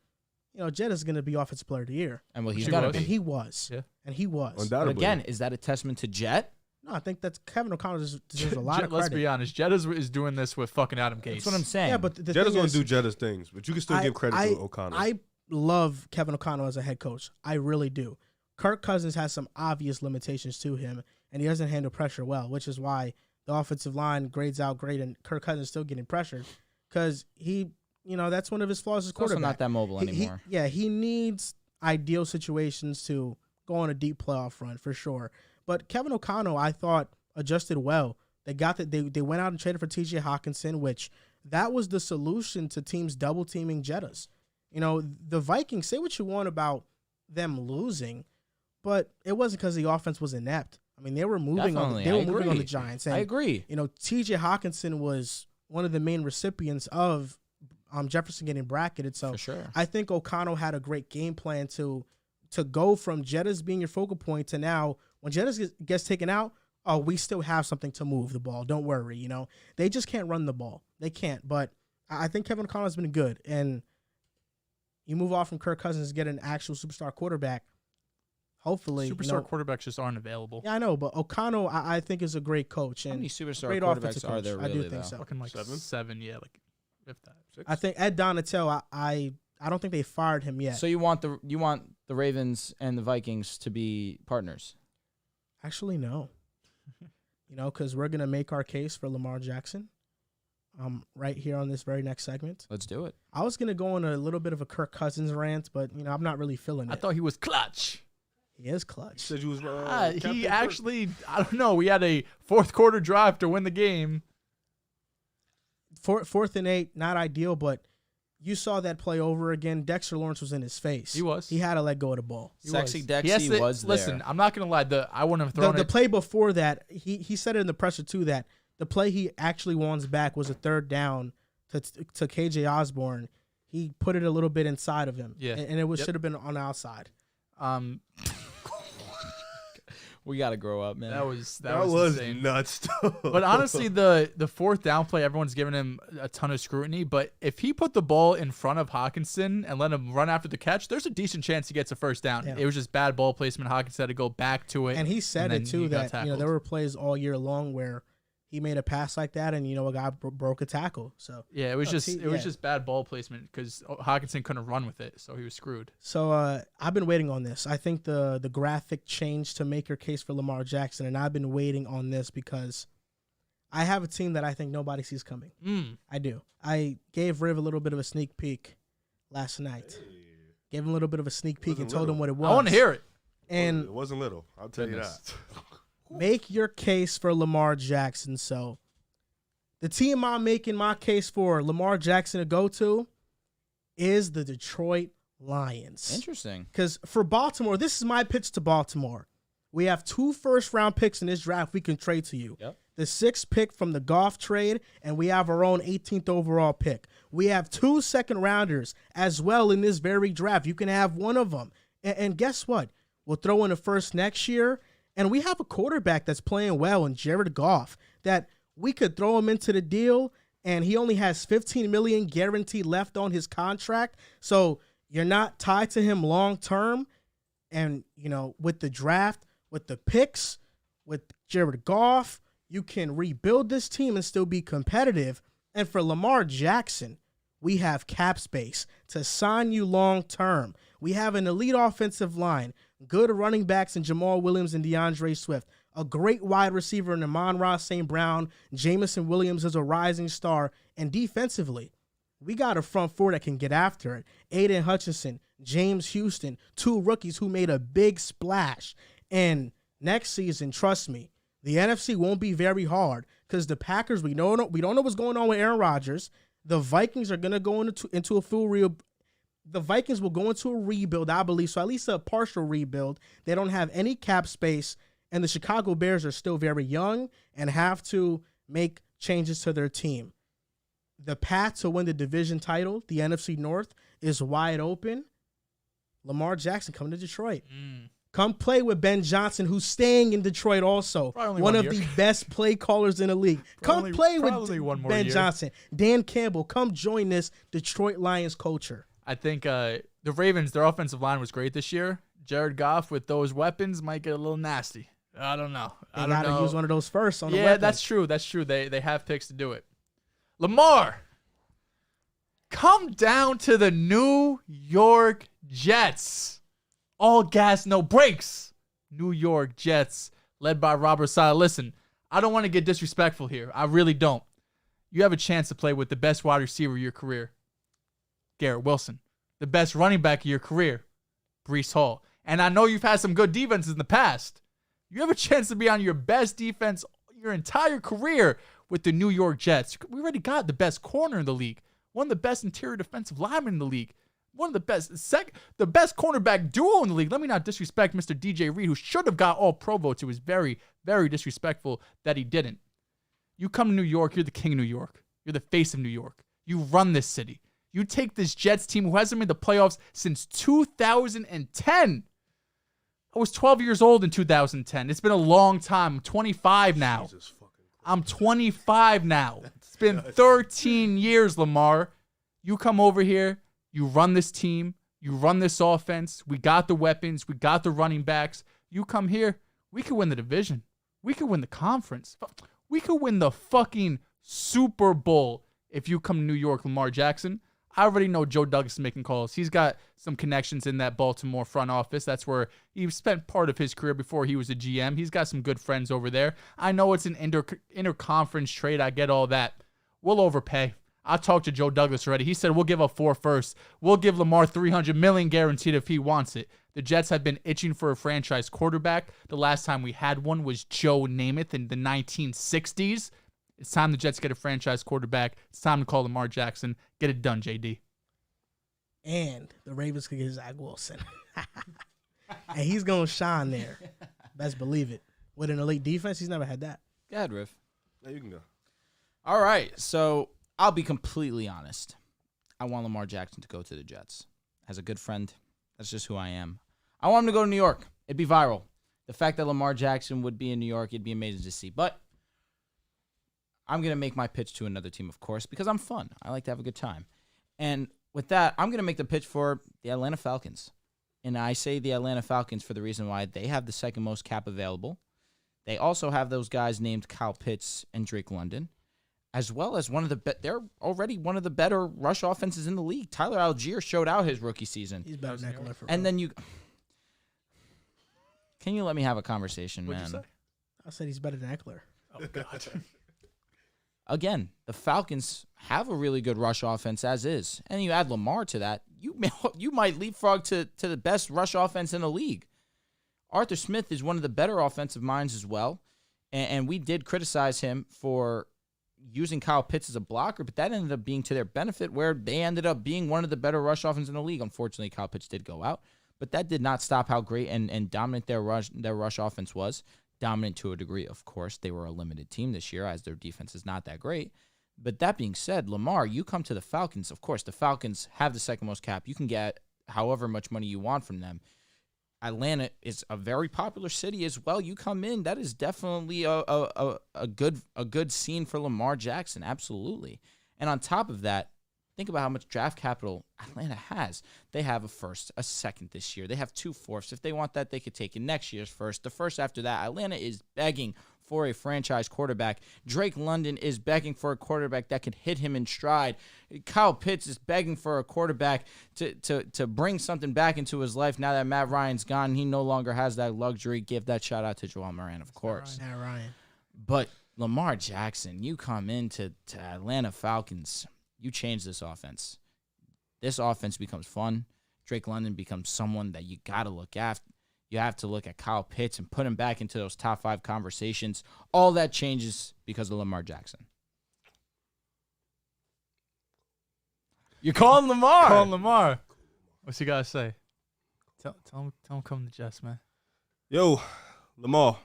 Jett is going to be Offensive Player of the Year. And he's got to be. And he was. Yeah. And he was. Undoubtedly. But again, is that a testament to Jett? No, I think that's Kevin O'Connell deserves a lot of credit. Let's be honest. Jett is doing this with fucking Adam Gase. That's what I'm saying. Yeah, but the Jett is going to do Jetta's things, but you can still give credit to O'Connell. I love Kevin O'Connell as a head coach. I really do. Kirk Cousins has some obvious limitations to him, and he doesn't handle pressure well, which is why the offensive line grades out great, and Kirk Cousins is still getting pressured because he, that's one of his flaws as quarterback. Also not that mobile anymore. He needs ideal situations to go on a deep playoff run for sure. But Kevin O'Connell, I thought, adjusted well. They went out and traded for T.J. Hawkinson, which that was the solution to teams double teaming Jettas. The Vikings, say what you want about them losing, but it wasn't because the offense was inept. I mean, they were moving on the Giants. And, I agree. T.J. Hawkinson was one of the main recipients of Jefferson getting bracketed. So for sure. I think O'Connell had a great game plan to go from Jettas being your focal point to now when Jettas gets taken out, we still have something to move the ball. Don't worry. They just can't run the ball. They can't. But I think Kevin O'Connell has been good. And you move off from Kirk Cousins, get an actual superstar quarterback. Hopefully, superstar quarterbacks just aren't available. Yeah, I know, but O'Connell, I think, is a great coach. And how many superstar great quarterbacks are there? Really, I do think so. Fucking like 7, yeah, like if that. 6. I think Ed Donatel. I don't think they fired him yet. So you want the Ravens and the Vikings to be partners? Actually, no. Because we're gonna make our case for Lamar Jackson. Right here on this very next segment. Let's do it. I was gonna go on a little bit of a Kirk Cousins rant, but I'm not really feeling it. I thought he was clutch. He is clutch. You said you was. He actually, I don't know. We had a fourth quarter drive to win the game. 4th and 8, not ideal, but you saw that play over again. Dexter Lawrence was in his face. He was. He had to let go of the ball. Sexy Dexy was there. Listen, I'm not gonna lie. I wouldn't have thrown the play before that. He said it in the presser too that the play he actually wants back was a 3rd down to KJ Osborne. He put it a little bit inside of him. Yeah, and it should have been on the outside. We got to grow up, man. That was insane. Nuts, though. But honestly, the 4th down play, everyone's giving him a ton of scrutiny. But if he put the ball in front of Hawkinson and let him run after the catch, there's a decent chance he gets a first down. Yeah. It was just bad ball placement. Hawkinson had to go back to it. And he said it too that there were plays all year long where he made a pass like that, and a guy broke a tackle. So yeah, it was just bad ball placement because Hawkinson couldn't run with it, so he was screwed. So I've been waiting on this. I think the graphic changed to make your case for Lamar Jackson, and I've been waiting on this because I have a team that I think nobody sees coming. I do. I gave Riv a little bit of a sneak peek last night. Gave him a little bit of a sneak peek and told him what it was. I want to hear it. And it wasn't little. I'll tell you that. Make your case for Lamar Jackson. So the team I'm making my case for Lamar Jackson to go to is the Detroit Lions. Interesting. Because for Baltimore, this is my pitch to Baltimore. We have 2 first-round picks in this draft we can trade to you. Yep. The 6th pick from the Goff trade, and we have our own 18th overall pick. We have 2 second-rounders as well in this very draft. You can have one of them. And guess what? We'll throw in a first next year, and we have a quarterback that's playing well in Jared Goff that we could throw him into the deal, and he only has $15 million guaranteed left on his contract. So you're not tied to him long-term. And, with the draft, with the picks, with Jared Goff, you can rebuild this team and still be competitive. And for Lamar Jackson, we have cap space to sign you long-term. We have an elite offensive line, good running backs in Jamal Williams and DeAndre Swift, a great wide receiver in Amon-Ra St. Brown, Jamison Williams is a rising star, and defensively, we got a front four that can get after it. Aiden Hutchinson, James Houston, 2 rookies who made a big splash. And next season, trust me, the NFC won't be very hard because the Packers, we don't know what's going on with Aaron Rodgers. The Vikings are going to go into a full rebuild. The Vikings will go into a rebuild, I believe, so at least a partial rebuild. They don't have any cap space, and the Chicago Bears are still very young and have to make changes to their team. The path to win the division title, the NFC North, is wide open. Lamar Jackson coming to Detroit. Come play with Ben Johnson, who's staying in Detroit also. One of the best play callers in the league. Come play with Ben Johnson. Dan Campbell, come join this Detroit Lions culture. I think the Ravens, their offensive line was great this year. Jared Goff with those weapons might get a little nasty. I don't know. They got to use one of those first on the weapon. Yeah, that's true. That's true. They have picks to do it. Lamar, come down to the New York Jets. All gas, no brakes. New York Jets, led by Robert Saleh. Listen, I don't want to get disrespectful here. I really don't. You have a chance to play with the best wide receiver of your career, Garrett Wilson. The best running back of your career, Breece Hall. And I know you've had some good defenses in the past. You have a chance to be on your best defense your entire career with the New York Jets. We already got the best corner in the league. One of the best interior defensive linemen in the league. One of the best, the best cornerback duo in the league. Let me not disrespect Mr. DJ Reed, who should have got all pro votes. It was very, very disrespectful that he didn't. You come to New York, you're the king of New York. You're the face of New York. You run this city. You take this Jets team who hasn't made the playoffs since 2010. I was 12 years old in 2010. It's been a long time. I'm 25 now. I'm 25 now. It's been 13 years, Lamar. You come over here. You run this team. You run this offense. We got the weapons. We got the running backs. You come here. We could win the division. We could win the conference. We could win the fucking Super Bowl if you come to New York, Lamar Jackson. I already know Joe Douglas is making calls. He's got some connections in that Baltimore front office. That's where he spent part of his career before he was a GM. He's got some good friends over there. I know it's an interconference trade. I get all that. We'll overpay. I talked to Joe Douglas already. He said we'll give up 4 firsts. We'll give Lamar $300 million guaranteed if he wants it. The Jets have been itching for a franchise quarterback. The last time we had one was Joe Namath in the 1960s. It's time the Jets get a franchise quarterback. It's time to call Lamar Jackson. Get it done, JD. And the Ravens could get Zach Wilson. And he's going to shine there. Best believe it. With an elite defense, he's never had that. Go ahead, Riff. Yeah, you can go. All right, so I'll be completely honest. I want Lamar Jackson to go to the Jets. As a good friend, that's just who I am. I want him to go to New York. It'd be viral. The fact that Lamar Jackson would be in New York, it'd be amazing to see. But I'm going to make my pitch to another team, of course, because I'm fun. I like to have a good time. And with that, I'm going to make the pitch for the Atlanta Falcons. And I say the Atlanta Falcons for the reason why they have the second most cap available. They also have those guys named Kyle Pitts and Drake London, as well as they're already one of the better rush offenses in the league. Tyler Algier showed out his rookie season. He's better than Eckler. And then can you let me have a conversation, What'd man? you say? I said he's better than Eckler. Oh, God. Again, the Falcons have a really good rush offense as is. And you add Lamar to that, you might leapfrog to the best rush offense in the league. Arthur Smith is one of the better offensive minds as well. And we did criticize him for, using Kyle Pitts as a blocker, but that ended up being to their benefit where they ended up being one of the better rush offenses in the league. Unfortunately, Kyle Pitts did go out, but that did not stop how great and dominant their rush offense was. Dominant to a degree, of course. They were a limited team this year as their defense is not that great. But that being said, Lamar, you come to the Falcons. Of course, the Falcons have the second most cap. You can get however much money you want from them. Atlanta is a very popular city as well. You come in, that is definitely a good scene for Lamar Jackson, absolutely. And on top of that, think about how much draft capital Atlanta has. They have a first, a second this year. They have 2 fourths. If they want that, they could take it next year's first. The first after that, Atlanta is begging for a franchise quarterback. Drake London is begging for a quarterback that could hit him in stride. Kyle Pitts is begging for a quarterback to bring something back into his life now that Matt Ryan's gone. He no longer has that luxury. Give that shout out to Joel Moran, of course. Matt Ryan. But Lamar Jackson, you come into Atlanta Falcons, you change this offense. This offense becomes fun. Drake London becomes someone that you got to look after. You have to look at Kyle Pitts and put him back into those top 5 conversations. All that changes because of Lamar Jackson. You're calling Lamar. Calling Lamar. What's he got to say? Tell him come to Jess, man. Yo, Lamar,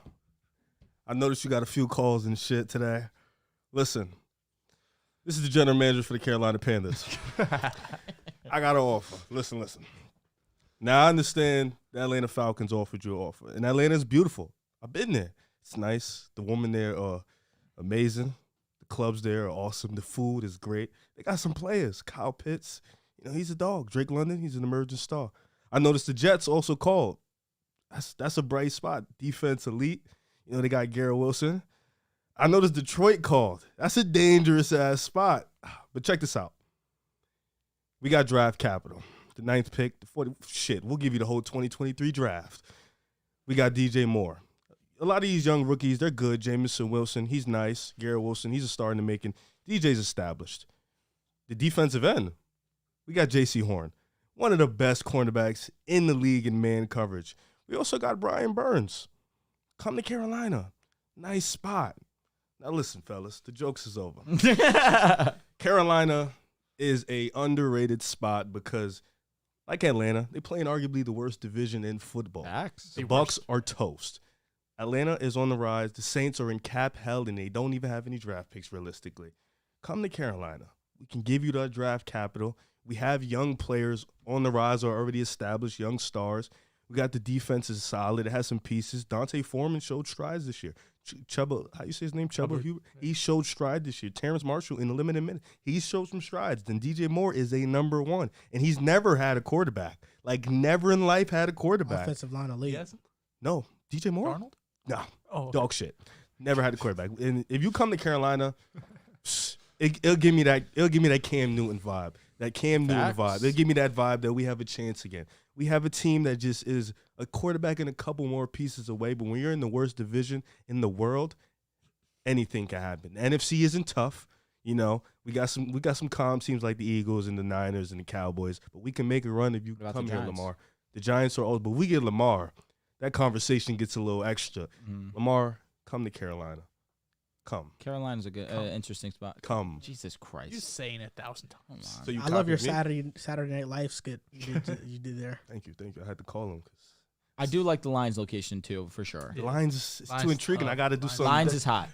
I noticed you got a few calls and shit today. Listen, this is the general manager for the Carolina Panthers. I got an offer. Listen. Now, I understand the Atlanta Falcons offered you an offer, and Atlanta's beautiful. I've been there. It's nice. The women there are amazing. The clubs there are awesome. The food is great. They got some players. Kyle Pitts, he's a dog. Drake London, he's an emerging star. I noticed the Jets also called. That's a bright spot. Defense elite. They got Garrett Wilson. I noticed Detroit called. That's a dangerous-ass spot. But check this out. We got draft capital. The 9th pick, the 40. Shit, we'll give you the whole 2023 draft. We got DJ Moore. A lot of these young rookies, they're good. Jamison Wilson, he's nice. Garrett Wilson, he's a star in the making. DJ's established. The defensive end, we got J.C. Horn, one of the best cornerbacks in the league in man coverage. We also got Brian Burns. Come to Carolina. Nice spot. Now listen, fellas, the jokes is over. Carolina is a underrated spot because, like Atlanta, they play in arguably the worst division in football. Facts. The Bucs are toast. Atlanta is on the rise. The Saints are in cap hell, and they don't even have any draft picks realistically. Come to Carolina. We can give you the draft capital. We have young players on the rise or already established, young stars. We got the defense is solid. It has some pieces. Dante Foreman showed strides this year. Chuba, how you say his name? Chuba Hubbard. He showed stride this year. Terrence Marshall in a limited minute, he showed some strides. Then DJ Moore is a number 1, and he's never had a quarterback. Like never in life had a quarterback. Offensive line elite. No, DJ Moore. Arnold? No, okay. Dog shit. Never had a quarterback. And if you come to Carolina, it'll give me that. It'll give me that Cam Newton vibe. That Cam Newton vibe. It'll give me that vibe that we have a chance again. We have a team that just is a quarterback and a couple more pieces away. But when you're in the worst division in the world, anything can happen. The NFC isn't tough. We got some calm teams like the Eagles and the Niners and the Cowboys. But we can make a run if you come here, Lamar. The Giants are old, but we get Lamar. That conversation gets a little extra. Lamar, come to Carolina. Come. Carolina's a good, interesting spot. Come. Jesus Christ. You're saying it 1,000 times. So I love your Saturday Night Live skit you did there. Thank you. I had to call him. I do like the Lions location, too, for sure. The Lions is too intriguing. I got to do something. Lions is hot.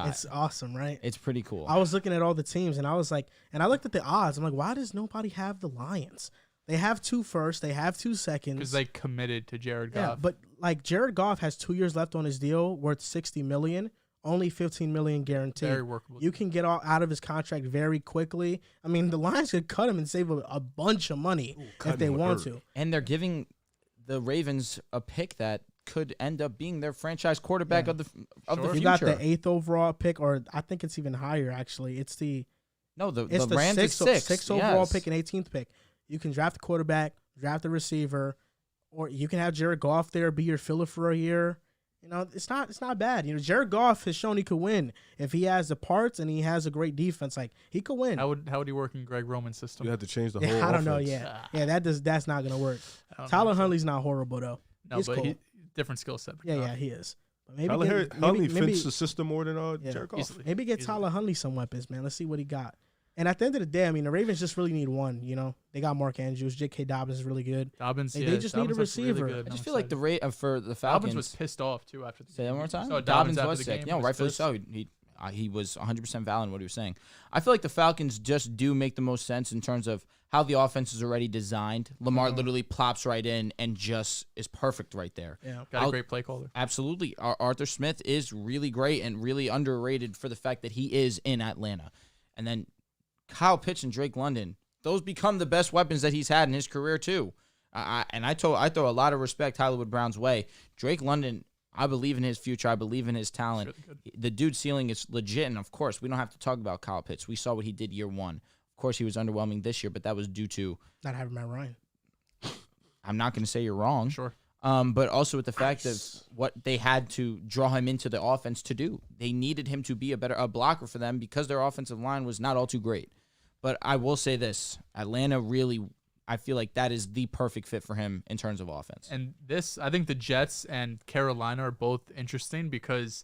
It's awesome, right? It's pretty cool. I was looking at all the teams, and I was like, and I looked at the odds. I'm like, why does nobody have the Lions? They have 2 firsts. They have 2 seconds. Because they committed to Jared Goff. Yeah, but like Jared Goff has 2 years left on his deal, worth $60 million. Only $15 million guaranteed. Very workable. You can get out of his contract very quickly. I mean, the Lions could cut him and save a bunch of money if they want to. And they're giving the Ravens a pick that could end up being their franchise quarterback of the future. You got the 8th overall pick, or I think it's even higher. Actually, it's the Rams is 6th overall pick and 18th pick. You can draft a quarterback, draft a receiver, or you can have Jared Goff there, be your filler for a year. It's not bad. Jared Goff has shown he could win if he has the parts and he has a great defense. Like he could win. How would he work in Greg Roman's system? You have to change the whole. I don't know. offense. Yeah. That's not gonna work. Tyler Huntley's not horrible though. No, he's but cool. different skill set. Yeah, he is. Maybe Tyler Huntley maybe fits the system more than Jared Goff. Maybe get Tyler Huntley some weapons, man. Let's see what he got. And at the end of the day, I mean, the Ravens just really need one. You know, they got Mark Andrews, J.K. Dobbins is really good. They just need a receiver. Really I just feel like the rate for the Falcons. Dobbins was pissed off too after the Say that one more time. So Dobbins after was the sick. game, Yeah, rightfully so. He was 100% valid in what he was saying. I feel like the Falcons just do make the most sense in terms of how the offense is already designed. Lamar literally plops right in and just is perfect right there. Yeah, got a great play caller. Absolutely. Arthur Smith is really great and really underrated for the fact that he is in Atlanta. And then Kyle Pitts and Drake London, those become the best weapons that he's had in his career too. I throw a lot of respect Hollywood Brown's way. Drake London, I believe in his future. I believe in his talent. Really the dude's ceiling is legit, and of course, we don't have to talk about Kyle Pitts. We saw what he did year one. Of course, he was underwhelming this year, but that was due to not having Matt Ryan. I'm not going to say you're wrong. Sure. But also with the fact of what they had to draw him into the offense to do. They needed him to be a blocker for them because their offensive line was not all too great. But I will say this, Atlanta really, I feel like that is the perfect fit for him in terms of offense. And I think the Jets and Carolina are both interesting because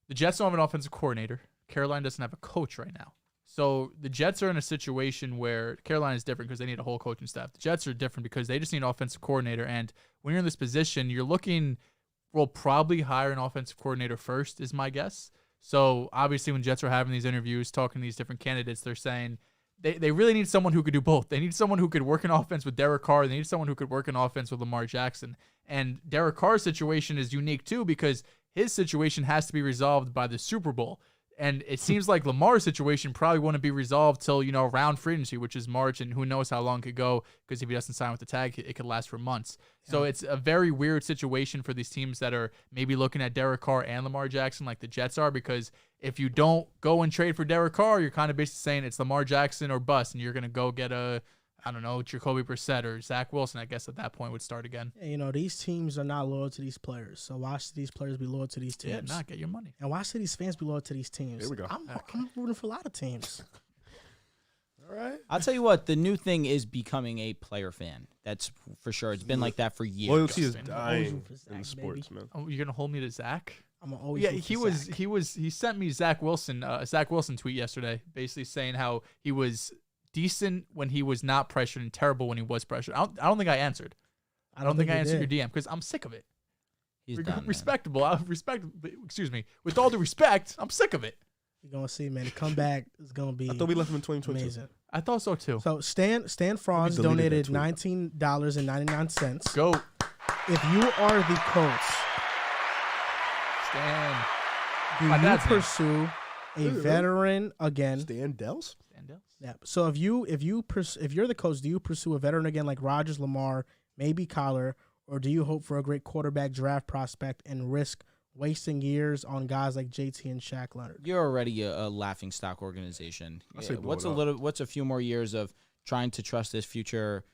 the Jets don't have an offensive coordinator. Carolina doesn't have a coach right now. So the Jets are in a situation where Carolina is different because they need a whole coaching staff. The Jets are different because they just need an offensive coordinator. And when you're in this position, you're looking, we'll probably hire an offensive coordinator first, is my guess. So obviously when Jets are having these interviews, talking to these different candidates, they're saying they really need someone who could do both. They need someone who could work in offense with Derek Carr. They need someone who could work in offense with Lamar Jackson. And Derek Carr's situation is unique too because his situation has to be resolved by the Super Bowl. And it seems like Lamar's situation probably wouldn't be resolved till, around free agency, which is March, and who knows how long it could go, because if he doesn't sign with the tag, it could last for months. Yeah. So it's a very weird situation for these teams that are maybe looking at Derek Carr and Lamar Jackson like the Jets are, because if you don't go and trade for Derek Carr, you're kind of basically saying it's Lamar Jackson or bust, and you're going to go get Jacoby Brissett or Zach Wilson, I guess at that point would start again. Yeah, these teams are not loyal to these players. So why should these players be loyal to these teams? Yeah, get your money. And why should these fans be loyal to these teams? Here we go. I'm rooting for a lot of teams. All right. I'll tell you what, the new thing is becoming a player fan. That's for sure. It's been like that for years. Loyalty is dying in sports, man. Oh, you're gonna hold me to Zach? I'm gonna always. Yeah, he sent me Zach Wilson tweet yesterday, basically saying how he was decent when he was not pressured and terrible when he was pressured. I don't think I answered. I don't think I answered your DM because I'm sick of it. He's done, respectable. Excuse me. With all due respect, I'm sick of it. You're gonna see, man. The comeback is gonna be. I thought we left him in 2022. Amazing. I thought so too. So Stan Franz donated $19.99. Go. If you are the Colts, Stan, do you pursue a veteran again? Stan Dehls? Yeah. So if you're the coach, do you pursue a veteran again like Rodgers, Lamar, maybe Kyler, or do you hope for a great quarterback draft prospect and risk wasting years on guys like JT and Shaq Leonard? You're already a laughingstock organization. What's a few more years of trying to trust this future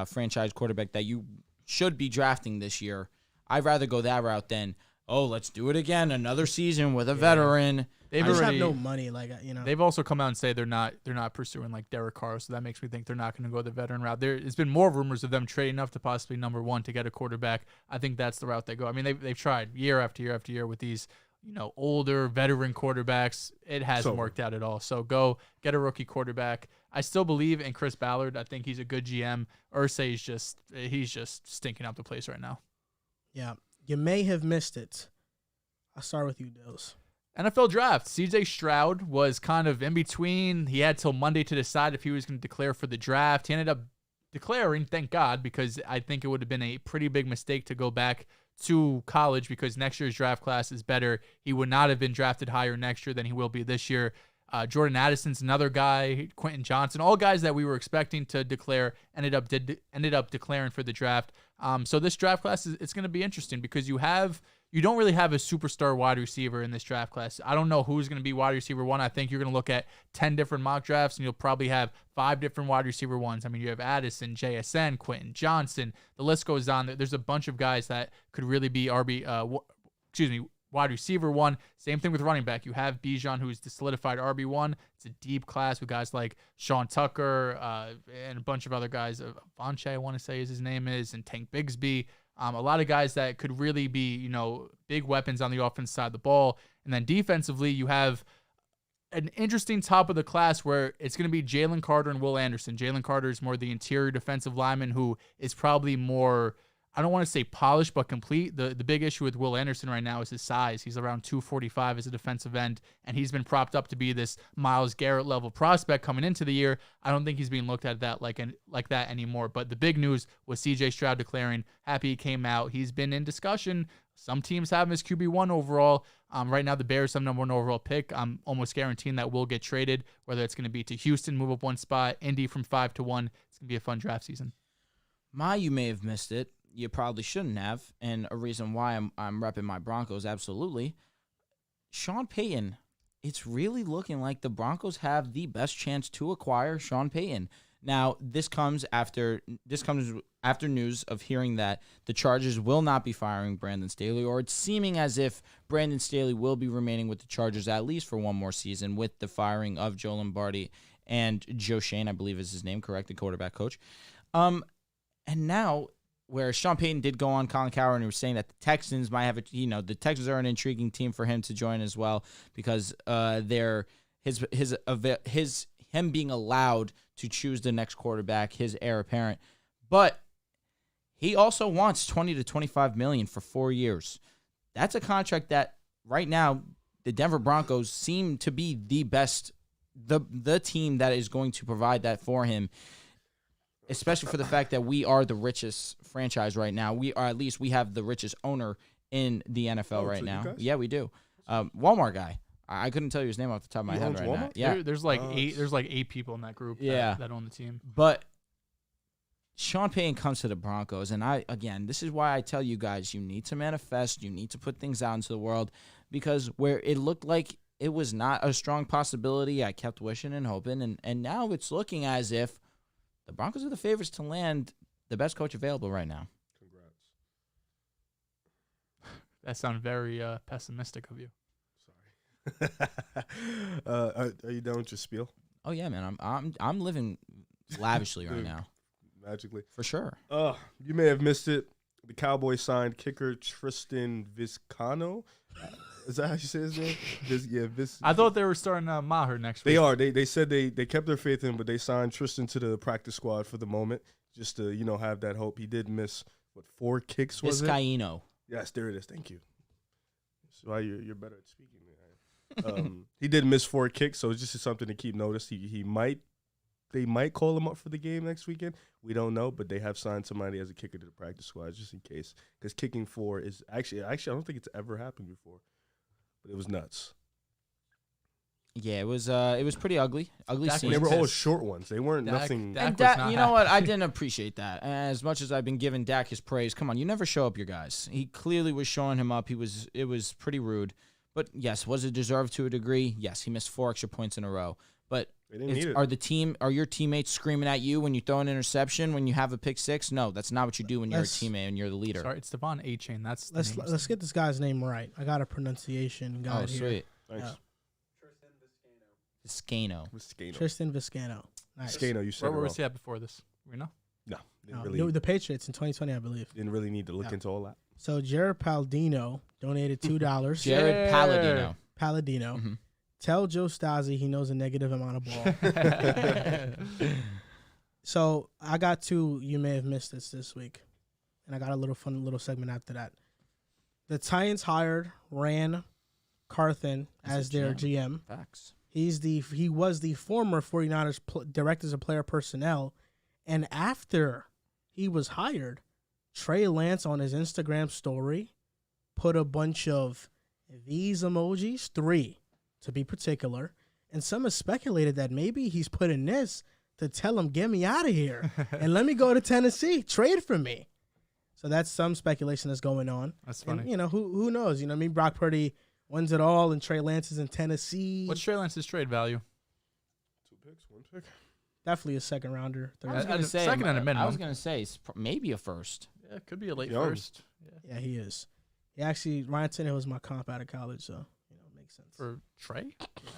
franchise quarterback that you should be drafting this year? I'd rather go that route than, let's do it again, another season with a veteran. They just have no money, They've also come out and say they're not pursuing like Derek Carr, so that makes me think they're not going to go the veteran route. There's been more rumors of them trading up to possibly number one to get a quarterback. I think that's the route they go. I mean, they've tried year after year after year with these older veteran quarterbacks. It hasn't worked out at all. So go get a rookie quarterback. I still believe in Chris Ballard. I think he's a good GM. Irsay's he's just stinking out the place right now. Yeah, you may have missed it. I'll start with you, Dehls. NFL draft. CJ Stroud was kind of in between. He had till Monday to decide if he was going to declare for the draft. He ended up declaring, thank God, because I think it would have been a pretty big mistake to go back to college because next year's draft class is better. He would not have been drafted higher next year than he will be this year. Jordan Addison's another guy, Quentin Johnson, all guys that we were expecting to declare ended up declaring for the draft. So this draft class it's going to be interesting because you don't really have a superstar wide receiver in this draft class. I don't know who's going to be wide receiver one. I think you're going to look at 10 different mock drafts, and you'll probably have 5 different wide receiver ones. I mean, you have Addison, JSN, Quentin Johnson. The list goes on. There's a bunch of guys that could really be wide receiver one. Same thing with running back. You have Bijan, who's the solidified RB1. It's a deep class with guys like Sean Tucker and a bunch of other guys. Vonche, I want to say his name is, and Tank Bigsby. A lot of guys that could really be, big weapons on the offense side of the ball. And then defensively, you have an interesting top of the class where it's going to be Jalen Carter and Will Anderson. Jalen Carter is more the interior defensive lineman who is probably more, I don't want to say polished, but complete. The big issue with Will Anderson right now is his size. He's around 245 as a defensive end, and he's been propped up to be this Myles Garrett level prospect coming into the year. I don't think he's being looked at that like that anymore. But the big news was C.J. Stroud declaring happy he came out. He's been in discussion. Some teams have him as QB1 overall. Right now, the Bears have number 1 overall pick. I'm almost guaranteeing that will get traded, whether it's going to be to Houston, move up 1 spot, Indy from 5 to 1. It's going to be a fun draft season. You may have missed it. You probably shouldn't have. And a reason why I'm repping my Broncos, absolutely. Sean Payton, it's really looking like the Broncos have the best chance to acquire Sean Payton. Now, this comes after news of hearing that the Chargers will not be firing Brandon Staley, or it's seeming as if Brandon Staley will be remaining with the Chargers at least for one more season with the firing of Joe Lombardi and Joe Shane, I believe is his name, correct, the quarterback coach. And now, where Sean Payton did go on Colin Cowherd and he was saying that the Texans might have the Texans are an intriguing team for him to join as well because him being allowed to choose the next quarterback, his heir apparent. But he also wants $20 to $25 million for 4 years. That's a contract that right now the Denver Broncos seem to be the best, the team that is going to provide that for him, especially for the fact that we are the richest franchise right now. We have the richest owner in the NFL right now. Yeah, we do. Walmart guy. I couldn't tell you his name off the top of my head right now. Yeah, there's like 8 people in that group that own the team. But Sean Payton comes to the Broncos, and this is why I tell you guys, you need to manifest, you need to put things out into the world, because where it looked like it was not a strong possibility, I kept wishing and hoping, and now it's looking as if the Broncos are the favorites to land the best coach available right now. Congrats. That sounds very pessimistic of you. Are you done with your spiel? Oh yeah, man. I'm living lavishly right now. Magically, for sure. You may have missed it. The Cowboys signed kicker Tristan Vizcaino. Is that how you say his name? I thought they were starting Maher next week. They are. They said they kept their faith in him, but they signed Tristan to the practice squad for the moment, just to have that hope. He did miss 4 kicks. Was Vizcaino. It? Yes, there it is. Thank you. That's why you're better at speaking. He did miss 4 kicks, so it's just something to keep notice. They might call him up for the game next weekend. We don't know, but they have signed somebody as a kicker to the practice squad just in case. Because kicking 4 is actually I don't think it's ever happened before, but it was nuts. Yeah, it was pretty ugly scene. They were all short ones. They weren't nothing. Dak, you know what? I didn't appreciate that. As much as I've been giving Dak his praise, come on, you never show up your guys. He clearly was showing him up. It was pretty rude. But yes, was it deserved to a degree? Yes, he missed 4 extra points in a row. But are your teammates screaming at you when you throw an interception, when you have a pick 6? No, that's not what you do when you're a teammate and you're the leader. Sorry, it's Devon A-Chain. Let's get this guy's name right. I got a pronunciation guide here. Sweet. Thanks. Vizcaino. Tristan Vizcaino. Nice. Vizcaino, you said Where was he at before this? We know? No. The Patriots in 2020, I believe. Didn't really need to look into all that. So Jared Palladino donated $2. Jared Palladino. Mm-hmm. Tell Joe Stasi he knows a negative amount of ball. So I got 2. You may have missed this week, and I got a fun little segment after that. The Titans hired Ran Carthen as their GM. Facts. He was the former 49ers directors of player personnel, and after he was hired, Trey Lance on his Instagram story put a bunch of these emojis, 3 to be particular, and some have speculated that maybe he's putting this to tell him, get me out of here and let me go to Tennessee, trade for me. So that's some speculation that's going on. That's funny. And, who knows? Brock Purdy wins it all, and Trey Lance is in Tennessee. What's Trey Lance's trade value? 2 picks, 1 pick. Definitely a second rounder. I was going to say second and a minimum. I was going to say maybe a first. Yeah, it could be a late first. Yeah, he is. Ryan Tannehill was my comp out of college, so it makes sense. For Trey? Yeah.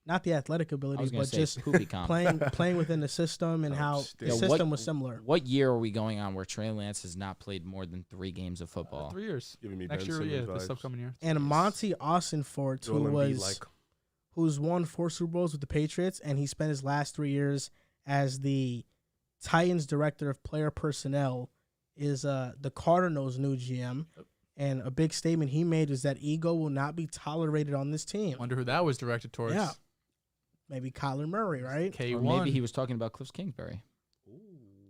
not the athletic I ability, was gonna but say just poopy comp. playing within the system and how the system was similar. What year are we going on where Trey Lance has not played more than 3 games of football? 3 years. Giving me Next Ben year, Simmons this vibes. upcoming year. And Monty Austinfort, who's won 4 Super Bowls with the Patriots, and he spent his last 3 years as the Titans director of player personnel, is the Cardinals' new GM. And a big statement he made is that ego will not be tolerated on this team. Wonder who that was directed towards. Yeah. Maybe Kyler Murray, right? K1. Or maybe he was talking about Cliff Kingsbury.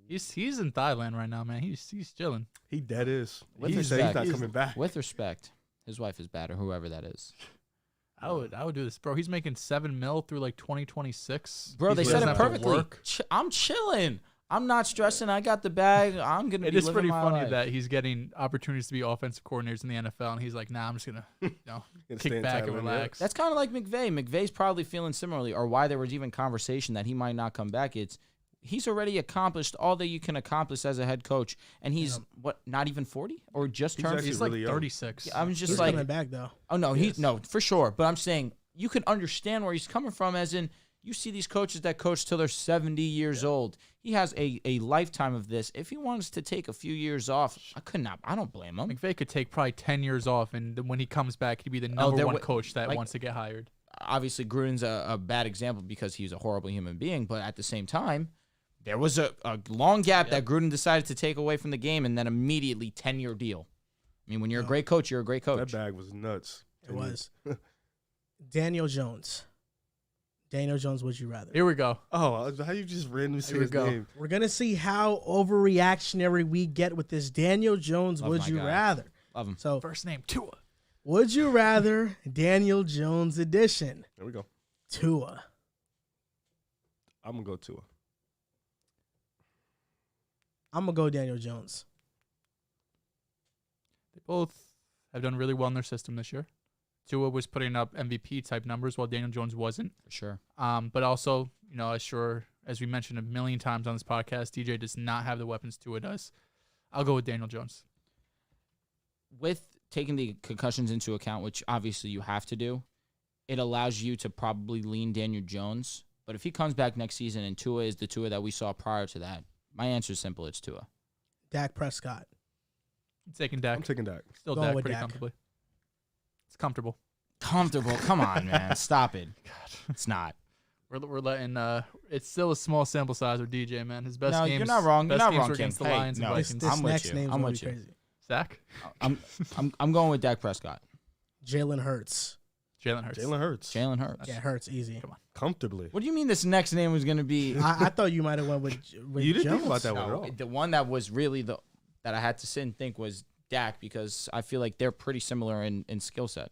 He's in Thailand right now, man. He's chilling. He dead is. With He said he's respect. not coming back. With respect, his wife is bad, or whoever that is. I would do this, bro. He's making $7 million through like 2026. Bro, they He said doesn't it have to perfectly. work. I'm chilling. I'm not stressing. I got the bag. I'm gonna. It be is living pretty my funny life. that he's getting opportunities to be offensive coordinators in the NFL, and he's like, "Nah, I'm just gonna, Gonna stay kick in back Thailand, and yeah. relax." That's kind of like McVay. McVay's probably feeling similarly, or why there was even conversation that he might not come back. He's already accomplished all that you can accomplish as a head coach, and he's not even 40 or just turned. actually He's like really young. 36. I'm just He's like, coming back, though. oh no, no for sure. But I'm saying you can understand where he's coming from, as in you see these coaches that coach till they're 70 years old. He has a lifetime of this. If he wants to take a few years off, I don't blame him. McVay could take probably 10 years off, and then when he comes back, he'd be the number one coach that like- wants to get hired. Obviously, Gruden's a bad example because he's a horrible human being, but at the same time, there was a long gap that Gruden decided to take away from the game, and then immediately 10-year deal. I mean, when you're a great coach, you're a great coach. That bag was nuts. It was. Daniel Jones. Daniel Jones, would you rather? Here we go. Oh, how you just randomly say Here we his go. name? We're going to see how overreactionary we get with this Daniel Jones, Love would my you guy. rather? Love him. So, First name Tua. would you rather Daniel Jones edition? There we go. Tua. I'm gonna go Tua. I'm going to go Daniel Jones. They both have done really well in their system this year. Tua was putting up MVP type numbers while Daniel Jones wasn't. For sure. But also, as we mentioned a million times on this podcast, DJ does not have the weapons Tua does. I'll go with Daniel Jones. With taking the concussions into account, which obviously you have to do, it allows you to probably lean Daniel Jones. But if he comes back next season and Tua is the Tua that we saw prior to that, my answer is simple. It's Tua. Dak Prescott. I'm taking Dak. I'm taking Dak. Still Going Dak with pretty Dak. comfortably. It's comfortable. Comfortable. Come on, man. Stop it. It's not. We're letting it's still a small sample size with DJ, man. His best No, games. you're not wrong. You're Best not games wrong, were King. against the Hey, Lions no, and This, Vikings. this I'm with next you. name's I'm going with to be you. crazy. Zach? I'm going with Dak Prescott. Jalen Hurts. Jalen Hurts. Jalen Hurts. Jalen Hurts. Yeah, Hurts, easy. Come on. Comfortably. What do you mean this next name was going to be? I thought you might have went with You didn't Jones. think about that one at No, all. the one that was really that I had to sit and think was Dak, because I feel like they're pretty similar in skill set.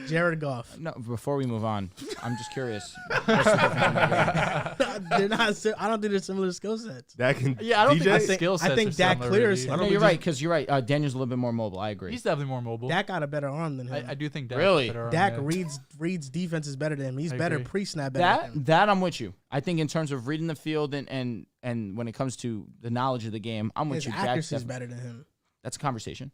Jared Goff. No, before we move on, I'm just curious. What's the difference in the game? They're not. I don't think they're similar skill sets. Dak and Yeah, I don't DJ? think the skill sets I think are Dak similar, clears really. him. No, you're right, because you're right. Daniel's a little bit more mobile. I agree. He's definitely more mobile. Dak got a better arm than him. I do think Dak. Really? is better on Dak that. reads defense is better than him. He's I better agree. pre-snap better than him. That I'm with you. I think in terms of reading the field and when it comes to the knowledge of the game, I'm with His you. Dak's accuracy is definitely- better than him. That's a conversation.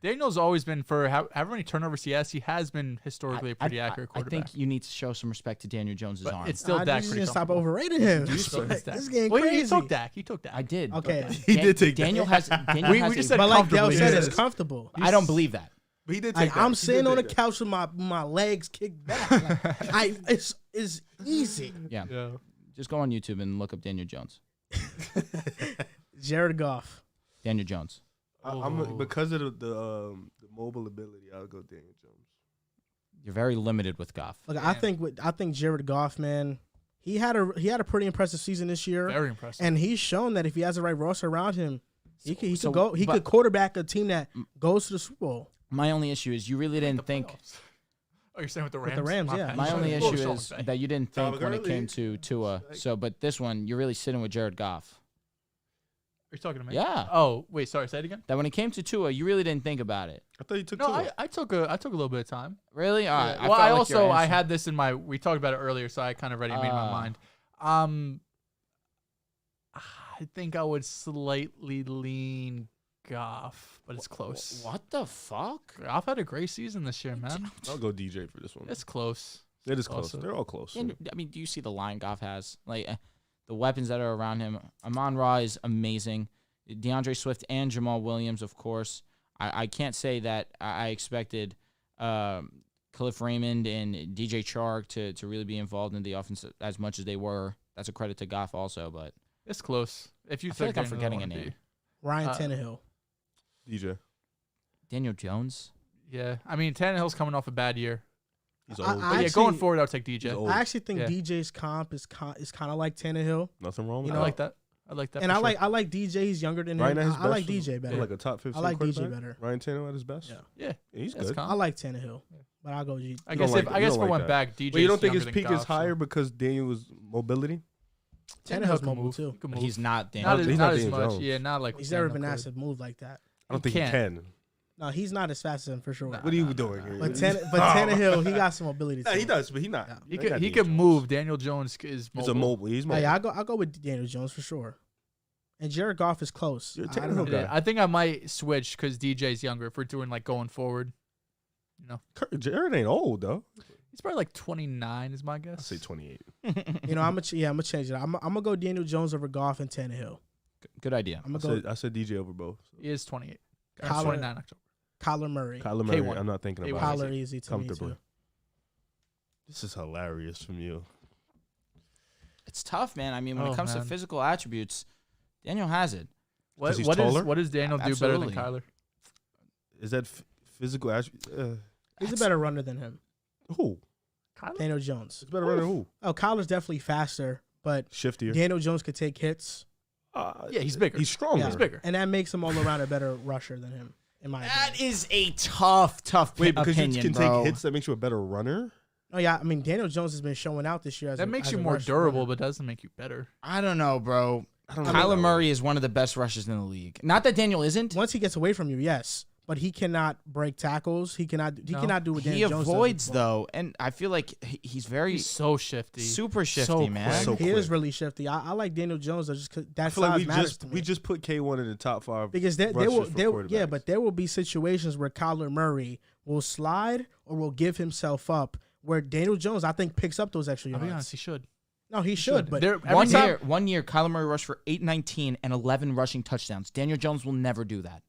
Daniel's always been, for however many turnovers he has been historically a pretty accurate I quarterback. think you need to show some respect to Daniel Jones' But arm. it's still I Dak just pretty need to stop comfortable. overrating him. You still This Dak. is getting Well, crazy. he took Dak. He took Dak. I did. Okay. but He did take that. Daniel has. Daniel We has just a- said But like Dell comfortably. said, Yes. it's comfortable. I don't believe that. But he did take Like that. I'm He sitting did on the take that. couch with my legs kicked back. Like, it's easy. Yeah. Yeah. Just go on YouTube and look up Daniel Jones. Jared Goff. Daniel Jones. I'm because of the mobile ability. I'll go Daniel Jones. You're very limited with Goff. Look, I think Jared Goff, man, he had a pretty impressive season this year, Very impressive. and he's shown that if he has the right roster around him, he So- could quarterback a team that goes to the Super Bowl. My only issue is you really didn't think. Oh, you're saying with the With Rams? the Rams, My yeah. bad. My only Little issue Sean is McVay. that you didn't think Tom when it Gurley. came to Tua. So, but this one, you're really sitting with Jared Goff. Are you talking to me? Yeah. Oh, wait. Sorry. Say it again. That when it came to Tua, you really didn't think about it. I thought you took No, Tua. I took a little bit of time. Really? All right. Yeah. I Well, felt I like also your I answer- had this in my. We talked about it earlier, so I kind of already made my mind. I think I would slightly lean Goff, but it's close. What the fuck? Goff had a great season this year, man. I'll go DJ for this one. It's close. It is close. Also. They're all close. And, I mean, do you see the line Goff has? Like the weapons that are around him. Amon-Ra is amazing. DeAndre Swift and Jamal Williams, of course. I can't say that I expected Khalif Raymond and DJ Chark to really be involved in the offense as much as they were. That's a credit to Goff also, but It's close. If you I feel think like I'm forgetting a name. Ryan Tannehill. DJ. Daniel Jones. Yeah, I mean Tannehill's coming off a bad year. He's I- old. I- But yeah, actually- going forward, I'll take DJ. old. I actually think Yeah. DJ's comp is kind of like Tannehill. Nothing wrong with I know, like that. I like that. And for I sure. like DJ. He's younger than Ryan him. at his I like best DJ better. Like a top 15 I like DJ quarterback? better. Ryan Tannehill at his best? Yeah. Yeah, He's that's good. calm. I like Tannehill, but I'll go G. I You guess don't if like- I you guess don't for like one that. back, DJ. But you don't think his peak is higher because Daniel was mobility? Tannehill's can mobile move. too. He can But move. he's not not Daniel. as, He's not not as Daniel much. Jones. Yeah, not like He's never Daniel been could. asked to move like that. I don't think he can't. can. No, he's not as fast as him for sure. Nah. What are you doing here? But Tannehill, he got some mobility. Nah, too. he does, but he not. Yeah. He They could got he Daniel could Jones. move. Daniel Jones is mobile. He's a mobile. He's Oh, mobile. yeah, I'll go with Daniel Jones for sure. And Jared Goff is close. You're a I don't know. Tannehill Yeah, guy. I think I might switch because DJ's younger. If we're doing like going forward, you know, Jared ain't old though. he's probably like 29 is my I guess. say 28. You know, I'm gonna change it. I'm gonna go Daniel Jones over Goff and Tannehill. Good idea. I'm gonna go I said DJ over both. He is 28. Or Kyler- 29 October. Kyler Murray. Kyler Murray, K1. I'm not thinking K1. about it. Kyler easy to me Comfortably. too. This is hilarious from you. It's tough, man. I mean, when Oh, it comes man. to physical attributes, Daniel has it. Because he's taller? What does Daniel do better than Absolutely. Kyler? Is that physical attribute? He's a better runner than him. Who? Kyler? Daniel Jones. It's better runner who? Oh, Kyler's definitely faster, but Shiftier. Daniel Jones could take hits. Yeah, he's bigger. He's stronger. Yeah. He's bigger. And that makes him all around a better rusher than him, in my That opinion. is a tough Wait, because opinion, you can bro. take hits that makes you a better runner? Oh yeah, I mean Daniel Jones has been showing out this year. As That a, makes as you a more rusher durable, runner. but doesn't make you better. I don't know, bro. I don't know Kyler that Murray is one of the best rushers in the league. Not that Daniel isn't. Once he gets away from you, yes, but he cannot break tackles. He cannot do what He Daniel Jones does avoids with the ball. though, and I feel like he's very He's so shifty. super shifty, So man. quick. So He is quick. really shifty. I like Daniel Jones though, just 'cause that I feel like size matters to me. we just put K1 in the top 5 because there rushers will for yeah, quarterbacks. but there will be situations where Kyler Murray will slide or will give himself up. Where Daniel Jones, I think, picks up those extra I'll be yards. honest, he should. No, he should, but There- every One time- year, Kyler Murray rushed for 819 and 11 rushing touchdowns. Daniel Jones will never do that.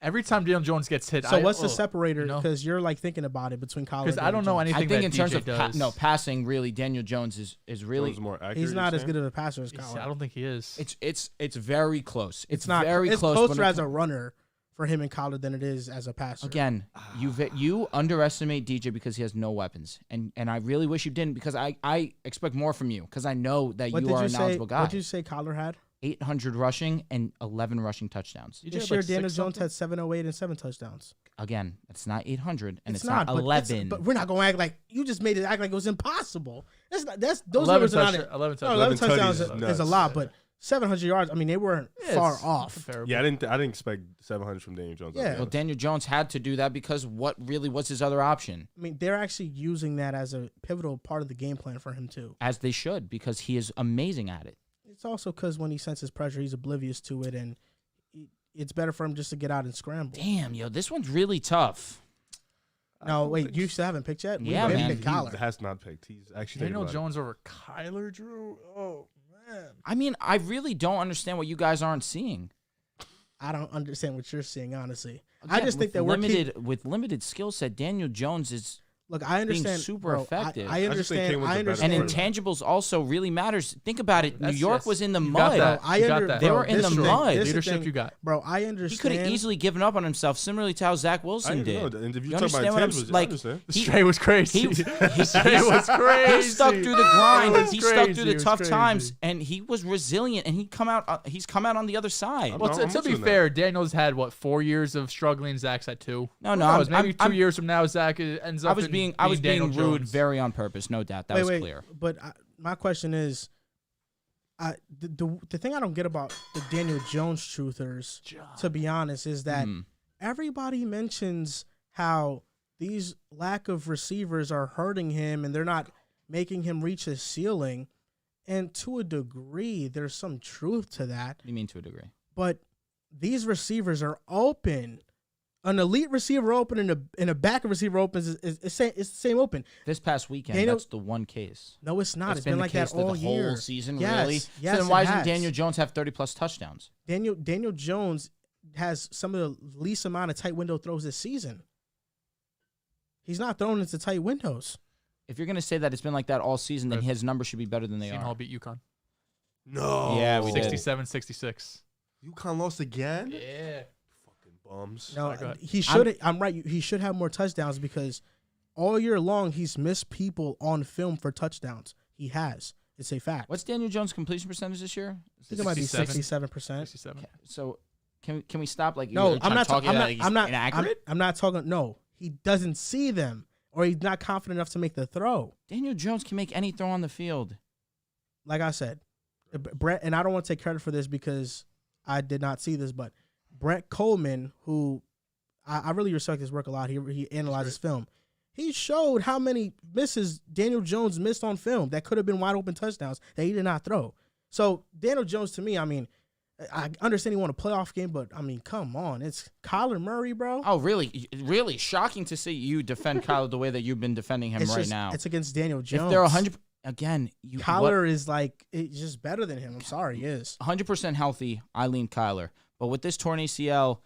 Every time Daniel Jones gets hit, so what's the separator? you know? Because you're like thinking about it between Kyler. Because and I don't know Daniel Jones. anything I think that in terms DJ of does. passing, really, Daniel Jones is really. Jones more accurate, He's not you're as saying? good of a passer as He's- Kyler. I don't think he is. It's very close. It's not very it's close. closer when it as a runner for him in Kyler than it is as a passer. Again, you underestimate DJ because he has no weapons, and I really wish you didn't because I expect more from you because I know that What you did are you a say? knowledgeable guy. What did you say Kyler had? 800 rushing and 11 rushing touchdowns. DJ This had year, like Daniel 6 Jones something? had 708 and 7 touchdowns. Again, it's not 800 and it's, not not but 11. But we're not going to act like you just made it act like it was impossible. Those 11 numbers are not. touchdowns. 11 No, touchdowns. 11 touchdowns touchdowns is a nuts. lot, but 700 yards. I mean, they weren't Yeah, far it's off. comparable. Yeah, I didn't expect 700 from Daniel Jones. Yeah. Well, Daniel Jones had to do that because what really was his other option? I mean, they're actually using that as a pivotal part of the game plan for him too. As they should, because he is amazing at it. It's also because when he senses pressure, he's oblivious to it, and it's better for him just to get out and scramble. Damn, yo, this one's really tough. No, wait, you still haven't picked yet? Yeah, We man. picked Kyler. He has not picked. He's actually Daniel thinking about Jones over Kyler Drew. Oh man. I mean, I really don't understand what you guys aren't seeing. I don't understand what you're seeing, honestly. Again, I just think that we're with limited skill set, Daniel Jones is. Look, I understand. super bro, effective. I I just think understand. Kane was I the better understand. And quarterback. intangibles also really matters. Think about it. New That's- York yes. was in the You got mud. that. I You got under, that. They bro, were in this the is mud. this is the Leadership thing. you got. Bro, I He understand. could have easily given up on himself, similarly to how Zach I Wilson didn't did. know. And if You you talk about understand what I'm intangibles, like? I understand. The straight was crazy. He The straight was crazy. He stuck through the grind. It was He stuck crazy. through It the was tough crazy. times, and he was resilient. And he's come out on the other side. Well, I'm to with be you on that. fair, Daniel's had what 4 years of struggling. Zach's had 2. No, Who no, knows? I'm- Maybe 2 I'm- years from now, Zach ends up. I was being Daniel rude, Jones. very on purpose, no doubt. That was clear. But my question is, the thing I don't get about the Daniel Jones truthers, to be honest, is that everybody mentions how these lack of receivers are hurting him and they're not making him reach his ceiling. And to a degree, there's some truth to that. What do you mean to a degree? But these receivers are open. An elite receiver open and a backup receiver open is the same open. This past weekend, that's the one case. No, it's not. It's been the like case that all the year. whole season, yes, really? Yes, so then why it doesn't has. Daniel Jones have 30-plus touchdowns? Daniel Jones has some of the least amount of tight window throws this season. He's not throwing into tight windows. If you're going to say that it's been like that all season, then his numbers should be better than they Seton are. Hall beat UConn. No. Yeah, we did. 67-66. UConn lost again? Yeah. Fucking bums. No, Sorry, go ahead. he should. I'm right. He should have more touchdowns because all year long he's missed people on film for touchdowns. He has. It's a fact. What's Daniel Jones' completion percentage this year? I think it might be 67%. 67%. So can we stop? Like, No, you're I'm not. talking like he's inaccurate. I'm not talking. No, he doesn't see them, or he's not confident enough to make the throw. Daniel Jones can make any throw on the field. Like I said, Brett, and I don't want to take credit for this because I did not see this, but Brett Coleman, who I really respect his work a lot. He analyzes film. He showed how many misses Daniel Jones missed on film that could have been wide open touchdowns that he did not throw. So Daniel Jones, to me, I mean, I understand he won a playoff game, but I mean, come on, it's Kyler Murray, bro. Oh, really? Really shocking to see you defend Kyler the way that you've been defending him now. It's against Daniel Jones. If they're 100, again, Kyler is like it's just better than him. I'm sorry, he is 100% healthy. I lean Kyler, but with this torn ACL,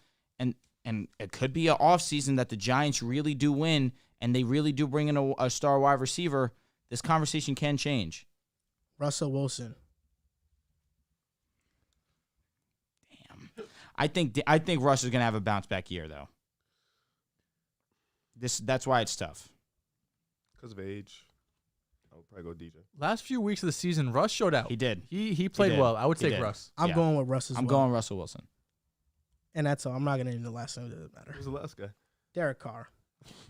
and it could be an off season that the Giants really do win, and they really do bring in a star wide receiver. This conversation can change. Russell Wilson. I think Russ is gonna have a bounce back year though. That's why it's tough. Because of age. I would probably go DJ. Last few weeks of the season, Russ showed out. He did. He played well. I would take Russ. I'm going with Russ as well. I'm going Russell Wilson. And that's all. I'm not gonna name the last name. It doesn't matter. Who's the last guy? Derek Carr.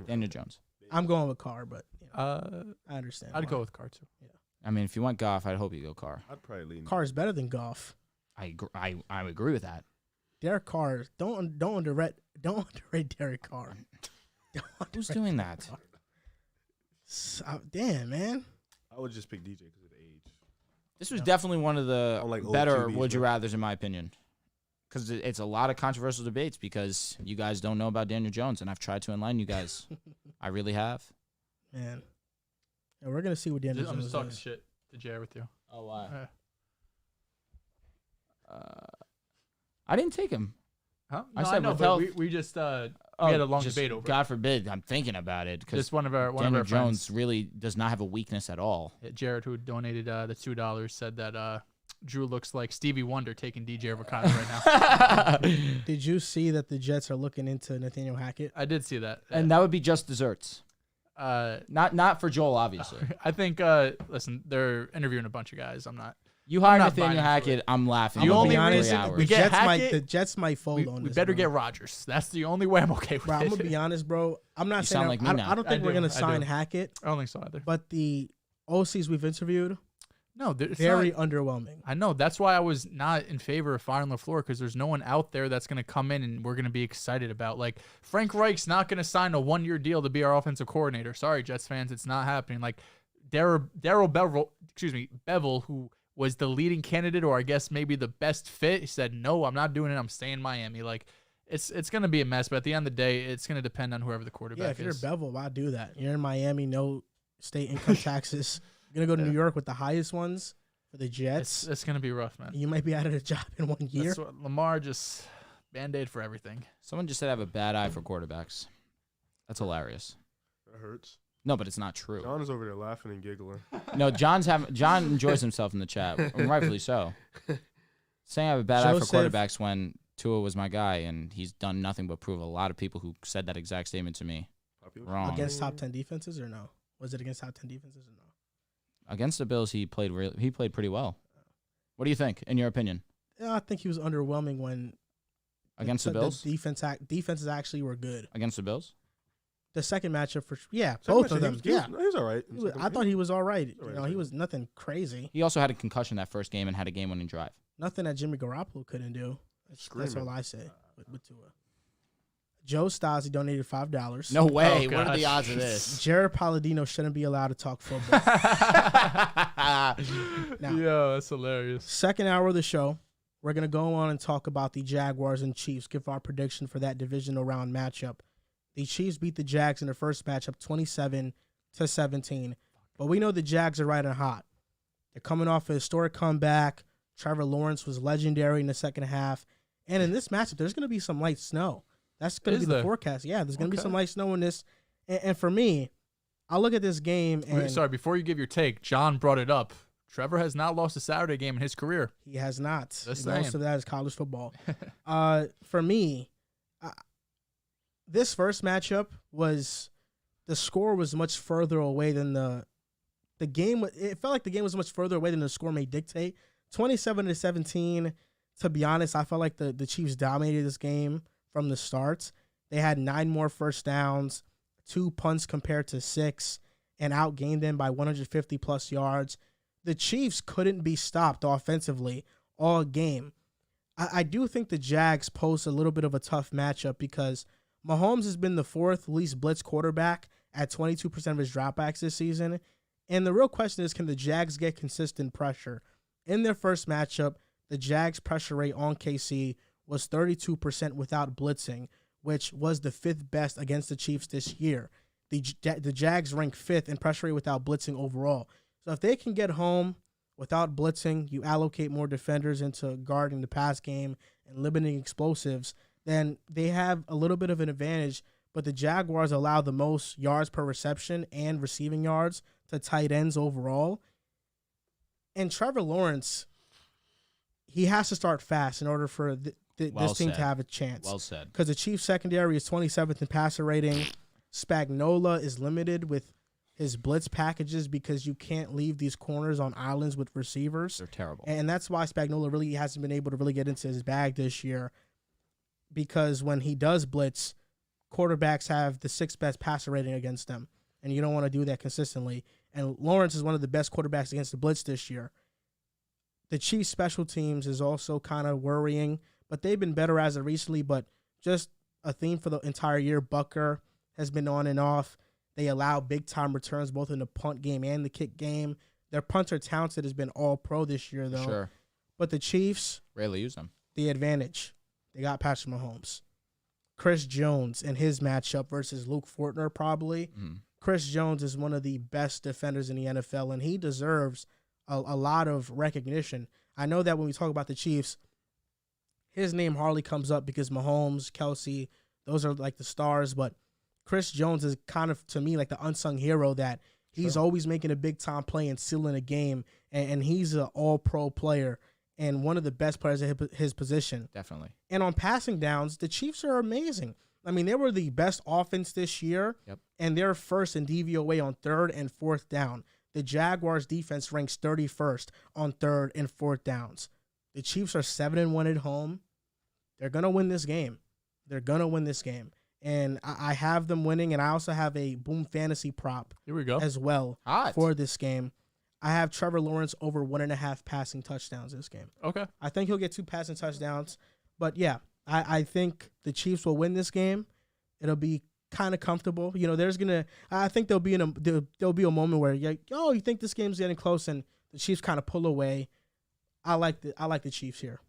Daniel Jones. I'm going with Carr, but I understand. I'd go with Carr too. Yeah. I mean, if you want Goff, I'd hope you go Carr. I'd probably lean. Carr is better than Goff. I agree with that. Derek Carr, don't underrate Derek Carr. Who's doing that? Damn, man. I would just pick DJ because of the age. This was definitely one of the like better QBs, would you rathers in my opinion, because it's a lot of controversial debates because you guys don't know about Daniel Jones, and I've tried to enlighten you guys. I really have. Man, yeah, we're gonna see what Daniel I'm Jones just talking is. shit to Jay with you. Oh wow. I didn't take him. Huh? I No, said I know, with but health- we just we had a long debate over it. God forbid, I'm thinking about it because Just one of our Daniel friends, Jones really does not have a weakness at all. Jared, who donated the $2, said that Drew looks like Stevie Wonder taking DJ over Kyler right now. Did you see that the Jets are looking into Nathaniel Hackett? I did see that, And that would be just desserts. not. Not for Joel, obviously. I think. Listen, they're interviewing a bunch of guys. I'm not. You hire not buying Nathaniel into Hackett, it. I'm laughing. The I'm only gonna be reason 3 hours. we get Hackett, the Jets might fold on We this. better bro. get Rodgers. That's the only way I'm okay with Bro, it. I'm gonna be honest, bro. I'm not You saying sound like me I, now. I don't think I we're do, gonna I sign do. Hackett, I don't think so either. but the OCs we've interviewed No, it's very not, underwhelming. I know. That's why I was not in favor of firing LaFleur because there's no one out there that's going to come in and we're going to be excited about. Like, Frank Reich's not going to sign a 1-year deal to be our offensive coordinator. Sorry, Jets fans, it's not happening. Like, Darryl Bevel, who was the leading candidate or I guess maybe the best fit, he said, no, I'm not doing it. I'm staying in Miami. Like, it's going to be a mess, but at the end of the day, it's going to depend on whoever the quarterback Yeah, if you're is. Bevel, why do that? You're in Miami, no state income taxes. You're gonna go to New York with the highest ones for the Jets. It's going to be rough, man. You might be out of a job in 1 year. That's what Lamar just Band-Aid for everything. Someone just said I have a bad eye for quarterbacks. That's hilarious. That hurts. No, but it's not true. John is over there laughing and giggling. No, John enjoys himself in the chat, and rightfully so. Saying I have a bad eye for Joseph- quarterbacks when Tua was my guy, and he's done nothing but prove a lot of people who said that exact statement to me wrong. Against top 10 defenses or no? Was it against top 10 defenses or no? Against the Bills, he played pretty well. What do you think, in your opinion? Yeah, I think he was underwhelming when Against the Bills? defenses actually were good. Against the Bills? The second matchup both Second of them. matchup, Yeah, he was all right. I thought he was all right. all right, You know, he was nothing crazy. He also had a concussion that first game and had a game-winning drive. Nothing that Jimmy Garoppolo couldn't do. That's Screaming. all I say. With Tua. Joe Stassi donated $5. No way. Oh, what are the gosh. odds of this? Jared Palladino shouldn't be allowed to talk football. Now, Yo, that's hilarious. second hour of the show, we're going to go on and talk about the Jaguars and Chiefs, give our prediction for that divisional round matchup. The Chiefs beat the Jags in their first matchup 27-17. But we know the Jags are riding hot. They're coming off a historic comeback. Trevor Lawrence was legendary in the second half. And in this matchup, there's going to be some light snow. That's going to be the forecast. Yeah, there's going to be some light snow in this. And for me, I look at this game and... Sorry, before you give your take, John brought it up. Trevor has not lost a Saturday game in his career. He has not. Most of that is college football. For me, this first matchup the score was much further away than the game. It felt like the game was much further away than the score may dictate. 27-17. To be honest, I felt like the Chiefs dominated this game from the start. They had 9 more first downs, 2 punts compared to 6, and outgained them by 150 plus yards. The Chiefs couldn't be stopped offensively all game. I do think the Jags pose a little bit of a tough matchup because Mahomes has been the 4th least blitz quarterback at 22% of his dropbacks this season. And the real question is, can the Jags get consistent pressure? In their first matchup, the Jags' pressure rate on KC was 32% without blitzing, which was the 5th best against the Chiefs this year. The Jags rank 5th in pressure rate without blitzing overall. So if they can get home without blitzing, you allocate more defenders into guarding the pass game and limiting explosives, then they have a little bit of an advantage. But the Jaguars allow the most yards per reception and receiving yards to tight ends overall. And Trevor Lawrence, he has to start fast in order for this team to have a chance. Well said. Because the Chiefs secondary is 27th in passer rating. Spagnuolo is limited with his blitz packages because you can't leave these corners on islands with receivers. They're terrible. And that's why Spagnuolo really hasn't been able to really get into his bag this year, because when he does blitz, quarterbacks have the 6th best passer rating against them, and you don't want to do that consistently. And Lawrence is one of the best quarterbacks against the blitz this year. The Chiefs' special teams is also kind of worrying, but they've been better as of recently. But just a theme for the entire year, Bucker has been on and off. They allow big-time returns both in the punt game and the kick game. Their punter talented has been all-pro this year, though. Sure. But the Chiefs, rarely use them. The advantage. They got Patrick Mahomes. Chris Jones in his matchup versus Luke Fortner probably. Chris Jones is one of the best defenders in the NFL, and he deserves a lot of recognition. I know that when we talk about the Chiefs, his name hardly comes up because Mahomes, Kelsey, those are like the stars, but Chris Jones is kind of, to me, like the unsung hero that he's always making a big-time play and sealing a game, and he's an all-pro player and one of the best players at his position. Definitely. And on passing downs, the Chiefs are amazing. I mean, they were the best offense this year, and they're first in DVOA on 3rd and 4th down. The Jaguars' defense ranks 31st on 3rd and 4th downs. The Chiefs are 7-1 at home. They're going to win this game. And I have them winning, and I also have a Boom Fantasy prop as well for this game. I have Trevor Lawrence over 1.5 passing touchdowns this game. Okay. I think he'll get 2 passing touchdowns. But, yeah, I think the Chiefs will win this game. It'll be kind of comfortable. You know, I think there'll be a moment where you're like, oh, you think this game's getting close, and the Chiefs kind of pull away. I like the Chiefs here.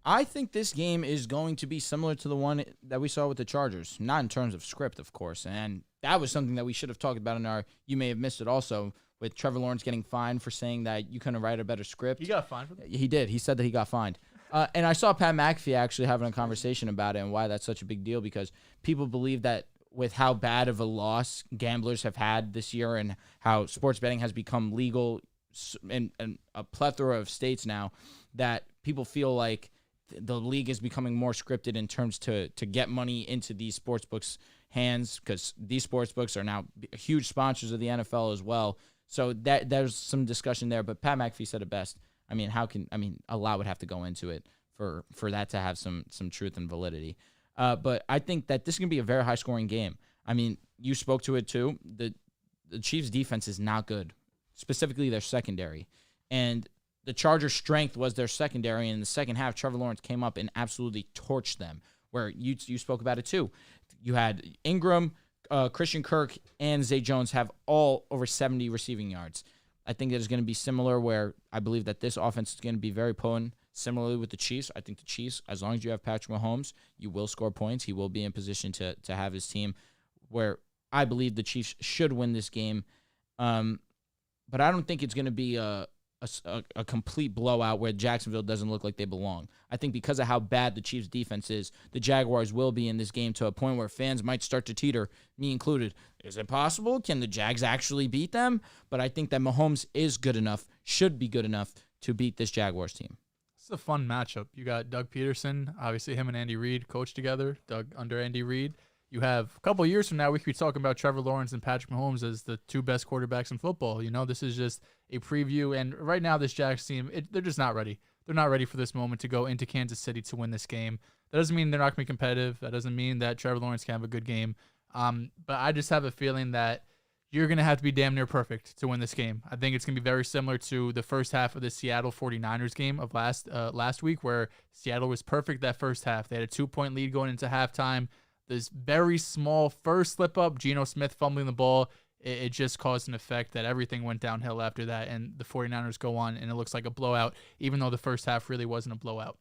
I think this game is going to be similar to the one that we saw with the Chargers, not in terms of script, of course. And that was something that we should have talked about in our You May Have Missed It also, with Trevor Lawrence getting fined for saying that you couldn't write a better script. He got fined for that? He did. He said that he got fined. And I saw Pat McAfee actually having a conversation about it and why that's such a big deal, because people believe that with how bad of a loss gamblers have had this year and how sports betting has become legal in a plethora of states now, that people feel like the league is becoming more scripted in terms to get money into these sports books' hands, because these sports books are now huge sponsors of the NFL as well. So there's some discussion there, but Pat McAfee said it best. I mean, a lot would have to go into it for that to have some truth and validity. But I think that this is going to be a very high-scoring game. I mean, you spoke to it too. The Chiefs' defense is not good, specifically their secondary. And the Chargers' strength was their secondary. And in the second half, Trevor Lawrence came up and absolutely torched them, where you spoke about it too. You had Ingram, Christian Kirk, and Zay Jones have all over 70 receiving yards. I think that is going to be similar, where I believe that this offense is going to be very potent, Similarly with the Chiefs, I think the Chiefs, as long as you have Patrick Mahomes, you will score points. He will be in position to have his team where I believe the Chiefs should win this game. But I don't think it's going to be a complete blowout where Jacksonville doesn't look like they belong. I think because of how bad the Chiefs' defense is, the Jaguars will be in this game to a point where fans might start to teeter, me included. Is it possible? Can the Jags actually beat them? But I think that Mahomes is good enough, should be good enough to beat this Jaguars team. It's a fun matchup. You got Doug Peterson, obviously him and Andy Reid coach together. Doug under Andy Reid. You have a couple of years from now, we could be talking about Trevor Lawrence and Patrick Mahomes as the two best quarterbacks in football. You know, this is just a preview. And right now, this Jags team, they're just not ready. They're not ready for this moment to go into Kansas City to win this game. That doesn't mean they're not going to be competitive. That doesn't mean that Trevor Lawrence can have a good game. But I just have a feeling that you're going to have to be damn near perfect to win this game. I think it's going to be very similar to the first half of the Seattle 49ers game of last week, where Seattle was perfect that first half. They had a 2-point lead going into halftime. This very small first slip up, Geno Smith fumbling the ball, it just caused an effect that everything went downhill after that, and the 49ers go on, and it looks like a blowout, even though the first half really wasn't a blowout.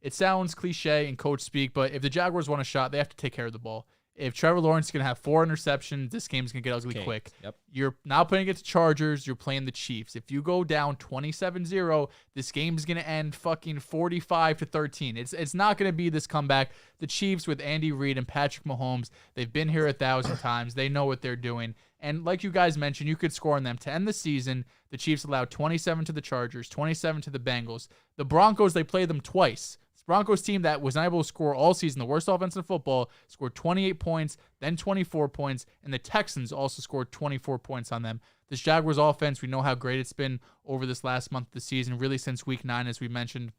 It sounds cliche in coach speak, but if the Jaguars want a shot, they have to take care of the ball. If Trevor Lawrence is going to have 4 interceptions, this game's going to get ugly quick. Yep. You're not playing against the Chargers. You're playing the Chiefs. If you go down 27-0, this game's going to end fucking 45-13. It's not going to be this comeback. The Chiefs with Andy Reid and Patrick Mahomes, they've been here 1,000 times. They know what they're doing. And like you guys mentioned, you could score on them. To end the season, the Chiefs allowed 27 to the Chargers, 27 to the Bengals. The Broncos, they played them twice. Broncos team that was not able to score all season, the worst offense in football, scored 28 points, then 24 points, and the Texans also scored 24 points on them. This Jaguars offense, we know how great it's been over this last month of the season, really since week 9, as we mentioned.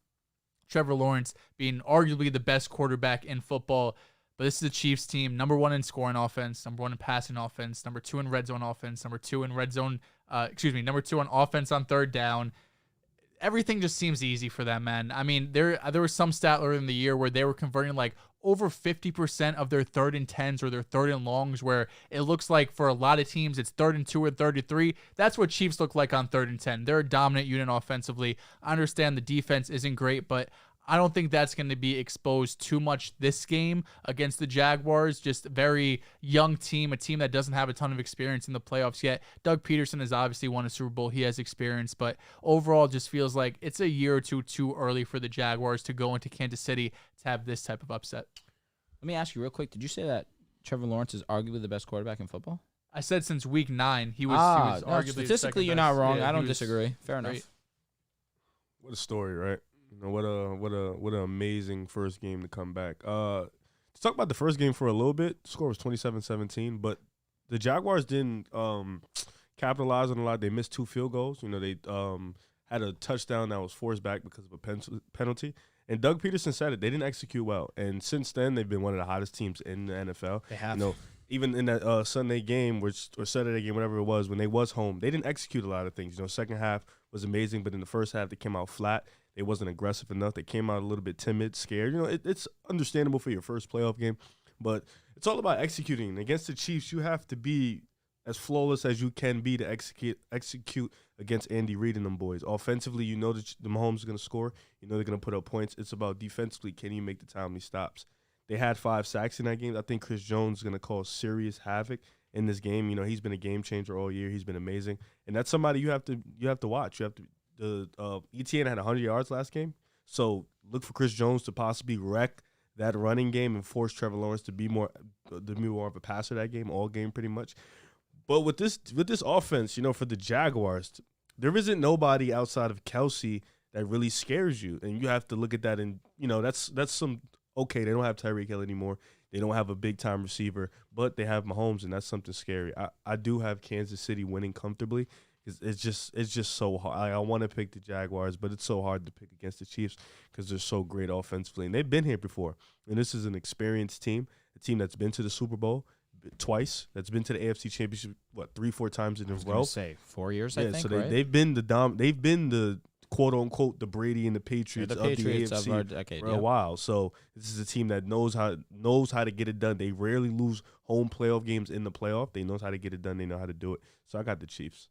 Trevor Lawrence being arguably the best quarterback in football. But this is the Chiefs team, number 1 in scoring offense, number 1 in passing offense, number 2 in red zone offense, number 2 in number 2 on offense on third down. Everything just seems easy for them, man. I mean, there was some stat earlier in the year where they were converting like over 50% of their 3rd and 10s or their 3rd and longs, where it looks like for a lot of teams it's 3rd and 2 or 3rd and 3. That's what Chiefs look like on 3rd and 10. They're a dominant unit offensively. I understand the defense isn't great, but I don't think that's going to be exposed too much this game against the Jaguars. Just a very young team, a team that doesn't have a ton of experience in the playoffs yet. Doug Peterson has obviously won a Super Bowl. He has experience, but overall it just feels like it's a year or two too early for the Jaguars to go into Kansas City to have this type of upset. Let me ask you real quick. Did you say that Trevor Lawrence is arguably the best quarterback in football? I said since week 9, he was no, arguably statistically, you're best. not wrong. Yeah, I don't disagree. Fair enough. Great. What a story, right? You know, what an amazing first game to come back. To talk about the first game for a little bit, the score was 27-17, but the Jaguars didn't capitalize on a lot. They missed 2 field goals. You know, they had a touchdown that was forced back because of a penalty. And Doug Peterson said it. They didn't execute well. And since then, they've been one of the hottest teams in the NFL. They have. You know, even in that Sunday game or Saturday game, whatever it was, when they was home, they didn't execute a lot of things. You know, second half was amazing, but in the first half, they came out flat. They wasn't aggressive enough. They came out a little bit timid, scared. You know, it's understandable for your first playoff game, but it's all about executing. Against the Chiefs, you have to be as flawless as you can be to execute against Andy Reid and them boys. Offensively, you know that the Mahomes are going to score. You know they're going to put up points. It's about defensively, can you make the timely stops? They had 5 sacks in that game. I think Chris Jones is going to cause serious havoc in this game. You know, he's been a game changer all year. He's been amazing, and that's somebody you have to watch. You have to. ETN had 100 yards last game, so look for Chris Jones to possibly wreck that running game and force Trevor Lawrence to be more of a passer that game, all game pretty much. But with this offense, you know, for the Jaguars, there isn't nobody outside of Kelsey that really scares you, and you have to look at that. And you know, that's some okay. They don't have Tyreek Hill anymore. They don't have a big time receiver, but they have Mahomes, and that's something scary. I do have Kansas City winning comfortably. It's just so hard. I want to pick the Jaguars, but it's so hard to pick against the Chiefs because they're so great offensively. And they've been here before. And this is an experienced team, a team that's been to the Super Bowl twice, that's been to the AFC Championship, 3-4 times in a row. I was say 4 years, I think, so right? they've been the quote-unquote the Brady and the Patriots, the Patriots of the AFC of our decade, for a while. So this is a team that knows how to get it done. They rarely lose home playoff games in the playoff. They know how to get it done. They know how to do it. So I got the Chiefs.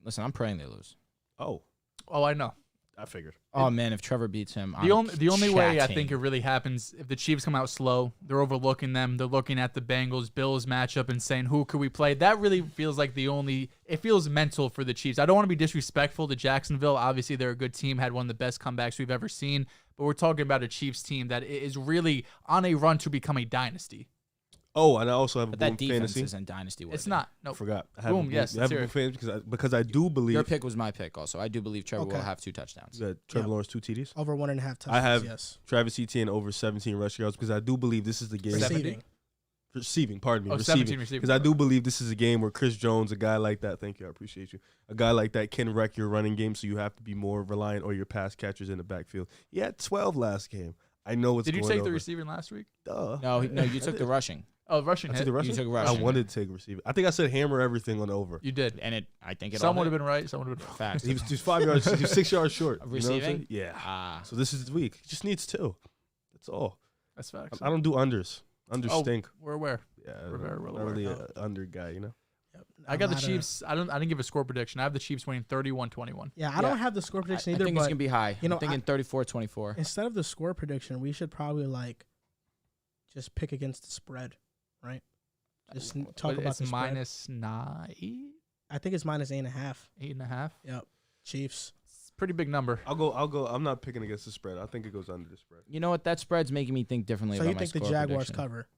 Listen, I'm praying they lose. Oh, I know. I figured. Oh man, if Trevor beats him, The only way I chatting. think it really happens if the Chiefs come out slow, they're overlooking them. They're looking at the Bengals Bills matchup and saying, "Who could we play?" That really feels like it feels mental for the Chiefs. I don't want to be disrespectful to Jacksonville. Obviously, they're a good team, had one of the best comebacks we've ever seen. But we're talking about a Chiefs team that is really on a run to become a dynasty. Oh, and I also have But a that boom defense fantasy. isn't dynasty worthy. It's not. I No. forgot. I have Boom, a yes, I have a let's boom fantasy because I do believe Your pick was my pick also. I do believe Trevor Okay. will have 2 touchdowns. that Trevor Yep. Lawrence 2 TDs. Over 1.5 touchdowns. I have yes. Travis Etienne over 17 rushing yards because I do believe this is the game. Receiving. Receiving, pardon me. Oh, 17 receiving. Because I do believe this is a game where Chris Jones, a guy like that, thank you, I appreciate you. A guy like that can wreck your running game, so you have to be more reliant on your pass catchers in the backfield. He had 12 last game. I know what's Did you going take over. the receiving last week? Duh. No, you took the rushing. Oh, rushing I hit. took the rushing? took I rushing. wanted to take receiving. I think I said hammer everything on the over. You did. And I think it Some all would have hit. been right. Some would have been wrong. Facts. He was 5 yards, he was 6 yards short. Of You know what I'm saying? receiving? Yeah. Ah. So this is his week. He just needs 2. That's all. That's facts. I don't do unders. Unders Oh, stink. We're aware. Yeah, we're very well not aware. really an under guy, you know. Yep. I got I'm the not a- Chiefs. I didn't give a score prediction. I have the Chiefs winning 31-21. Yeah, I don't have the score prediction I either. think but it's going to be high. you know, I'm thinking 34-24. instead of the score prediction, we should probably just pick against the spread, right? Just talk But about it's the spread. -9, I think it's -8.5. 8.5. Yep. Chiefs. It's a pretty big number. I'll go. I'm not picking against the spread. I think it goes under the spread. You know what? That spread's making me think differently So about you my think the score Jaguars prediction. cover?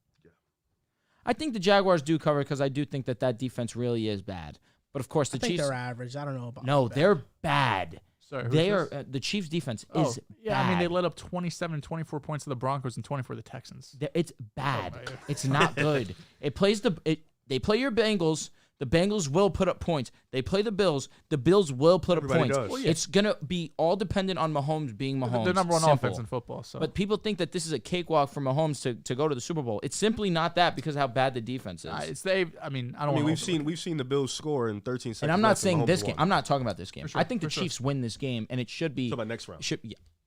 I think the Jaguars do cover because I do think that defense really is bad. But of course, I the think Chiefs. they're average. I don't know about No, that. they're bad. Sorry, who's They this? are the Chiefs' defense Oh, is yeah. I mean, they bad. let up 27 and 24 points to the Broncos and 24 to the Texans. It's bad. Oh, my. It's not good. They play your Bengals. The Bengals will put up points. They play the Bills. The Bills will put Everybody up points. does. Well, yeah. It's gonna be all dependent on Mahomes being Mahomes. They're number one Simple. offense in football. So, But people think that this is a cakewalk for Mahomes to go to the Super Bowl. It's simply not that because of how bad the defense is. it's they. I mean, I don't. I mean, wanna we've seen the Bills score in 13 seconds. and I'm not left and saying Mahomes this won. game. I'm not talking about this game. For sure, I think the for sure. Chiefs win this game, and it should be. Talk about next round.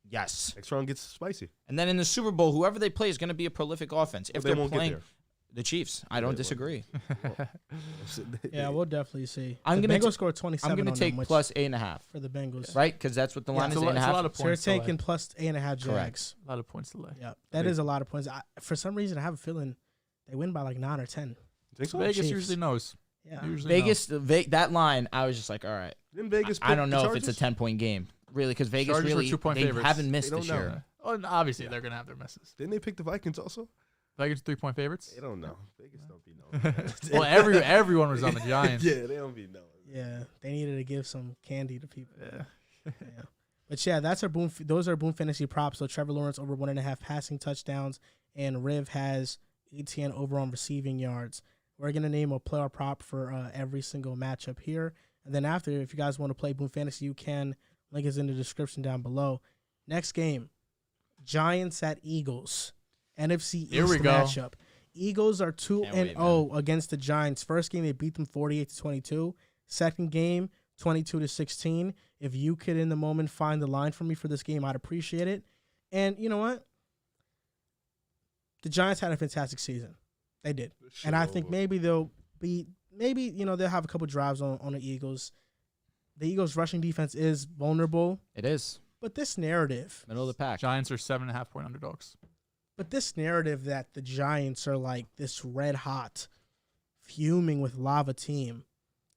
Yes. Next round gets spicy. And then in the Super Bowl, whoever they play is going to be a prolific offense. If They they're won't get playing there. the Chiefs, I don't disagree. Yeah, we'll definitely see. I'm the gonna Bengals scored 27. I'm going on to them, take which- plus 8.5, for the Bengals. right? Because that's what the line it's is a lot 8.5. of So you're points. to lay. taking plus 8.5 Jags. Correct. A lot of points to lay. Yeah, that is a lot of points. For some reason, I have a feeling they win by like 9 or 10. Think so? Vegas Chiefs. usually knows. Yeah. Usually Vegas, that line, I was just like, all right. Didn't Vegas I pick don't the know if it's a Chargers? 10-point game, really, because Vegas Chargers were really 2-point they favorites. haven't missed They this don't know. year. Oh, and obviously they're gonna have their misses. Didn't they pick the Vikings also? Vegas 3-point favorites. They don't know. Vegas don't be knowing. Well, everyone was on the Giants. Yeah, they don't be knowing. Yeah, they needed to give some candy to people. Yeah. Yeah. But yeah, that's our boom. Those are boom fantasy props. So Trevor Lawrence over 1.5 passing touchdowns, and Riv has Etienne over on receiving yards. We're gonna name a player prop for every single matchup here, and then after, if you guys want to play boom fantasy, you can. Link is in the description down below. Next game, Giants at Eagles, NFC East Here we go. matchup. Eagles are Can't wait, 2-0 against the Giants. First game they beat them 48-22. Second game 22-16. If you could in the moment find the line for me for this game, I'd appreciate it. And you know what? The Giants had a fantastic season. They did. And I think maybe they'll have a couple drives on the Eagles. The Eagles' rushing defense is vulnerable, It is. but this narrative, Middle of the pack. Giants are 7.5-point underdogs. that the Giants are like this red hot, fuming with lava team,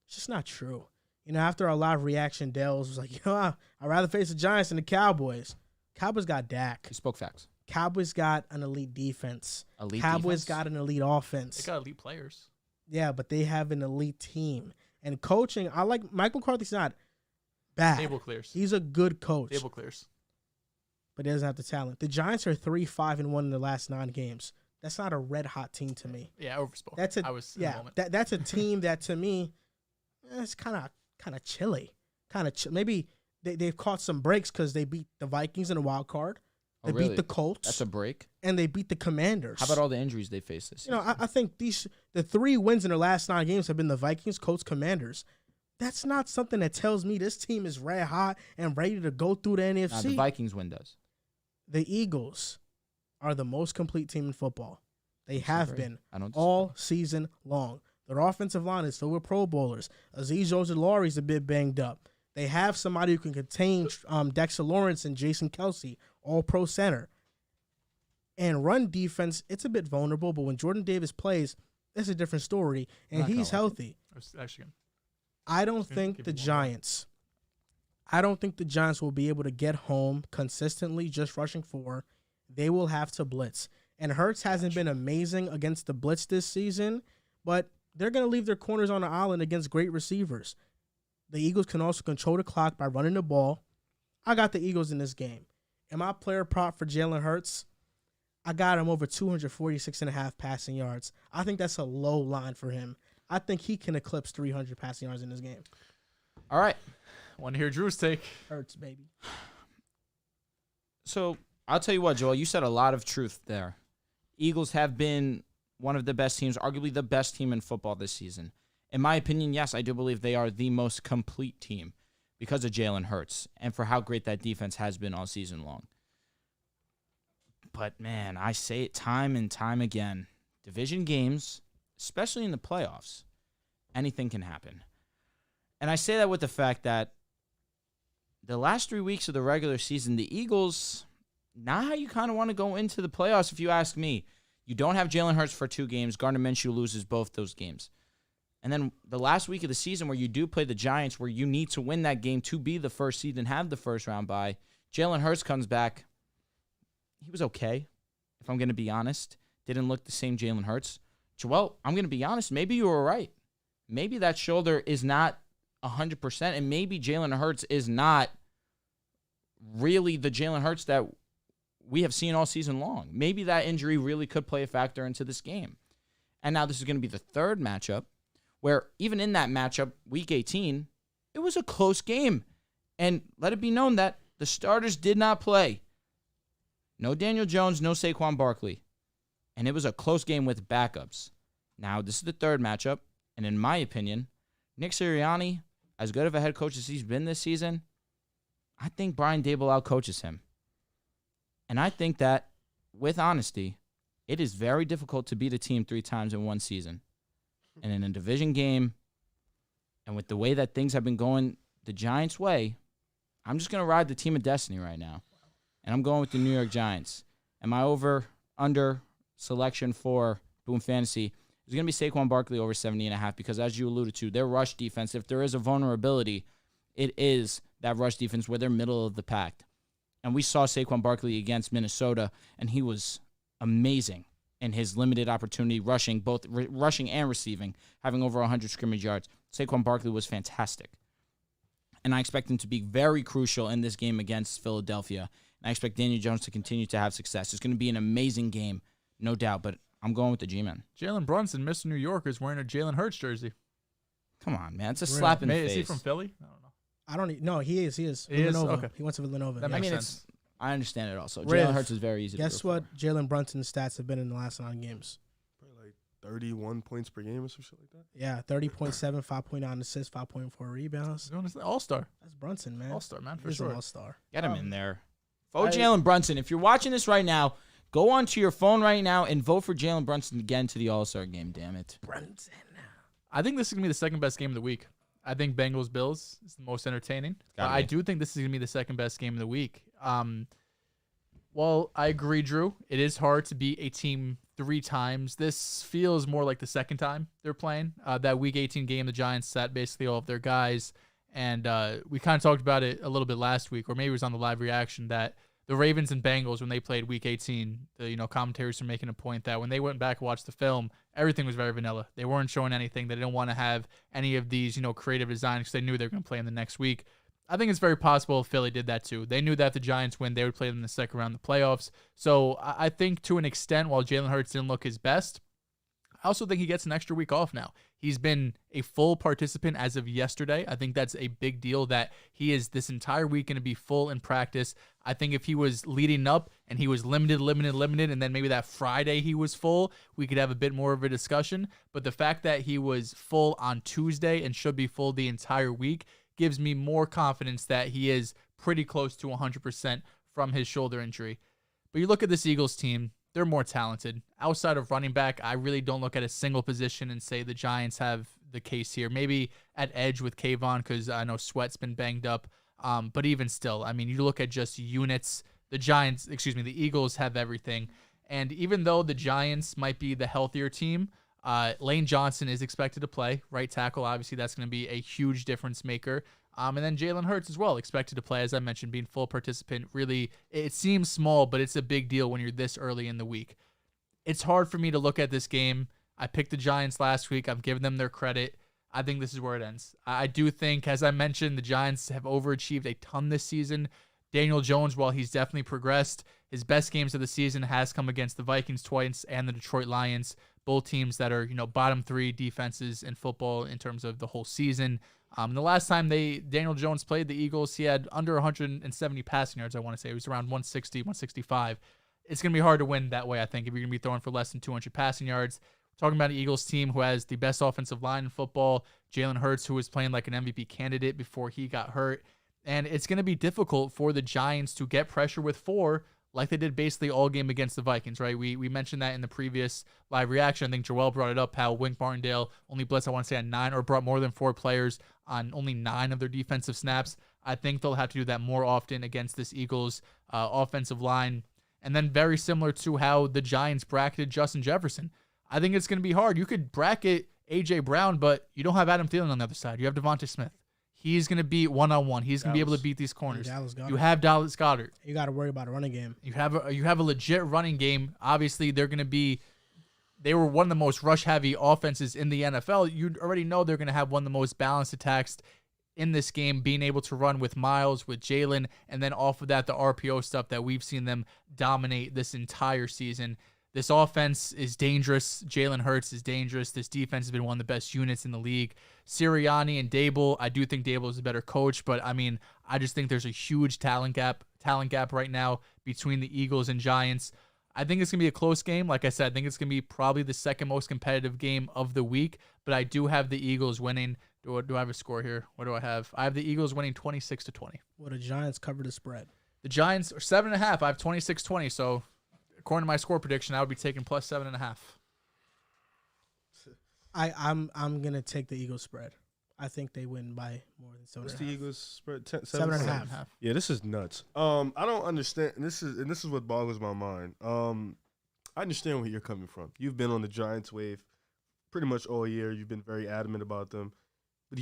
it's just not true. You know, after our live reaction, Dehls was like, I'd rather face the Giants than the Cowboys. Cowboys got Dak. He spoke facts. Cowboys got an elite defense. Elite Cowboys defense? got an elite offense. They got elite players. Yeah, but they have an elite team. And coaching, I like Mike McCarthy's not bad. Table clears. He's a good coach, Table clears. but he doesn't have the talent. The Giants are 3-5-1 in the last 9 games. That's not a red hot team to me. Yeah, overspoke. That's I was in the moment. that's a team that to me, it's kind of chilly. Maybe they've caught some breaks because they beat the Vikings in a wild card. Oh, They really? beat the Colts. That's a break. and they beat the Commanders. How about all the injuries they faced this You know, season? I think the 3 wins in their last 9 games have been the Vikings, Colts, Commanders. That's not something that tells me this team is red hot and ready to go through the NFC. Nah, the Vikings win does. The Eagles are the most complete team in football. They have Disagree. been I don't disagree. all season long. Their offensive line is filled with Pro Bowlers. Azeez Ojulari's a bit banged up. They have somebody who can contain Dexter Lawrence and Jason Kelsey, all pro center. And run defense, it's a bit vulnerable, but when Jordan Davis plays, it's a different story, and he's healthy. I don't think the Giants will be able to get home consistently just rushing 4. They will have to blitz. And Hurts hasn't been amazing against the blitz this season, but they're going to leave their corners on the island against great receivers. The Eagles can also control the clock by running the ball. I got the Eagles in this game. And my player prop for Jalen Hurts, I got him over 246.5 passing yards. I think that's a low line for him. I think he can eclipse 300 passing yards in this game. All right. Want to hear Drew's take? Hurts, baby. So I'll tell you what, Joel, you said a lot of truth there. Eagles have been one of the best teams, arguably the best team in football this season. In my opinion, yes, I do believe they are the most complete team because of Jalen Hurts and for how great that defense has been all season long. But, man, I say it time and time again. Division games, especially in the playoffs, anything can happen. And I say that with the fact that the last 3 weeks of the regular season, the Eagles, not how you kind of want to go into the playoffs, if you ask me. You don't have Jalen Hurts for 2 games. Gardner Minshew loses both those games. And then the last week of the season where you do play the Giants, where you need to win that game to be the first seed and have the first round bye, Jalen Hurts comes back. He was okay, if I'm going to be honest. Didn't look the same Jalen Hurts. Joel, I'm going to be honest. Maybe you were right. Maybe that shoulder is not 100%, and maybe Jalen Hurts is not really the Jalen Hurts that we have seen all season long. Maybe that injury really could play a factor into this game. And now this is going to be the third matchup where even in that matchup, Week 18, it was a close game. And let it be known that the starters did not play. No Daniel Jones, no Saquon Barkley. And it was a close game with backups. Now, this is the third matchup. And in my opinion, Nick Sirianni, as good of a head coach as he's been this season, I think Brian Daboll outcoaches him. And I think that, with honesty, it is very difficult to beat a team 3 times in one season. And in a division game, and with the way that things have been going the Giants' way, I'm just going to ride the team of destiny right now. And I'm going with the New York Giants. And my over-under selection for Boom Fantasy is going to be Saquon Barkley over 70.5 because, as you alluded to, their rush defense, if there is a vulnerability, it is that rush defense where they're middle of the pack. And we saw Saquon Barkley against Minnesota, and he was amazing in his limited opportunity rushing, both rushing and receiving, having over 100 scrimmage yards. Saquon Barkley was fantastic. And I expect him to be very crucial in this game against Philadelphia. And I expect Daniel Jones to continue to have success. It's going to be an amazing game, no doubt, but I'm going with the G-Man. Jalen Brunson, Mr. New York, is wearing a Jalen Hurts jersey. Come on, man. It's a slap in the face. Is he from Philly? I don't know. No, he is. He is? Villanova. Okay. He went to Villanova. That makes sense. I understand it also. Riv, Jalen Hurts is very easy to guess what Jalen Brunson's stats have been in the last 9 games? Probably like 31 points per game or some shit like that. Yeah, 30.7, 5.9 assists, 5.4 rebounds. All-star. That's Brunson, man. All-star, man, for He's sure. an all-star. Get him in there. Vote Jalen Brunson. If you're watching this right now, go onto your phone right now and vote for Jalen Brunson to get into the All-Star game, damn it. Brunson. I think this is going to be the second best game of the week. I think Bengals Bills is the most entertaining. I do think this is going to be the second best game of the week. Well, I agree, Drew. It is hard to beat a team 3 times. This feels more like the second time they're playing. That Week 18 game, the Giants sat basically all of their guys. And we kind of talked about it a little bit last week, or maybe it was on the live reaction, that the Ravens and Bengals, when they played Week 18, the commentators are making a point that when they went back and watched the film, everything was very vanilla. They weren't showing anything. They didn't want to have any of these, creative designs because they knew they were going to play in the next week. I think it's very possible Philly did that too. They knew that if the Giants win, they would play them in the second round of the playoffs. So I think to an extent, while Jalen Hurts didn't look his best, I also think he gets an extra week off now. He's been a full participant as of yesterday. I think that's a big deal that he is this entire week going to be full in practice. I think if he was leading up and he was limited, and then maybe that Friday he was full, we could have a bit more of a discussion. But the fact that he was full on Tuesday and should be full the entire week gives me more confidence that he is pretty close to 100% from his shoulder injury. But you look at this Eagles team, they're more talented. Outside of running back, I really don't look at a single position and say the Giants have the case here. Maybe at edge with Kayvon, because I know Sweat's been banged up. But even still, I mean, you look at just units, the Eagles have everything. And even though the Giants might be the healthier team, Lane Johnson is expected to play, right tackle. Obviously, that's going to be a huge difference maker. And then Jalen Hurts as well, expected to play, as I mentioned, being full participant. Really, it seems small, but it's a big deal when you're this early in the week. It's hard for me to look at this game. I picked the Giants last week. I've given them their credit. I think this is where it ends. I do think, as I mentioned, the Giants have overachieved a ton this season. Daniel Jones, while he's definitely progressed, his best games of the season has come against the Vikings twice and the Detroit Lions, both teams that are, bottom 3 defenses in football in terms of the whole season. The last time Daniel Jones played the Eagles, he had under 170 passing yards, I want to say. It was around 160, 165. It's going to be hard to win that way, I think, if you're going to be throwing for less than 200 passing yards. We're talking about an Eagles team who has the best offensive line in football, Jalen Hurts, who was playing like an MVP candidate before he got hurt. And it's going to be difficult for the Giants to get pressure with 4 like they did basically all game against the Vikings, right? We mentioned that in the previous live reaction. I think Joel brought it up, how Wink Martindale only blitzed, I want to say, on 9, or brought more than 4 players on only 9 of their defensive snaps. I think they'll have to do that more often against this Eagles offensive line. And then very similar to how the Giants bracketed Justin Jefferson. I think it's going to be hard. You could bracket A.J. Brown, but you don't have Adam Thielen on the other side. You have Devontae Smith. He's going to be one-on-one. He's going to be able to beat these corners. You have Dallas Goedert. You got to worry about a running game. You have a legit running game. Obviously, they were one of the most rush-heavy offenses in the NFL. You already know they're going to have one of the most balanced attacks in this game, being able to run with Miles, with Jalen, and then off of that, the RPO stuff that we've seen them dominate this entire season. This offense is dangerous. Jalen Hurts is dangerous. This defense has been one of the best units in the league. Sirianni and Dable, I do think Dable is a better coach, but I just think there's a huge talent gap right now between the Eagles and Giants. I think it's going to be a close game. Like I said, I think it's going to be probably the second most competitive game of the week, but I do have the Eagles winning. Do I have a score here? What do I have? I have the Eagles winning 26-20. Well, the Giants cover the spread. The Giants are 7.5. I have 26-20, so according to my score prediction, I would be taking plus 7.5. I'm gonna take the Eagles spread. I think they win by more than 7.5. What's the Eagles spread? 7.5. Yeah, this is nuts. I don't understand. This is what boggles my mind. I understand where you're coming from. You've been on the Giants wave pretty much all year. You've been very adamant about them. But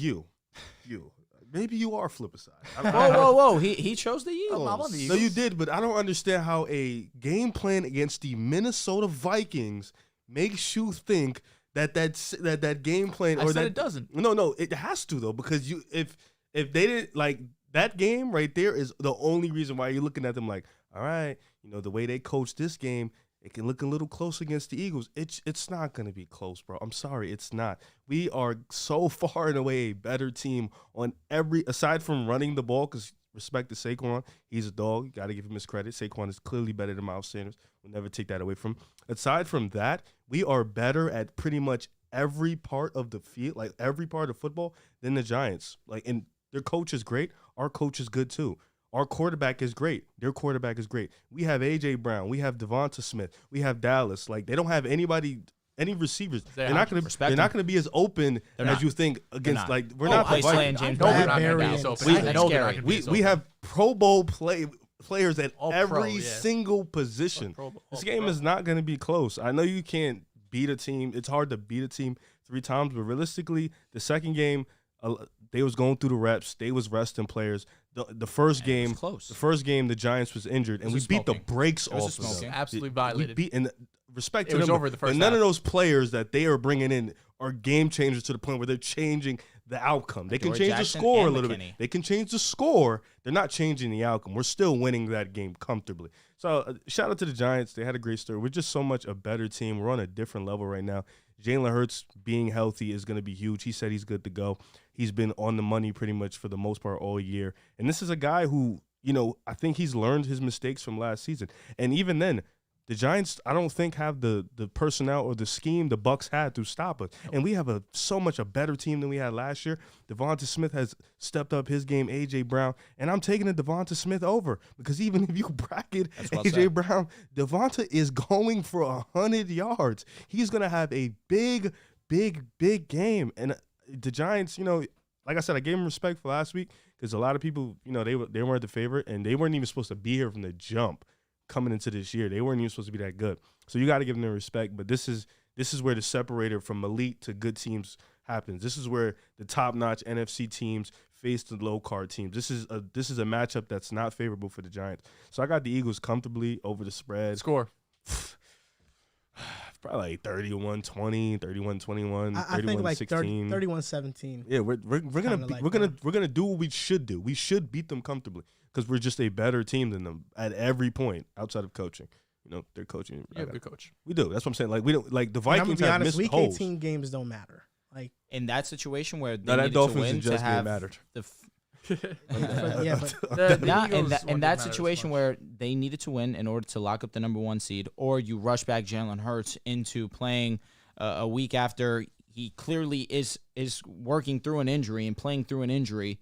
maybe you are flip aside. Whoa! He chose the Eagles. I'm on the Eagles. No, you did, but I don't understand how a game plan against the Minnesota Vikings makes you think that game plan it doesn't. No, it has to though, because if they didn't, like, that game right there is the only reason why you're looking at them like, all right, the way they coach this game, it can look a little close against the Eagles. It's not going to be close, bro. I'm sorry, it's not. We are so far and away a better team on aside from running the ball, because respect to Saquon, he's a dog. You got to give him his credit. Saquon is clearly better than Miles Sanders. We'll never take that away from him. Aside from that, we are better at pretty much every part of the field, like every part of football, than the Giants. Like, and their coach is great. Our coach is good too. Our quarterback is great. Their quarterback is great. We have A.J. Brown. We have Devonta Smith. We have Dallas. Like, they don't have any receivers. They're not going to be as open as you think against. Like, we're not the Vikings. We have Pro Bowl players at every single position. This game is not going to be close. I know you can't beat a team. It's hard to beat a team 3 times, but realistically, the second game, they was going through the reps. They was resting players. The first game, the Giants was injured, and we beat the brakes off of them. Absolutely violated. We beat, and respect to it was them, over the first but none half. of those players that they are bringing in are game changers to the point where they're changing the outcome. They can change the score a little bit. They can change the score. They're not changing the outcome. We're still winning that game comfortably. So shout out to the Giants. They had a great start. We're just so much a better team. We're on a different level right now. Jalen Hurts being healthy is going to be huge. He said he's good to go. He's been on the money pretty much for the most part all year. And this is a guy who, I think he's learned his mistakes from last season. And even then, The Giants, I don't think, have the personnel or the scheme the Bucs had to stop us. And we have so much a better team than we had last year. Devonta Smith has stepped up his game, A.J. Brown. And I'm taking the Devonta Smith over because even if you bracket A.J. Brown, Devonta is going for 100 yards. He's going to have a big game. And the Giants, like I said, I gave him respect for last week because a lot of people, they weren't the favorite, and they weren't even supposed to be here from the jump. Coming into this year, they weren't even supposed to be that good. So you got to give them respect. But this is where the separator from elite to good teams happens. This is where the top-notch NFC teams face the low-card teams. This is a matchup that's not favorable for the Giants. So I got the Eagles comfortably over the spread. Score. Probably like 31-20, 31-21, I think like 31-16. 31-17. Yeah, we're gonna do what we should do. We should beat them comfortably because we're just a better team than them at every point outside of coaching. They're coaching. Yeah, good coach. We do. That's what I'm saying. Like we don't like the Vikings have missed Week holes. 18 games don't matter. Like in that situation where they that needed Dolphins to win and Jets to have game mattered. In that situation where they needed to win in order to lock up the number 1 seed, or you rush back Jalen Hurts into playing a week after he clearly is working through an injury and playing through an injury.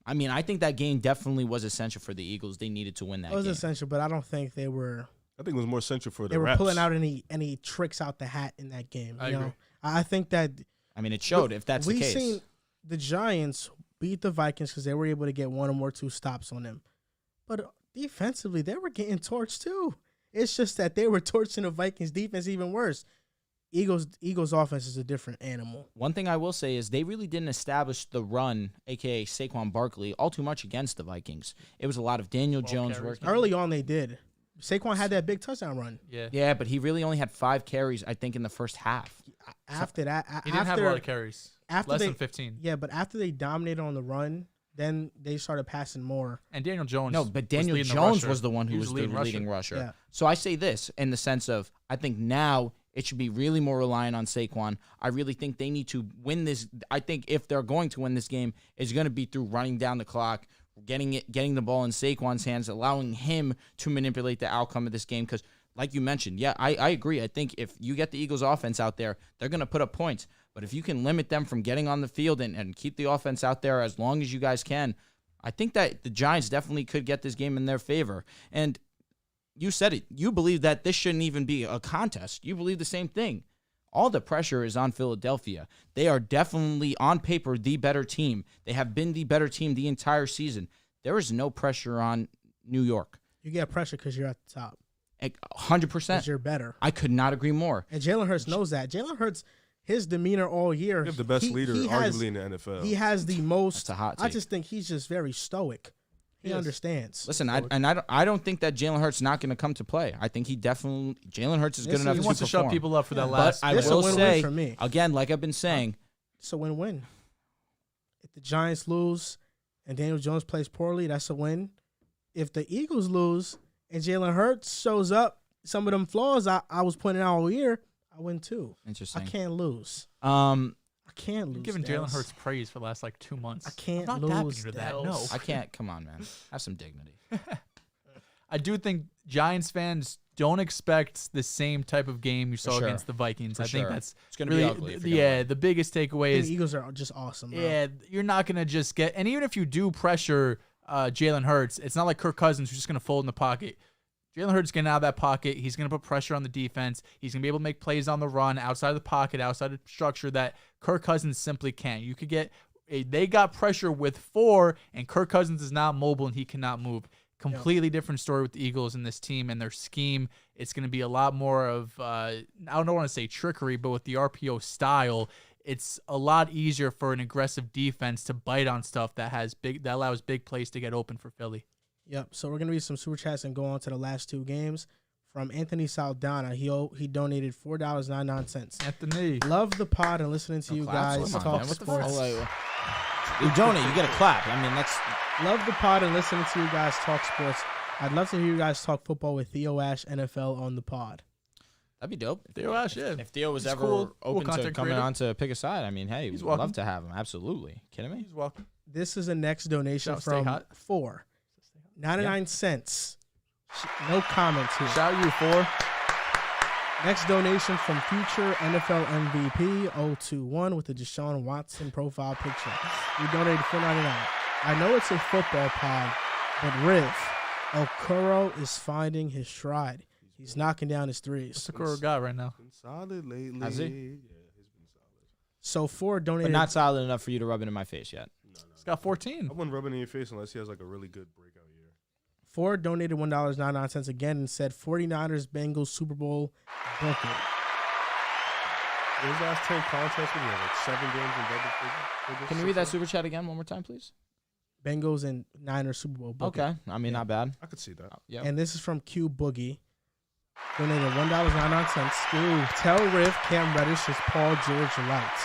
I mean, I think that game definitely was essential for the Eagles. They needed to win that game. It was essential, but I don't think they were. I think it was more essential for the They were reps. pulling out any tricks out the hat in that game. I agree. I think that. I mean, it showed if that's the case. We've seen the Giants beat the Vikings because they were able to get 1 or 2 stops on them. But defensively, they were getting torched too. It's just that they were torching the Vikings defense even worse. Eagles offense is a different animal. One thing I will say is they really didn't establish the run, a.k.a. Saquon Barkley, all too much against the Vikings. It was a lot of Daniel Jones working. Early on, they did. Saquon had that big touchdown run. Yeah, but he really only had 5 carries, I think, in the first half. After that, he didn't have a lot of carries. Less than 15. Yeah, but after they dominated on the run, then they started passing more. And Daniel Jones. No, but Daniel Jones was the one who was the leading rusher. Yeah. So I say this in the sense of I think now it should be really more reliant on Saquon. I really think they need to win this. I think if they're going to win this game, it's going to be through running down the clock, getting the ball in Saquon's hands, allowing him to manipulate the outcome of this game. Because, like you mentioned, I agree. I think if you get the Eagles' offense out there, they're going to put up points. But if you can limit them from getting on the field and keep the offense out there as long as you guys can, I think that the Giants definitely could get this game in their favor. And you said it. You believe that this shouldn't even be a contest. You believe the same thing. All the pressure is on Philadelphia. They are definitely, on paper, the better team. They have been the better team the entire season. There is no pressure on New York. You get pressure because you're at the top. 100%. Because you're better. I could not agree more. And Jalen Hurts knows that. Jalen Hurts, his demeanor all year. You have the best leader, arguably, in the NFL. He has the most. That's a hot take. I just think he's just very stoic. He understands. Listen, I don't think that Jalen Hurts is not going to come to play. I think Jalen Hurts is good enough to perform. He wants to shut people up for that last. But I will say, for me. again, like I've been saying, it's a win-win. If the Giants lose and Daniel Jones plays poorly, that's a win. If the Eagles lose and Jalen Hurts shows up, some of them flaws I was pointing out all year, I win too. Interesting. I can't lose. I can't lose. You've given Jalen Hurts praise for the last 2 months. I can't I'm not lose. to that. No, I can't. Come on, man. Have some dignity. I do think Giants fans don't expect the same type of game you saw against the Vikings. I think that's it's going to really, be ugly. The biggest takeaway is the Eagles are just awesome. Bro. Yeah, you're not going to just get, and even if you do pressure Jalen Hurts, it's not like Kirk Cousins who's just going to fold in the pocket. Jalen Hurts getting out of that pocket. He's going to put pressure on the defense. He's going to be able to make plays on the run, outside of the pocket, outside of structure that Kirk Cousins simply can't. You could get they got pressure with 4, and Kirk Cousins is not mobile and he cannot move. Completely different story with the Eagles and this team and their scheme. It's going to be a lot more of, I don't want to say trickery, but with the RPO style, it's a lot easier for an aggressive defense to bite on stuff that allows big plays to get open for Philly. Yep. So we're gonna read some super chats and go on to the last 2 games. From Anthony Saldana, he donated $4.99. Anthony, love the pod and listening to you guys talk sports. You donate, you get a clap. I mean, that's love the pod and listening to you guys talk sports. I'd love to hear you guys talk football with Theo Ash NFL on the pod. that'd be dope. Theo Ash, yeah. If Theo was ever open to coming on to pick a side, I mean, hey, we'd love to have him. Absolutely. Kidding me? He's welcome. This is the next donation from 4. 99 cents. No comments here. Shout you 4. Next donation from future NFL MVP 021 with the Deshaun Watson profile picture. We donated $4.99. I know it's a football pod, but Riv, Okoro is finding his stride. He's knocking down his threes. What's Okoro got right now? Been solid lately. Has he? Yeah, he's been solid. So Ford donated. But not solid enough for you to rub it in my face yet. He's got 14. I wouldn't rub it in your face unless he has like a really good breakout year. Ford donated $1.99 again and said 49ers Bengals Super Bowl book it. His last 10 contests, we had like 7 games in double figures. Can you read that super chat again one more time, please? Bengals and Niners Super Bowl book it. Okay. I mean, not bad. I could see that. Yeah. And this is from Q Boogie. Donated $1.99. Ooh, tell Riv Cam Reddish is Paul George light.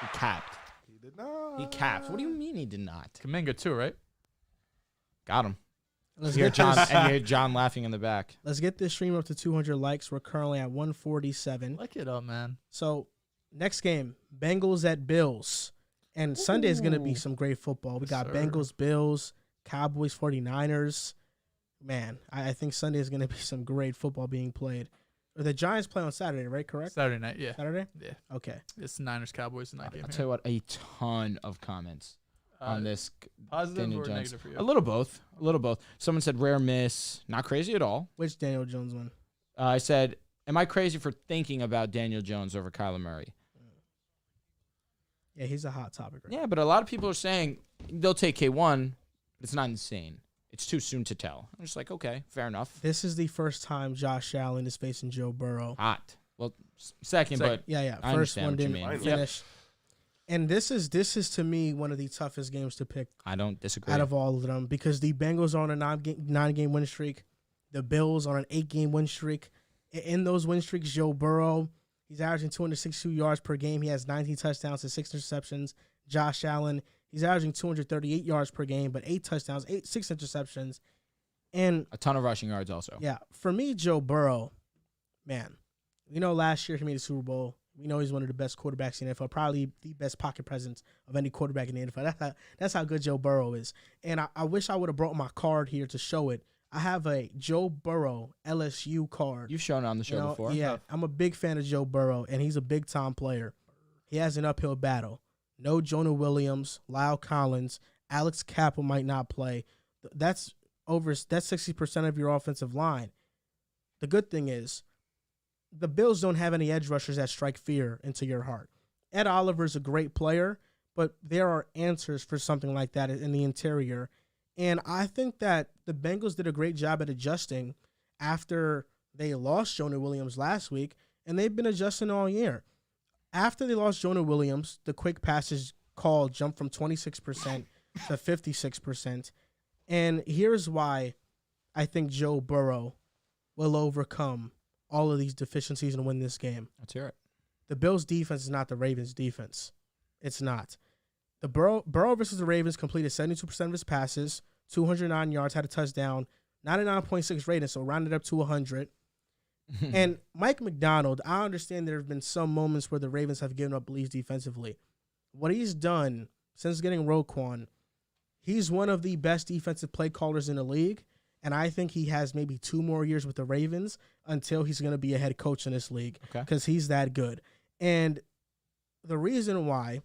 He capped. He did not. He capped. What do you mean he did not? Kaminga too, right? Got him. Let's You hear get John, this, and you hear John laughing in the back. let's get this stream up to 200 likes. We're currently at 147. Lick it up, man. So next game, Bengals at Bills. And Sunday is going to be some great football. We Yes, got sir. Bengals, Bills, Cowboys, 49ers. Man, I think Sunday is going to be some great football being played. Or the Giants play on Saturday, right? Correct? Saturday night, yeah. Saturday? Yeah. Okay. It's Niners Cowboys tonight game. I'll tell you what, a ton of comments on this. Positive Daniel or Jones. negative for you? A little both. A little both. Someone said rare miss. Not crazy at all. Which Daniel Jones one? I said, am I crazy for thinking about Daniel Jones over Kyler Murray? Yeah, he's a hot topic right Yeah, but a lot of people are saying they'll take K1, but it's not insane. It's too soon to tell. I'm just like, okay, fair enough. This is the first time Josh Allen is facing Joe Burrow. Hot. Well, second, but Yeah. I First understand one what you didn't mean. finish. And this is to me one of the toughest games to pick I don't disagree. out of all of them because the Bengals are on a nine-game win streak. The Bills on an 8-game win streak. In those win streaks, Joe Burrow, he's averaging 262 yards per game. He has 19 touchdowns and 6 interceptions. Josh Allen, he's averaging 238 yards per game, but 8 touchdowns, 6 interceptions. And a ton of rushing yards also. yeah, for me, Joe Burrow, man, we know last year he made the Super Bowl. We know he's one of the best quarterbacks in the NFL, probably the best pocket presence of any quarterback in the NFL. That's how good Joe Burrow is. And I wish I would have brought my card here to show it. I have a Joe Burrow LSU card. You've shown it on the show before. Yeah, I'm a big fan of Joe Burrow, and he's a big-time player. He has an uphill battle. No Jonah Williams, Lyle Collins, Alex Cappa might not play. That's 60% of your offensive line. The good thing is, the Bills don't have any edge rushers that strike fear into your heart. Ed Oliver's a great player, but there are answers for something like that in the interior. And I think that the Bengals did a great job at adjusting after they lost Jonah Williams last week, and they've been adjusting all year. After they lost Jonah Williams, the quick passes call jumped from 26% to 56%. And here's why I think Joe Burrow will overcome all of these deficiencies and win this game. Let's hear it. The Bills' defense is not the Ravens' defense. It's not. The Burrow versus the Ravens completed 72% of his passes, 209 yards, had a touchdown, 99.6 rating, so rounded up to 100. And Mike McDonald, I understand there have been some moments where the Ravens have given up leads defensively. What he's done since getting Roquan, he's one of the best defensive play callers in the league, and I think he has maybe 2 more years with the Ravens until he's going to be a head coach in this league because he's that good. And the reason why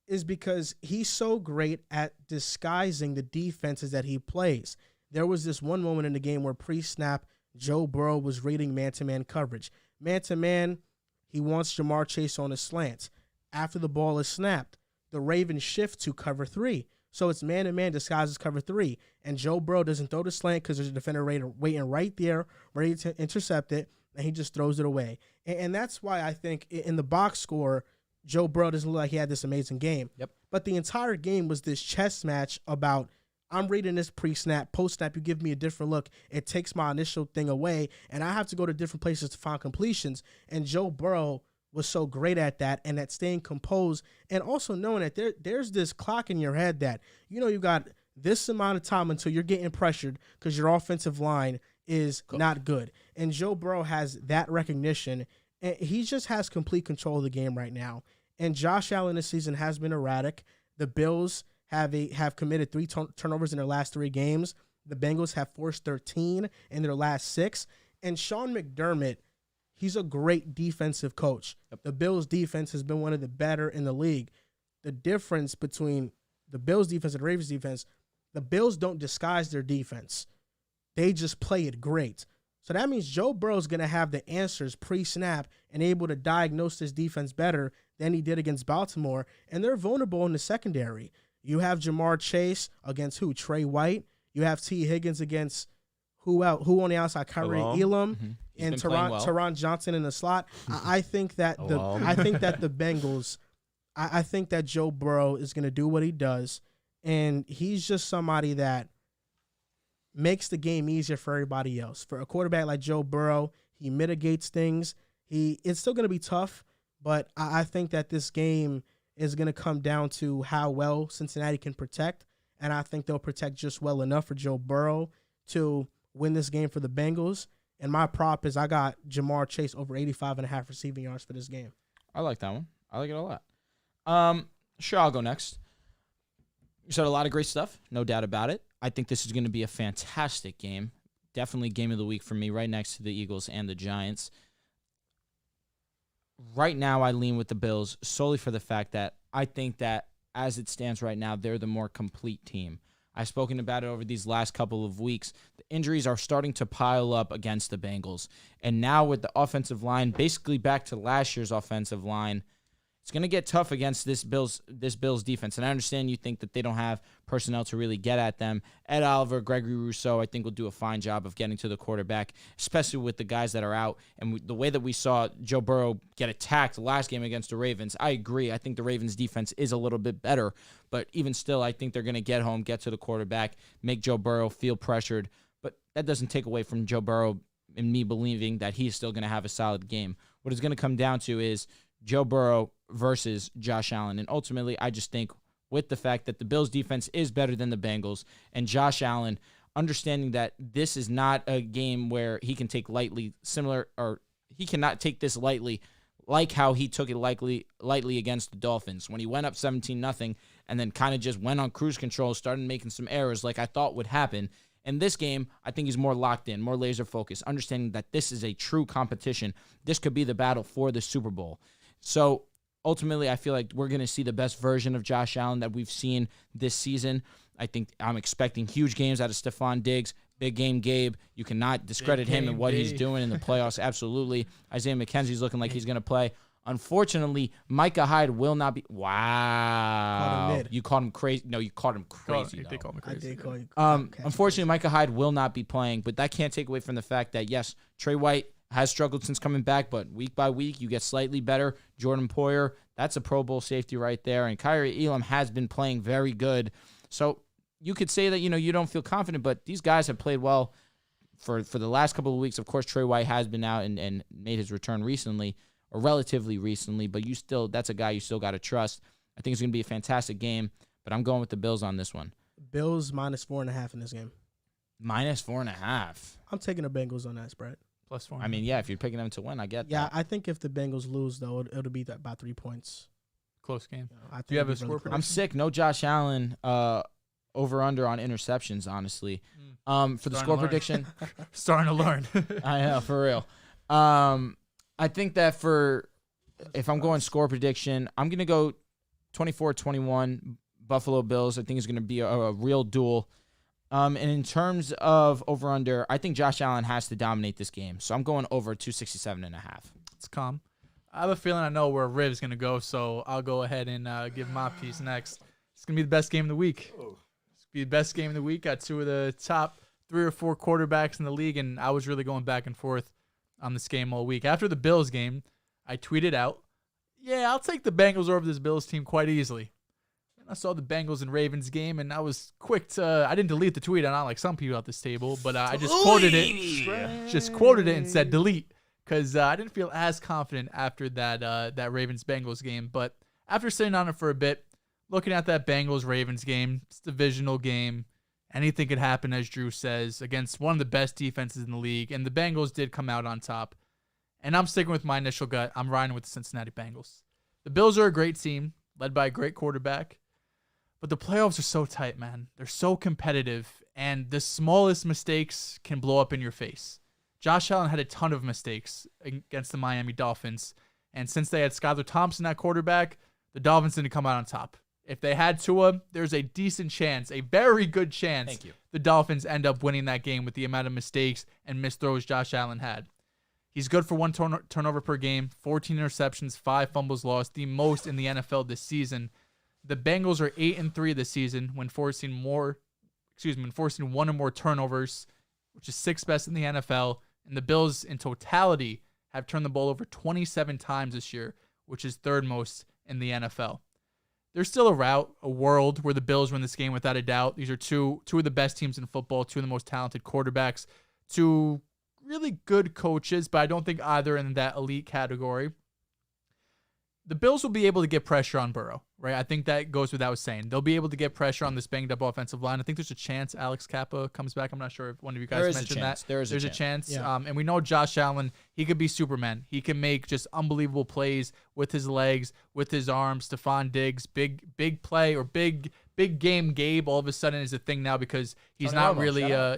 is because he's so great at disguising the defenses that he plays. There was this one moment in the game where pre-snap, Joe Burrow was reading man-to-man coverage. Man-to-man, he wants Jamar Chase on a slant. After the ball is snapped, the Ravens shift to cover 3. So it's man-to-man disguises cover 3. And Joe Burrow doesn't throw the slant because there's a defender waiting right there, ready to intercept it, and he just throws it away. And that's why I think in the box score, Joe Burrow doesn't look like he had this amazing game. Yep. But the entire game was this chess match about, I'm reading this pre-snap, post-snap, you give me a different look. It takes my initial thing away, and I have to go to different places to find completions. And Joe Burrow was so great at that and at staying composed and also knowing that there's this clock in your head that, you know, you got this amount of time until you're getting pressured because your offensive line is not good. And Joe Burrow has that recognition, and he just has complete control of the game right now. And Josh Allen this season has been erratic. The Bills have committed 3 turnovers in their last 3 games. The Bengals have forced 13 in their last 6. And Sean McDermott, he's a great defensive coach. Yep. The Bills' defense has been one of the better in the league. The difference between the Bills' defense and the Ravens' defense, the Bills don't disguise their defense. They just play it great. So that means Joe Burrow's going to have the answers pre-snap and able to diagnose this defense better than he did against Baltimore. And they're vulnerable in the secondary. You have Jamar Chase against who? Trey White. You have T. Higgins against who else? Who on the outside? Kyrie Elam and Teron Johnson in the slot. I think that the Bengals. I think that Joe Burrow is going to do what he does, and he's just somebody that makes the game easier for everybody else. For a quarterback like Joe Burrow, he mitigates things. It's still going to be tough, but I think that this game is going to come down to how well Cincinnati can protect, and I think they'll protect just well enough for Joe Burrow to win this game for the Bengals. And my prop is I got Jamar Chase over 85.5 receiving yards for this game. I like that one. I like it a lot. Sure, I'll go next. You said a lot of great stuff, no doubt about it. I think this is going to be a fantastic game. Definitely game of the week for me, right next to the Eagles and the Giants. Right now, I lean with the Bills solely for the fact that I think that as it stands right now, they're the more complete team. I've spoken about it over these last couple of weeks. The injuries are starting to pile up against the Bengals. And now with the offensive line, basically back to last year's offensive line, it's going to get tough against this Bills defense. And I understand you think that they don't have personnel to really get at them. Ed Oliver, Gregory Rousseau, I think will do a fine job of getting to the quarterback, especially with the guys that are out. And the way that we saw Joe Burrow get attacked last game against the Ravens, I agree. I think the Ravens defense is a little bit better. But even still, I think they're going to get home, get to the quarterback, make Joe Burrow feel pressured. But that doesn't take away from Joe Burrow and me believing that he's still going to have a solid game. What it's going to come down to is Joe Burrow versus Josh Allen. And ultimately, I just think with the fact that the Bills defense is better than the Bengals and Josh Allen, understanding that this is not a game where he can take lightly he cannot take this lightly like how he took it lightly against the Dolphins when he went up 17-0 and then kind of just went on cruise control, started making some errors like I thought would happen. In this game, I think he's more locked in, more laser focused, understanding that this is a true competition. This could be the battle for the Super Bowl. So ultimately, I feel like we're going to see the best version of Josh Allen that we've seen this season. I think I'm expecting huge games out of Stephon Diggs. Big game Gabe. You cannot discredit him and what he's doing in the playoffs. Absolutely. Isaiah McKenzie's looking like he's going to play. Unfortunately, Micah Hyde will not be. Wow. You called him crazy. No, you called him crazy. They called me crazy. I did call you. Unfortunately, Micah Hyde will not be playing, but that can't take away from the fact that, yes, Trey White has struggled since coming back, but week by week, you get slightly better. Jordan Poyer, that's a Pro Bowl safety right there. And Kyrie Elam has been playing very good. So you could say that, you don't feel confident, but these guys have played well for the last couple of weeks. Of course, Trey White has been out and made his return recently, or relatively recently, but that's a guy you still got to trust. I think it's going to be a fantastic game, but I'm going with the Bills on this one. Bills minus 4.5 in this game. Minus 4.5. I'm taking the Bengals on that spread. Plus 4. I mean, yeah, if you're picking them to win, I get that. Yeah, I think if the Bengals lose, though, it'll be about 3 points. Close game. I think Do you have a score prediction? I'm sick. No Josh Allen over-under on interceptions, honestly. For the score prediction. Starting to learn. I know, for real. I think that if I'm going score prediction, I'm going to go 24-21 Buffalo Bills. I think it's going to be a real duel. And in terms of over-under, I think Josh Allen has to dominate this game. So I'm going over 267.5. It's calm. I have a feeling I know where Riv's going to go, so I'll go ahead and give my piece next. It's going to be the best game of the week. It's going to be the best game of the week. Got two of the top 3 or 4 quarterbacks in the league, and I was really going back and forth on this game all week. After the Bills game, I tweeted out, yeah, I'll take the Bengals over this Bills team quite easily. I saw the Bengals and Ravens game, and I was quick to. I didn't delete the tweet. I'm not like some people at this table, but I just quoted it. Just quoted it and said delete because I didn't feel as confident after that Ravens Bengals game. But after sitting on it for a bit, looking at that Bengals Ravens game, it's a divisional game. Anything could happen, as Drew says, against one of the best defenses in the league, and the Bengals did come out on top. And I'm sticking with my initial gut. I'm riding with the Cincinnati Bengals. The Bills are a great team, led by a great quarterback. But the playoffs are so tight, man. They're so competitive, and the smallest mistakes can blow up in your face. Josh Allen had a ton of mistakes against the Miami Dolphins. And since they had Skylar Thompson at quarterback, the Dolphins didn't come out on top. If they had Tua, there's a decent chance, a very good chance, the Dolphins end up winning that game with the amount of mistakes and missed throws Josh Allen had. He's good for 1 turnover per game, 14 interceptions, 5 fumbles lost, the most in the NFL this season. The Bengals are 8-3 this season when forcing one or more turnovers, which is 6th best in the NFL. And the Bills in totality have turned the ball over 27 times this year, which is 3rd most in the NFL. There's still a world where the Bills win this game without a doubt. These are two of the best teams in football, 2 of the most talented quarterbacks, 2 really good coaches, but I don't think either in that elite category. The Bills will be able to get pressure on Burrow, right? I think that goes without saying. They'll be able to get pressure on this banged-up offensive line. I think there's a chance Alex Kappa comes back. I'm not sure if one of you guys mentioned that. There's a chance. Yeah. And we know Josh Allen, he could be Superman. He can make just unbelievable plays with his legs, with his arms. Stephon Diggs, big play or big game Gabe all of a sudden is a thing now because he's not really a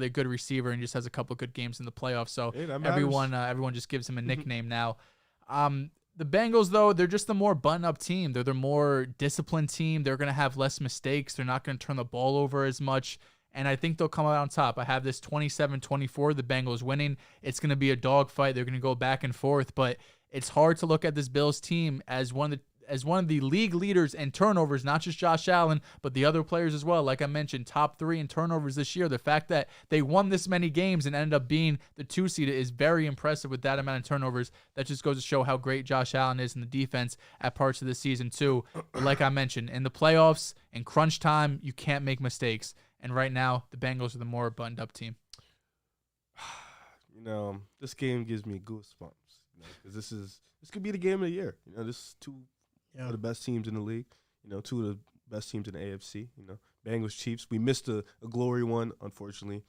good receiver and just has a couple of good games in the playoffs. So everyone just gives him a nickname now. The Bengals, though, they're just the more button-up team. They're the more disciplined team. They're going to have less mistakes. They're not going to turn the ball over as much, and I think they'll come out on top. I have this 27-24, the Bengals winning. It's going to be a dogfight. They're going to go back and forth, but it's hard to look at this Bills team as one of the league leaders in turnovers, not just Josh Allen, but the other players as well. Like I mentioned, top 3 in turnovers this year. The fact that they won this many games and ended up being the 2 seed is very impressive with that amount of turnovers. That just goes to show how great Josh Allen is in the defense at parts of the season too. But like I mentioned, in the playoffs, in crunch time, you can't make mistakes. And right now, the Bengals are the more buttoned-up team. This game gives me goosebumps. Because this could be the game of the year. This is 2 of the best teams in the league, 2 of the best teams in the AFC, Bengals, Chiefs. We missed a glory one, unfortunately.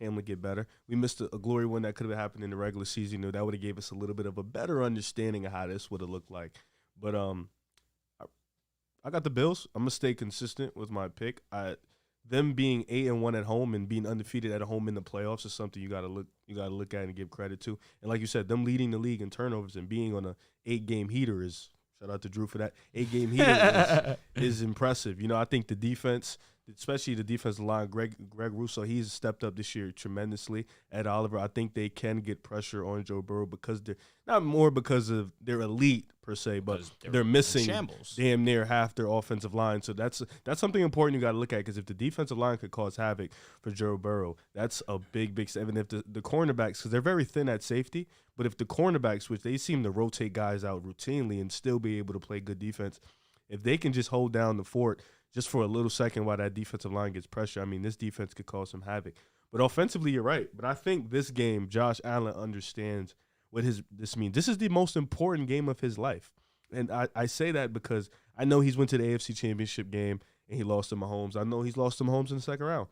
Hamlin get better. We missed a glory one that could have happened in the regular season. That would have gave us a little bit of a better understanding of how this would have looked like. But I got the Bills. I'm going to stay consistent with my pick. Them being 8-1 at home and being undefeated at home in the playoffs is something you got to look at and give credit to. And like you said, them leading the league in turnovers and being on a 8-game heater is – shout out to Drew for that. 8-game heater is impressive. I think the defense, especially the defensive line, Greg Russo, he's stepped up this year tremendously. Ed Oliver, I think they can get pressure on Joe Burrow because they're not more because of their elite per se, but they're missing damn near half their offensive line. So that's something important you got to look at because if the defensive line could cause havoc for Joe Burrow, that's a big step. And if the cornerbacks, because they're very thin at safety, but if the cornerbacks, which they seem to rotate guys out routinely and still be able to play good defense, if they can just hold down the fort just for a little second while that defensive line gets pressure, this defense could cause some havoc. But offensively, you're right. But I think this game, Josh Allen understands what this means. This is the most important game of his life. And I say that because I know he's went to the AFC Championship game and he lost to Mahomes. I know he's lost to Mahomes in the second round.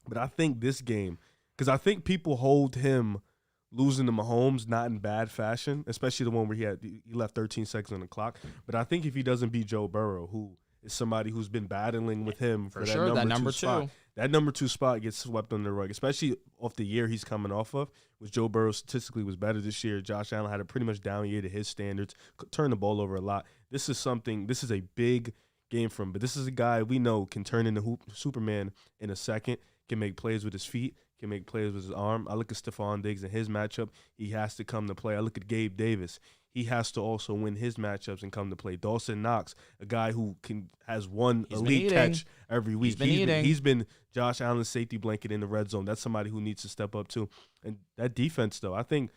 But I think this game, because I think people hold him losing to Mahomes not in bad fashion, especially the one where he left 13 seconds on the clock. But I think if he doesn't beat Joe Burrow, who is somebody who's been battling with him for that number 2 spot, that number 2 spot gets swept under the rug, especially off the year he's coming off of, which Joe Burrow statistically was better this year. Josh Allen had a pretty much down year to his standards, turned the ball over a lot. This is a big game for him. But this is a guy we know can turn into Superman in a second, can make plays with his feet, can make plays with his arm. I look at Stephon Diggs and his matchup. He has to come to play. I look at Gabe Davis. He has to also win his matchups and come to play. Dawson Knox, a guy who has one elite catch every week. He's been Josh Allen's safety blanket in the red zone. That's somebody who needs to step up too. And that defense, though, I think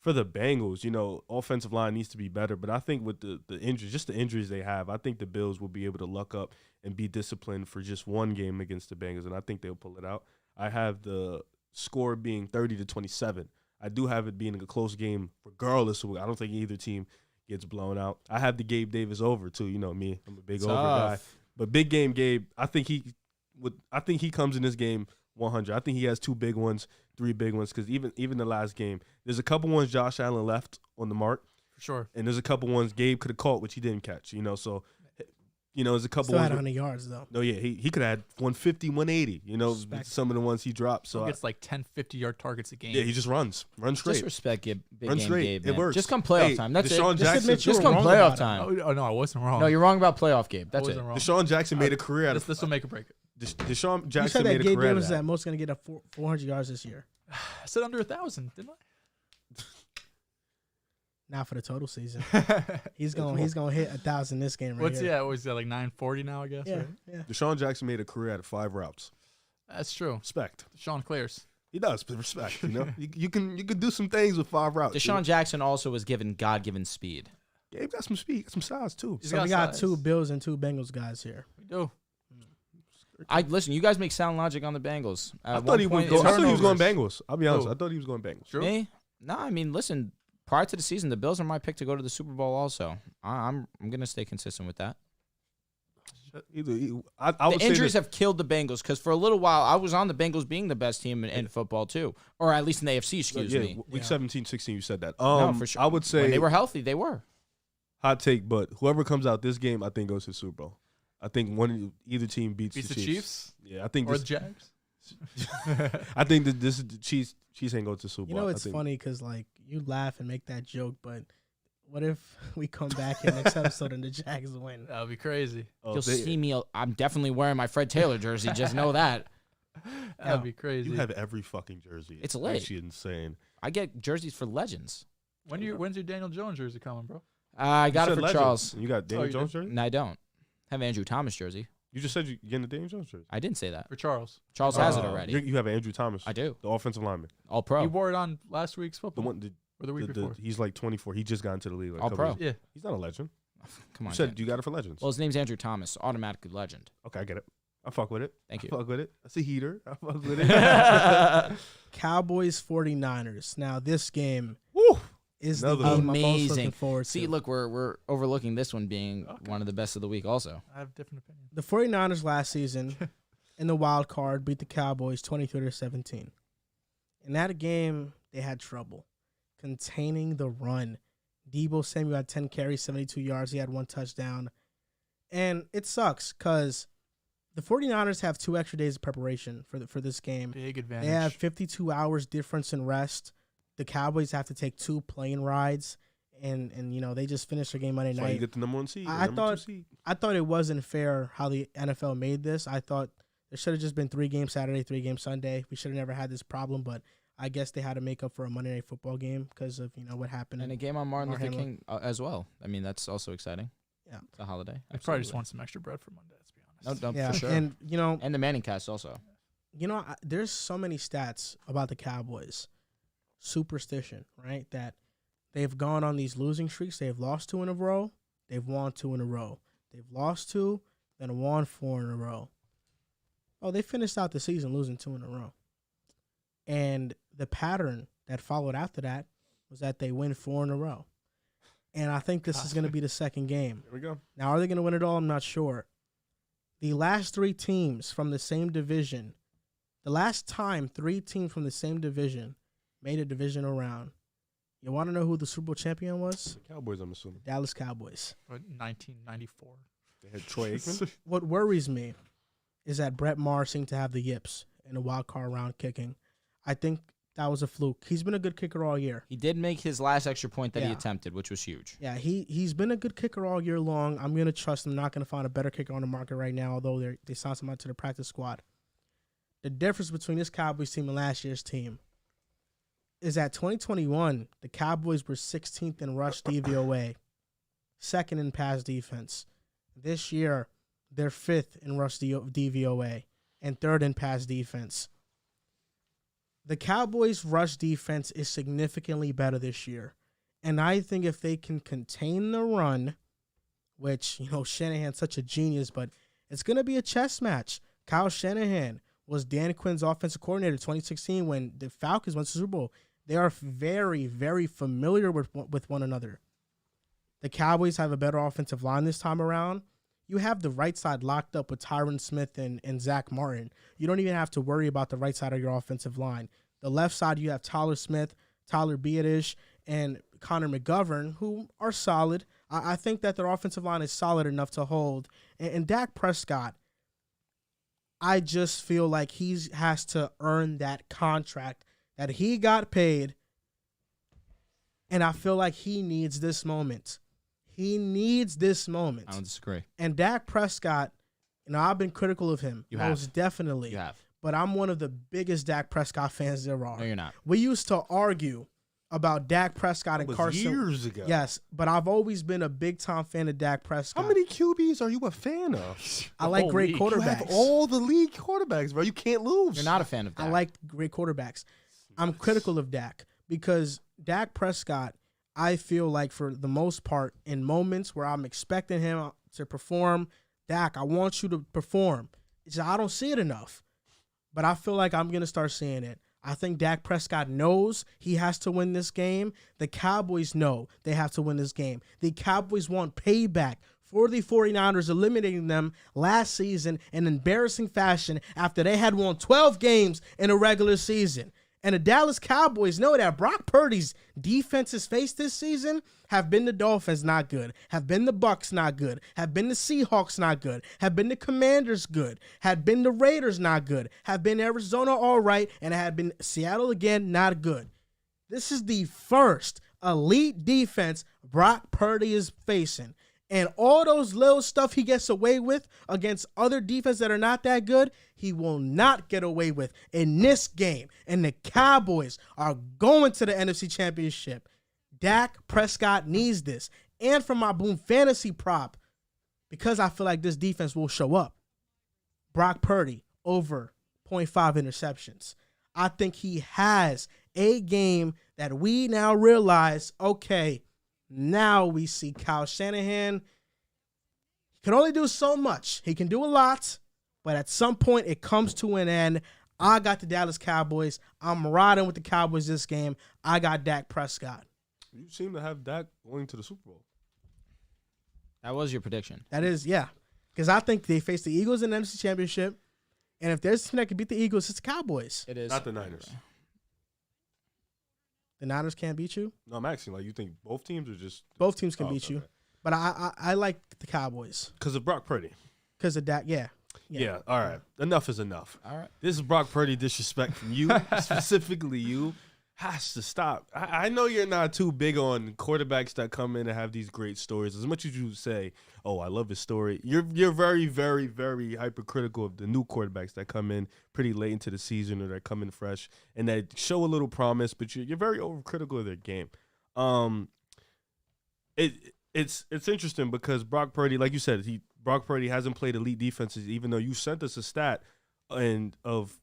for the Bengals, offensive line needs to be better. But I think with the injuries, just the injuries they have, I think the Bills will be able to luck up and be disciplined for just one game against the Bengals, and I think they'll pull it out. I have the score being 30-27. I do have it being a close game regardless. I don't think either team gets blown out. I have the Gabe Davis over too. You know me, I'm a big over guy. But big game Gabe, I think he comes in this game 100. I think he has 2 big ones, 3 big ones, because even the last game, there's a couple ones Josh Allen left on the mark. For sure. And there's a couple ones Gabe could have caught, which he didn't catch. So there's a couple Still had ones. 100 yards, though. No, yeah, he could have had 150, 180. Some of the ones he dropped. So he gets like 10, 50-yard targets a game. yeah, he just runs straight. Disrespect Big Run Game straight. Gabe, It man. works. Just come playoff Hey, time. That's Deshaun it. Jackson. Just come playoff time. Oh, no, I wasn't wrong. No, you're wrong about playoff, Gabe. That's it. Wrong. Deshaun Jackson made a career out of This will make or break it. Deshaun You Jackson said that made a Gabe career out of Davis is that. at most going to get 400 yards this year. I said under 1,000, didn't Not for the total season. I? He's going to hit 1,000 this game right here. What was that, like 940 now, I guess? Yeah, Right? yeah. Deshaun Jackson made a career out of 5 routes. That's true. Respect. Sean Claire's. He does, but respect. You can do some things with 5 routes. Deshaun Jackson also was given God-given speed. Gabe got some speed, got some size too. He's So we got size. 2 Bills and 2 Bengals guys here. We do. Listen. You guys make sound logic on the Bengals. I thought he was going Bengals. I'll be honest. I thought he was going Bengals. True. Me? No, I mean, listen. Prior to the season, the Bills are my pick to go to the Super Bowl. Also, I'm gonna stay consistent with that. I The would say injuries that- have killed the Bengals because for a little while I was on the Bengals being the best team in football too, or at least in the AFC. Excuse me. Week Yeah. 17, 16, you said that. No, for sure. I would say When they were healthy, they were. hot take, but whoever comes out this game, I think goes to the Super Bowl. I think either team beats Beats the the Chiefs. Chiefs? Yeah, I think Or this. the Jags? I think that this is the Chiefs. Chiefs ain't go to the Super Bowl. You know, I it's think. funny because, like, you laugh and make that joke, but what if we come back in next episode and the Jags win? That would be crazy. Oh, You'll they- see me. I'm definitely wearing my Fred Taylor jersey. Just know that. That would be crazy. You have every fucking jersey. It's lit. actually insane. I get jerseys for legends. When's your Daniel Jones jersey coming, bro? I got You it said for legends. Charles. You got Daniel you Jones did? jersey? No, I don't. Have Andrew Thomas jersey. You just said you getting the Daniel Jones jersey. I didn't say that. For Charles. Charles has it already. You have an Andrew Thomas. I do. The offensive lineman. All He pro. wore it on last week's The football. one. Or the week before. He's like 24. He just got into the league. Like a All couple pro. years- Yeah. He's not a legend. Come on. You said man. you got it for legends. Well, his name's Andrew Thomas. Automatically legend. Okay, I get it. I fuck with it. Thank you. I fuck with it. That's a heater. I fuck with it. Cowboys 49ers. Now, this game Woo! is the Another- game I'm most Amazing. looking forward See, to. look, we're overlooking this one being Okay. one of the best of the week. Also, I have a different opinion. The 49ers last season in the wild card beat the Cowboys 23-17. In that game, they had trouble containing the run. Deebo Samuel had 10 carries, 72 yards. He had 1 touchdown. And it sucks because the 49ers have 2 extra days of preparation for this game. Big advantage. They have 52 hours difference in rest. The Cowboys have to take 2 plane rides. And they just finished their game Monday That's why you night. get the number 1 seed. I number 2 seed. thought it wasn't fair how the NFL made this. I thought there should have just been 3 games Saturday, 3 games Sunday. We should have never had this problem, but I guess they had to make up for a Monday Night Football game because of what happened. and a game on Martin Luther Warhammer. King as well. I mean, that's also exciting. Yeah. It's a holiday. I probably just Absolutely. want some extra bread for Monday, let's be No, honest. no, Yeah, for sure. and And the Manning cast also. there's so many stats about the Cowboys. Superstition, right? That they've gone on these losing streaks. They've lost 2 in a row. They've won 2 in a row. They've lost 2, then won 4 in a row. Oh, they finished out the season losing 2 in a row. And the pattern that followed after that was that they win 4 in a row. And I think this is going to be the second game. There we go. Now, are they going to win it all? I'm not sure. The last 3 teams from the same division, the last time 3 teams from the same division made a divisional round, you want to know who the Super Bowl champion was? The Cowboys, I'm assuming. Dallas Cowboys. But 1994. They had Troy Aikman. What worries me is that Brett Maher seemed to have the yips in the wild card round kicking. I think that was a fluke. He's been a good kicker all year. He did make his last extra point that he Yeah. attempted, which was huge. Yeah, he's been a good kicker all year long. I'm going to trust him. Not going to find a better kicker on the market right now, although they signed someone to the practice squad. The difference between this Cowboys team and last year's team is that 2021, the Cowboys were 16th in rush DVOA, 2nd in pass defense. This year, they're 5th in rush DVOA and 3rd in pass defense. The Cowboys' rush defense is significantly better this year. And I think if they can contain the run, which, Shanahan's such a genius, but it's going to be a chess match. Kyle Shanahan was Dan Quinn's offensive coordinator in 2016 when the Falcons went to the Super Bowl. They are very, very familiar with one another. The Cowboys have a better offensive line this time around. You have the right side locked up with Tyron Smith and Zach Martin. You don't even have to worry about the right side of your offensive line. The left side, you have Tyler Smith, Tyler Biadasz, and Connor McGovern, who are solid. I think that their offensive line is solid enough to hold. And Dak Prescott, I just feel like he has to earn that contract that he got paid. And I feel like he needs this moment. He needs this moment. I don't disagree. And Dak Prescott, I've been critical of him. You have. Most definitely. You have. But I'm one of the biggest Dak Prescott fans there are. No, you're not. We used to argue about Dak Prescott and Carson. Years ago. Yes, but I've always been a big-time fan of Dak Prescott. How many QBs are you a fan of? I like great quarterbacks. You have all the league quarterbacks, bro. You can't lose. You're not a fan of Dak. I like great quarterbacks. I'm critical of Dak because Dak Prescott, I feel like for the most part, in moments where I'm expecting him to perform, Dak, I want you to perform. I don't see it enough, but I feel like I'm going to start seeing it. I think Dak Prescott knows he has to win this game. The Cowboys know they have to win this game. The Cowboys want payback for the 49ers eliminating them last season in embarrassing fashion after they had won 12 games in a regular season. And the Dallas Cowboys know that Brock Purdy's defenses faced this season have been the Dolphins not good, have been the Bucs not good, have been the Seahawks not good, have been the Commanders good, have been the Raiders not good, have been Arizona all right, and have been Seattle again not good. This is the first elite defense Brock Purdy is facing. And all those little stuff he gets away with against other defenses that are not that good, he will not get away with in this game. And the Cowboys are going to the NFC Championship. Dak Prescott needs this. And for my Boom Fantasy prop, because I feel like this defense will show up, Brock Purdy over 0.5 interceptions. I think he has a game that we now realize, okay, now we see Kyle Shanahan. He can only do so much. He can do a lot, but at some point it comes to an end. I got the Dallas Cowboys. I'm riding with the Cowboys this game. I got Dak Prescott. You seem to have Dak going to the Super Bowl. That was your prediction. That is, yeah. Because I think they face the Eagles in the NFC Championship. And if there's a team that can beat the Eagles, it's the Cowboys. It is. Not the Niners. The Niners can't beat you? No, I'm asking, like, you think both teams are just... Both teams can beat you. But I like the Cowboys. Because of Brock Purdy. Because of Dak, yeah. Yeah, all right. Enough is enough. All right. This is Brock Purdy disrespect from you, specifically you, has to stop. I know you're not too big on quarterbacks that come in and have these great stories. As much as you say, oh, I love his story, you're very, very, very hypercritical of the new quarterbacks that come in pretty late into the season or that come in fresh and that show a little promise, but you're very overcritical of their game. It's interesting because Brock Purdy, like you said, Brock Purdy hasn't played elite defenses, even though you sent us a stat of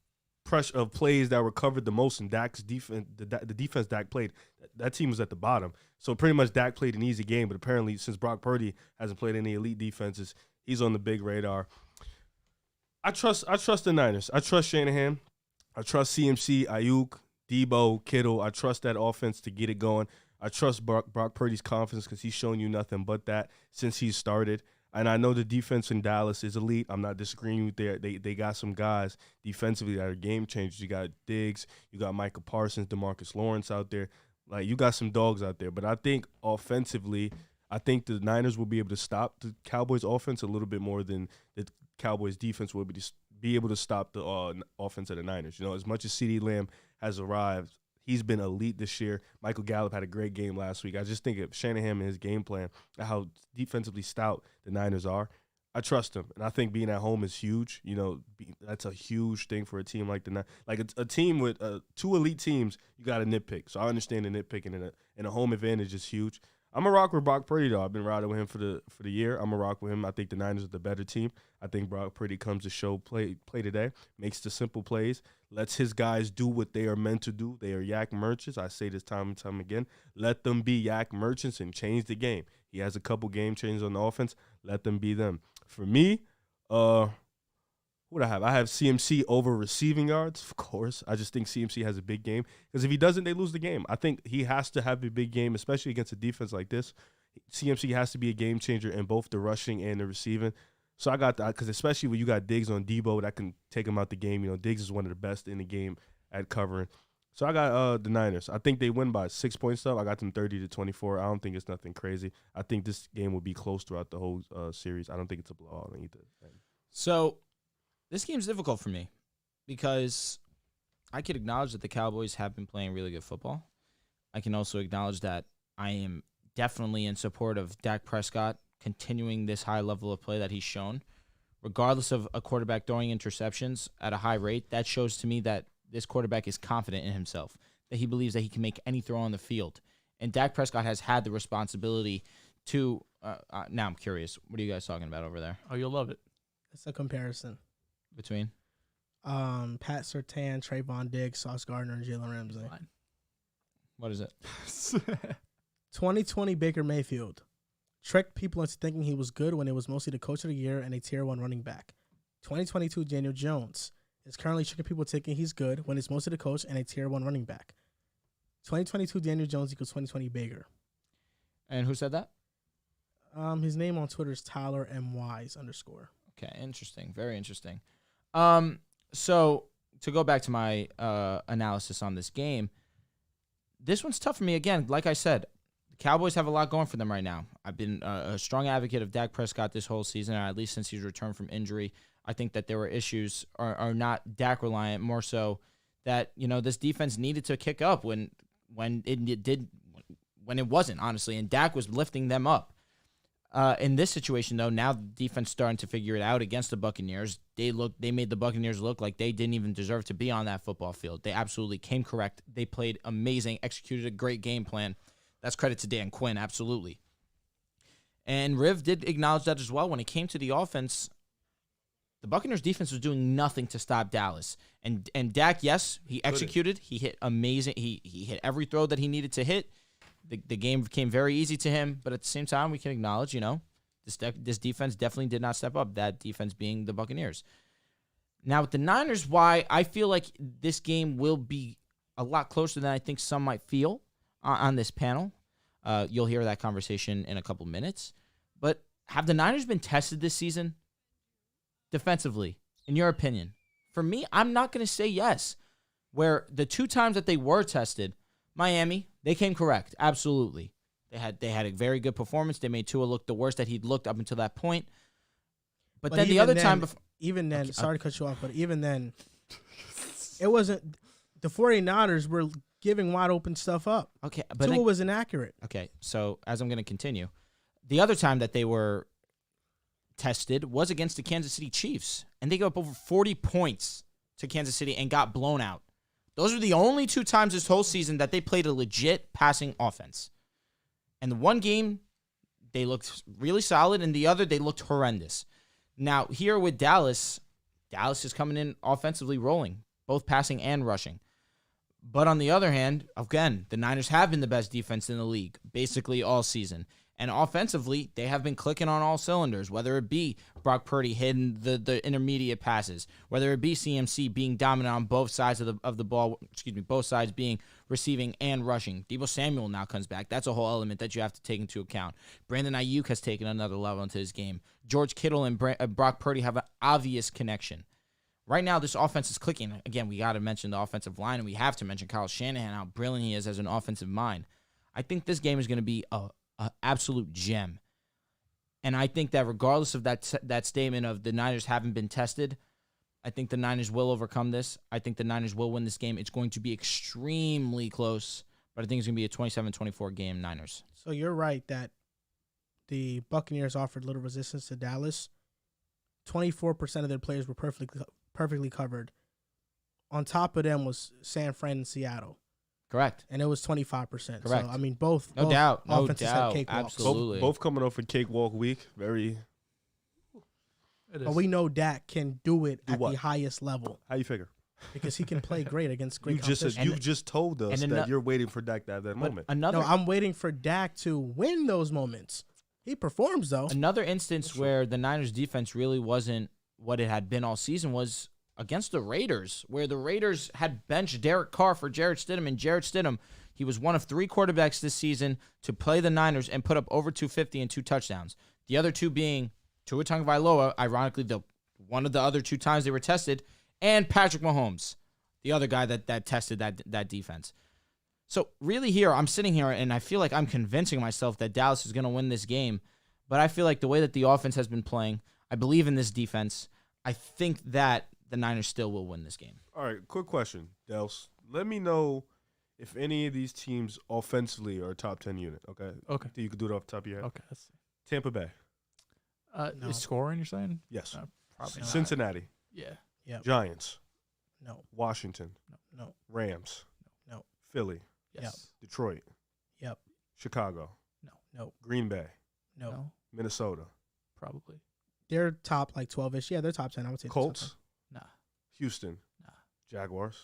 plays that were covered the most in Dak's defense. The defense Dak played, that team was at the bottom. So pretty much Dak played an easy game, but apparently since Brock Purdy hasn't played any elite defenses, he's on the big radar. I trust the Niners. I trust Shanahan. I trust CMC, Ayuk, Debo, Kittle. I trust that offense to get it going. I trust Brock Purdy's confidence because he's shown you nothing but that since he started. And I know the defense in Dallas is elite. I'm not disagreeing with that. They got some guys defensively that are game changers. You got Diggs, you got Michael Parsons, DeMarcus Lawrence out there. Like, you got some dogs out there. But I think offensively, I think the Niners will be able to stop the Cowboys' offense a little bit more than the Cowboys' defense will be able to stop the offense of the Niners. You know, as much as CeeDee Lamb has arrived, he's been elite this year. Michael Gallup had a great game last week. I just think of Shanahan and his game plan, how defensively stout the Niners are. I trust him, and I think being at home is huge. You know, that's a huge thing for a team like the Niners. Like a team with two elite teams, you got to nitpick. So I understand the nitpicking, and a home advantage is huge. I'm a rock with Brock Purdy, though. I've been riding with him for the year. I'm a rock with him. I think the Niners are the better team. I think Brock Purdy comes to show play today, makes the simple plays, lets his guys do what they are meant to do. They are yak merchants. I say this time and time again. Let them be yak merchants and change the game. He has a couple game changes on the offense. Let them be them. For me, what do I have? I have CMC over receiving yards, of course. I just think CMC has a big game. Because if he doesn't, they lose the game. I think he has to have a big game, especially against a defense like this. CMC has to be a game changer in both the rushing and the receiving. So I got that, because especially when you got Diggs on Debo, that can take him out the game. You know, Diggs is one of the best in the game at covering. So I got the Niners. I think they win by 6 points though. I got them 30-24. I don't think it's nothing crazy. I think this game will be close throughout the whole series. I don't think it's a blowout either. So this game's difficult for me because I could acknowledge that the Cowboys have been playing really good football. I can also acknowledge that I am definitely in support of Dak Prescott continuing this high level of play that he's shown. Regardless of a quarterback throwing interceptions at a high rate, that shows to me that this quarterback is confident in himself, that he believes that he can make any throw on the field. And Dak Prescott has had the responsibility to now I'm curious. What are you guys talking about over there? Oh, you'll love it. It's a comparison. Between? Pat Surtain, Trayvon Diggs, Sauce Gardner, and Jalen Ramsey. Fine. What is it? 2020 Baker Mayfield tricked people into thinking he was good when it was mostly the coach of the year and a tier 1 running back. 2022 Daniel Jones is currently tricking people thinking he's good when it's mostly the coach and a tier 1 running back. 2022 Daniel Jones equals 2020 Baker. And who said that? His name on Twitter is Tyler MYs_. Okay, interesting. Very interesting. So to go back to my analysis on this game, this one's tough for me. Again, like I said, the Cowboys have a lot going for them right now. I've been a strong advocate of Dak Prescott this whole season, or at least since he's returned from injury. I think that there were issues are not Dak reliant, more so that this defense needed to kick up when it wasn't, honestly, and Dak was lifting them up. In this situation, though, now the defense starting to figure it out against the Buccaneers. They made the Buccaneers look like they didn't even deserve to be on that football field. They absolutely came correct. They played amazing, executed a great game plan. That's credit to Dan Quinn, absolutely. And Riv did acknowledge that as well. When it came to the offense, the Buccaneers defense was doing nothing to stop Dallas. And Dak, yes, he executed. He hit amazing. He hit every throw that he needed to hit. The game became very easy to him, but at the same time, we can acknowledge, this defense definitely did not step up, that defense being the Buccaneers. Now, with the Niners, why I feel like this game will be a lot closer than I think some might feel on this panel. You'll hear that conversation in a couple minutes. But have the Niners been tested this season defensively, in your opinion? For me, I'm not going to say yes. Where the 2 times that they were tested, Miami, they came correct. Absolutely. They had a very good performance. They made Tua look the worst that he'd looked up until that point. But then the other time before, even then, sorry to cut you off, but even then, it wasn't the 49ers were giving wide open stuff up. Okay, but Tua was inaccurate. Okay, so as I'm going to continue, the other time that they were tested was against the Kansas City Chiefs, and they gave up over 40 points to Kansas City and got blown out. Those are the only 2 times this whole season that they played a legit passing offense. And the one game, they looked really solid, and the other, they looked horrendous. Now, here with Dallas is coming in offensively rolling, both passing and rushing. But on the other hand, again, the Niners have been the best defense in the league basically all season. And offensively, they have been clicking on all cylinders, whether it be Brock Purdy hitting the intermediate passes, whether it be CMC being dominant on both sides of the ball, both sides being receiving and rushing. Deebo Samuel now comes back. That's a whole element that you have to take into account. Brandon Ayuk has taken another level into his game. George Kittle and Brock Purdy have an obvious connection. Right now, this offense is clicking. Again, we got to mention the offensive line, and we have to mention Kyle Shanahan, how brilliant he is as an offensive mind. I think this game is going to be an absolute gem. And I think that regardless of that statement of the Niners haven't been tested, I think the Niners will overcome this. I think the Niners will win this game. It's going to be extremely close, but I think it's going to be a 27-24 game, Niners. So you're right that the Buccaneers offered little resistance to Dallas. 24% of their players were perfectly covered. On top of them was San Fran and Seattle. Correct. And it was 25%. Correct. So, I mean, both doubt. offenses had cakewalks. Absolutely. Both coming off a cakewalk week. Very. But we know Dak can do it at the highest level. How you figure? Because he can play great against great competition. You just told us that you're waiting for Dak to have that moment. No, I'm waiting for Dak to win those moments. He performs, though. Another instance where the Niners defense really wasn't what it had been all season was against the Raiders, where the Raiders had benched Derek Carr for Jarrett Stidham, and Jarrett Stidham, he was one of 3 quarterbacks this season to play the Niners and put up over 250 and 2 touchdowns. The other 2 being Tua Tagovailoa, ironically, one of the other 2 times they were tested, and Patrick Mahomes. the other guy that tested that defense. So really here, I'm sitting here and I feel like I'm convincing myself that Dallas is going to win this game. But I feel like the way that the offense has been playing, I believe in this defense. I think that the Niners still will win this game. All right, quick question, Dehls. Let me know if any of these teams offensively are a top 10 unit, okay? Okay. You could do it off the top of your head. Okay. Let's see. Tampa Bay. No. Is scoring, you're saying? Yes. Probably not. Cincinnati. Yeah. Yep. Giants. No. Washington. No. Rams. No. Philly. Yes. Detroit. Yep. Chicago. No. Green Bay. No. Minnesota. Probably. They're top like 12-ish. Yeah, they're top 10. I would say. Colts. Nah. Houston. Nah. Jaguars.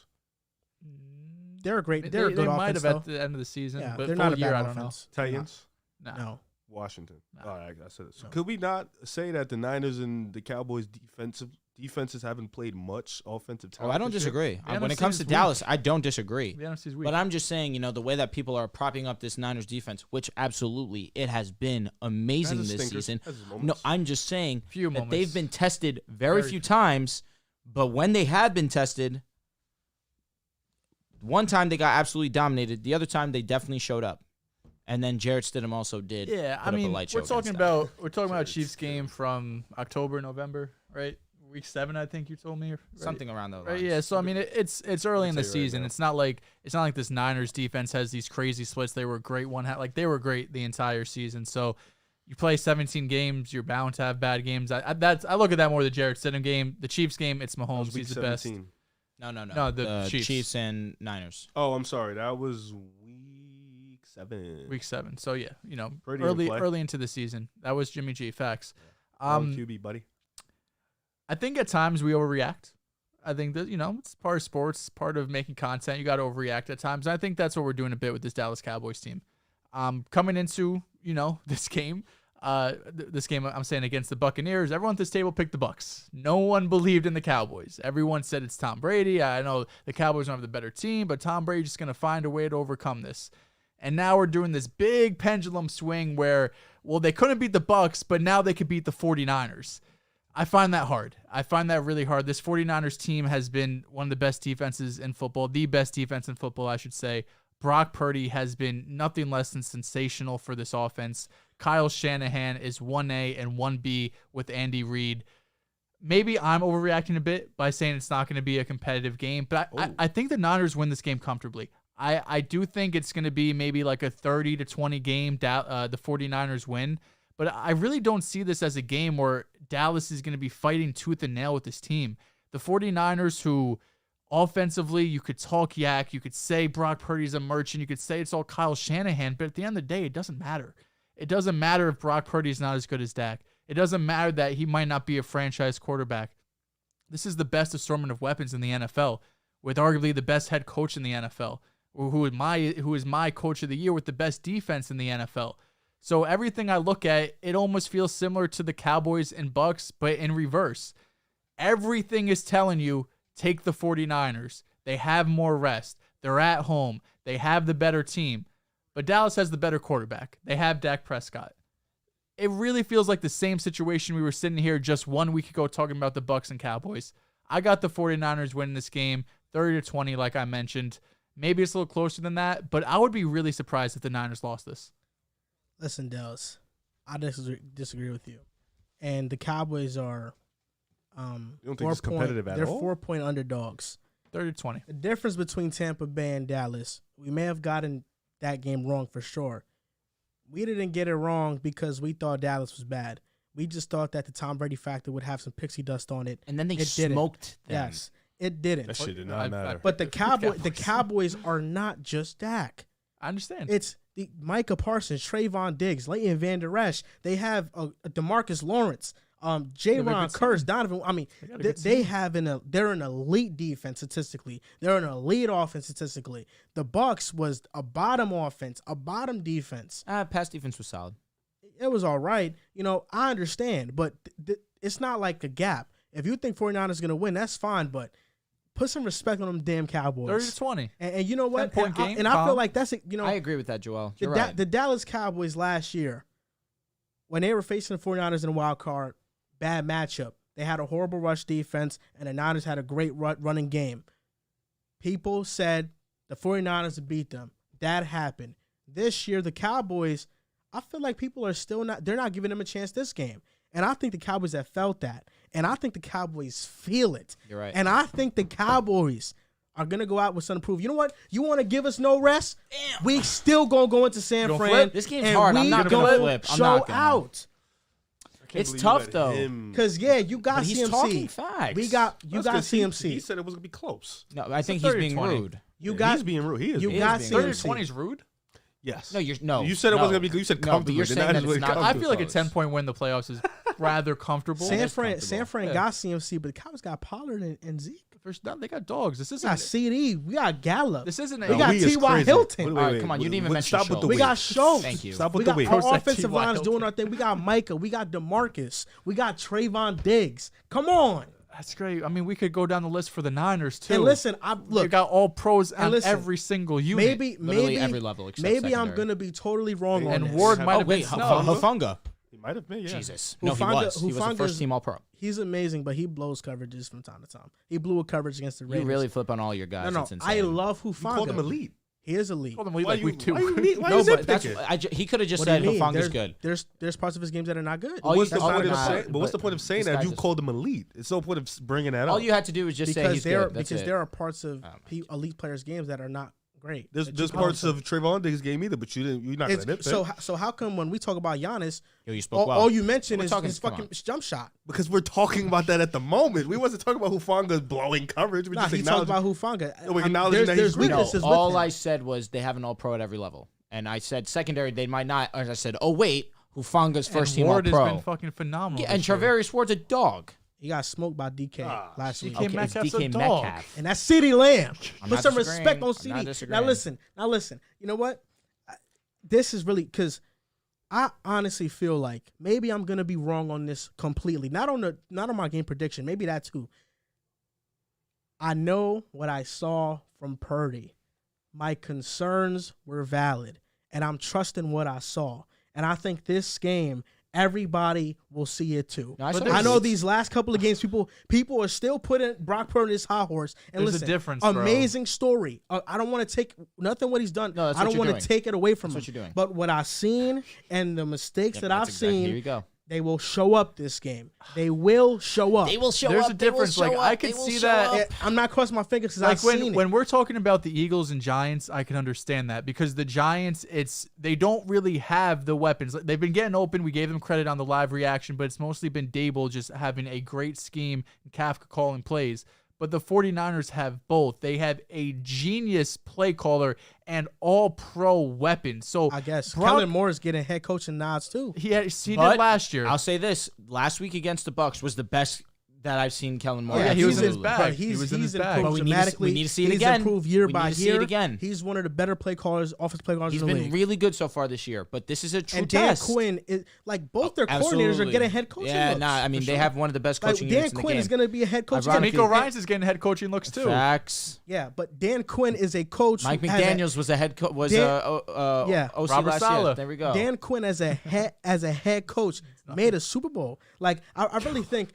They're a great. They They're a good might offense, have though. at the end of the season, Yeah, but they're full not a year, bad I don't know. offense. Titans. Nah. No. Washington. Nah. All right, I said it. So No. could we not say that the Niners and the Cowboys defenses haven't played much offensive Oh, talent? I don't this year? disagree. The When it NFC comes to is Dallas, I don't disagree. The NFC's weak. But I'm just saying, the way that people are propping up this Niners defense, which absolutely it has been amazing Has its this stinkers, season. has its No, moments. I'm just saying Few that moments. they've been tested very Very few few. times, but when they have been tested, one time they got absolutely dominated. The other time they definitely showed up. And then Jarrett Stidham also did. Yeah, put I up a mean, light show we're talking against them. about Chiefs game from October, November, right? Week 7, I think you told me, right? Something around those Right, lines. yeah, so I mean, it's early in the tell you right season. now. It's not like this Niners defense has these crazy splits. They were great they were great the entire season. So you play 17 games, you're bound to have bad games. I look at that more the Jarrett Stidham game, the Chiefs game. It's That Mahomes. was week He's the best. 17. No, the Chiefs. Chiefs and Niners. Oh, I'm sorry. That was week 7. Week 7. So yeah, Purdy in play. early into the season. That was Jimmy G. Facts. QB, buddy. I think at times we overreact. I think that, it's part of sports, part of making content. You got to overreact at times. And I think that's what we're doing a bit with this Dallas Cowboys team. Coming into, this game, I'm saying against the Buccaneers, everyone at this table picked the Bucs. No one believed in the Cowboys. Everyone said it's Tom Brady. I know the Cowboys don't have the better team, but Tom Brady's just going to find a way to overcome this. And now we're doing this big pendulum swing where, well, they couldn't beat the Bucs, but now they could beat the 49ers. I find that hard. I find that really hard. This 49ers team has been one of the best defenses in football, the best defense in football, I should say. Brock Purdy has been nothing less than sensational for this offense. Kyle Shanahan is 1A and 1B with Andy Reid. Maybe I'm overreacting a bit by saying it's not going to be a competitive game, but I think the Niners win this game comfortably. I do think it's going to be maybe like a 30-20 game, the 49ers win. But I really don't see this as a game where Dallas is going to be fighting tooth and nail with this team. The 49ers, who offensively, you could talk yak, you could say Brock Purdy's a merchant, you could say it's all Kyle Shanahan, but at the end of the day, it doesn't matter. It doesn't matter if Brock Purdy's not as good as Dak. It doesn't matter that he might not be a franchise quarterback. This is the best assortment of weapons in the NFL, with arguably the best head coach in the NFL, who is my coach of the year with the best defense in the NFL. So everything I look at, it almost feels similar to the Cowboys and Bucs, but in reverse. Everything is telling you, take the 49ers. They have more rest. They're at home. They have the better team. But Dallas has the better quarterback. They have Dak Prescott. It really feels like the same situation we were sitting here just 1 week ago talking about the Bucs and Cowboys. I got the 49ers winning this game, 30-20, like I mentioned. Maybe it's a little closer than that, but I would be really surprised if the Niners lost this. Listen, Dehls, I disagree with you. And the Cowboys are You don't think it's competitive at all? They're 4-point underdogs. 30-20. The difference between Tampa Bay and Dallas, we may have gotten that game wrong for sure. We didn't get it wrong because we thought Dallas was bad. We just thought that the Tom Brady factor would have some pixie dust on it. And then they It didn't. smoked them. Yes, it didn't. That shit did not matter. But the Cowboys are not just Dak. I understand. It's the Micah Parsons, Trayvon Diggs, Leighton Van Der Esch. They have DeMarcus Lawrence, J-Ron Curse, Donovan. I mean, they're an elite defense statistically. They're an elite offense statistically. The Bucs was a bottom offense, a bottom defense. Pass defense was solid. It was all right. I understand, but it's not like a gap. If you think 49ers is going to win, that's fine, but put some respect on them damn Cowboys. 30-20. And you know what? 10-point game, and I feel like that's I agree with that, Joel. You're right. The Dallas Cowboys last year, when they were facing the 49ers in the wild card, bad matchup. They had a horrible rush defense, and the Niners had a great running game. people said the 49ers would beat them. That happened. This year, the Cowboys, I feel like people are still they're not giving them a chance this game. And I think the Cowboys have felt that. And I think the Cowboys feel it. You're right. And I think the Cowboys are going to go out with something to prove. You know what? You want to give us no rest? Damn. We still going to go into San Fran. flip? This game's hard. I'm not going to flip. I'm show not gonna. out. It's tough, though. Because, yeah, you got But CMC. he's talking facts. You got CMC. He said it was going to be close. No, I think he's being 30-20. rude. He's being rude. He is. You being got rude. CMC. 30-20 is rude? Yes. No, You said it wasn't going to be. You said No, comfortable. but you're saying that it's not. I feel like a close. 10-point win in the playoffs is rather comfortable. San Fran Yeah. got CMC, but the Cowboys got Pollard and Zeke. First down, they got dogs. This We got isn't. CD. We got Gallup. This isn't. We got we is T.Y. crazy. Hilton. Wait, All right, come on. You didn't even mention Stop with the Schultz. We got Schultz. Thank you. Stop We with the got weight. our offensive T.Y. line's doing our thing. We got Micah. We got DeMarcus. We got Trayvon Diggs. Come on. That's great. I mean, we could go down the list for the Niners too. And listen, We look. got all pros on listen, every single unit. Literally every level except maybe I'm secondary. gonna be totally wrong on And this. Ward might Oh have been wait, snubbed. Hufanga. He might have been. Yeah. Jesus. No, he Hufanga- was. He was a Hufanga's- first team All-Pro. He's amazing, but he blows coverages from time to time. He blew a coverage against the Raiders. You really flip on all your guys. no. It's insane. I love You Hufanga. called him elite. He is elite. Told them we Why like you? week 2. Why No, you but That's nitpicking? he could have just What do said you mean? Hufanga's good. There's parts of his games that are not good. All But what's you- the all point you're of not- saying? But what's the but point of saying this that guy you just- called him elite? It's no point of bringing that All up. you had to do was just say because he's there good. That's because it. there are parts of Oh, my elite players' games that are not great. There's that you parts can't- of Trayvon Diggs' game either, but you're not gonna nitpick so how come when we talk about Giannis, Yo, you spoke well. all you mention We're is talking- his come fucking on. jump shot? because we're talking about that at the moment. We wasn't talking about Hufanga's blowing coverage. We Nah, just he talked acknowledged. about Hufanga. We acknowledging that he's there's great. No, weaknesses with all him. I said was they have an All-Pro at every level, and I said secondary they might not. As I said, oh wait, Hufanga's first team Ward has All-Pro. been fucking phenomenal. Yeah, and this year. Travarius Ward's a dog. He got smoked by DK last week. DK Okay, it's Metcalf's a DK dog. Metcalf. And that's CeeDee Lamb. I'm Put not some disagreeing. respect on I'm CD. not Now disagreeing. listen. You know what? This is really because I honestly feel like maybe I'm gonna be wrong on this completely. Not on my game prediction. Maybe that too. I know what I saw from Purdy. My concerns were valid, and I'm trusting what I saw. And I think this game, everybody will see it too. No, I But saw there's- I know this- these last couple of games, people are still putting Brock Purdy on his high horse. And There's a listen, difference, bro. amazing story. I don't want to take nothing what he's done. No, that's I what don't you're want doing. to take it away from That's him. what you're doing. But what I've seen and the mistakes Yep, that that's I've exactly- seen, Here you go. they will show up this game. They will show up. They will show There's up. a they will difference, show like, up, I can they will see show that- up. Yeah, I'm not crossing my fingers because Like I've seen when it. we're talking about the Eagles and Giants, I can understand that because the Giants, they don't really have the weapons. They've been getting open. We gave them credit on the live reaction, but it's mostly been Dable just having a great scheme and Kafka calling plays. But the 49ers have both. They have a genius play caller and all-pro weapons. So I guess Brock- Kellen Moore is getting head coaching nods too. he did But last year. I'll say this: last week against the Bucks was the best that I've seen Kellen Moore. yeah, he was in his Absolutely. bag. But He he's was in his bag. improved But we need to- dramatically. we need to see it He's again. improved year We by need to see year. it again. He's one of the better play callers, offensive play callers He's in the been league. really good so far this year, but this is a true And Dan test. Quinn is like both their coordinators are Absolutely. getting head coaching Yeah, looks. nah. I mean, they have one of the best Like, coaching Dan units in the Quinn game. is going to be a head coach. Ironically, D'Amico Ryans is getting head coaching looks too. Facts. Yeah, but Dan Quinn is a coach. Mike who has McDaniels was a head coach. Was Dan- yeah. OC Robert last Saleh. year. There we go. Dan Quinn as a head coach made a Super Bowl. Like I really think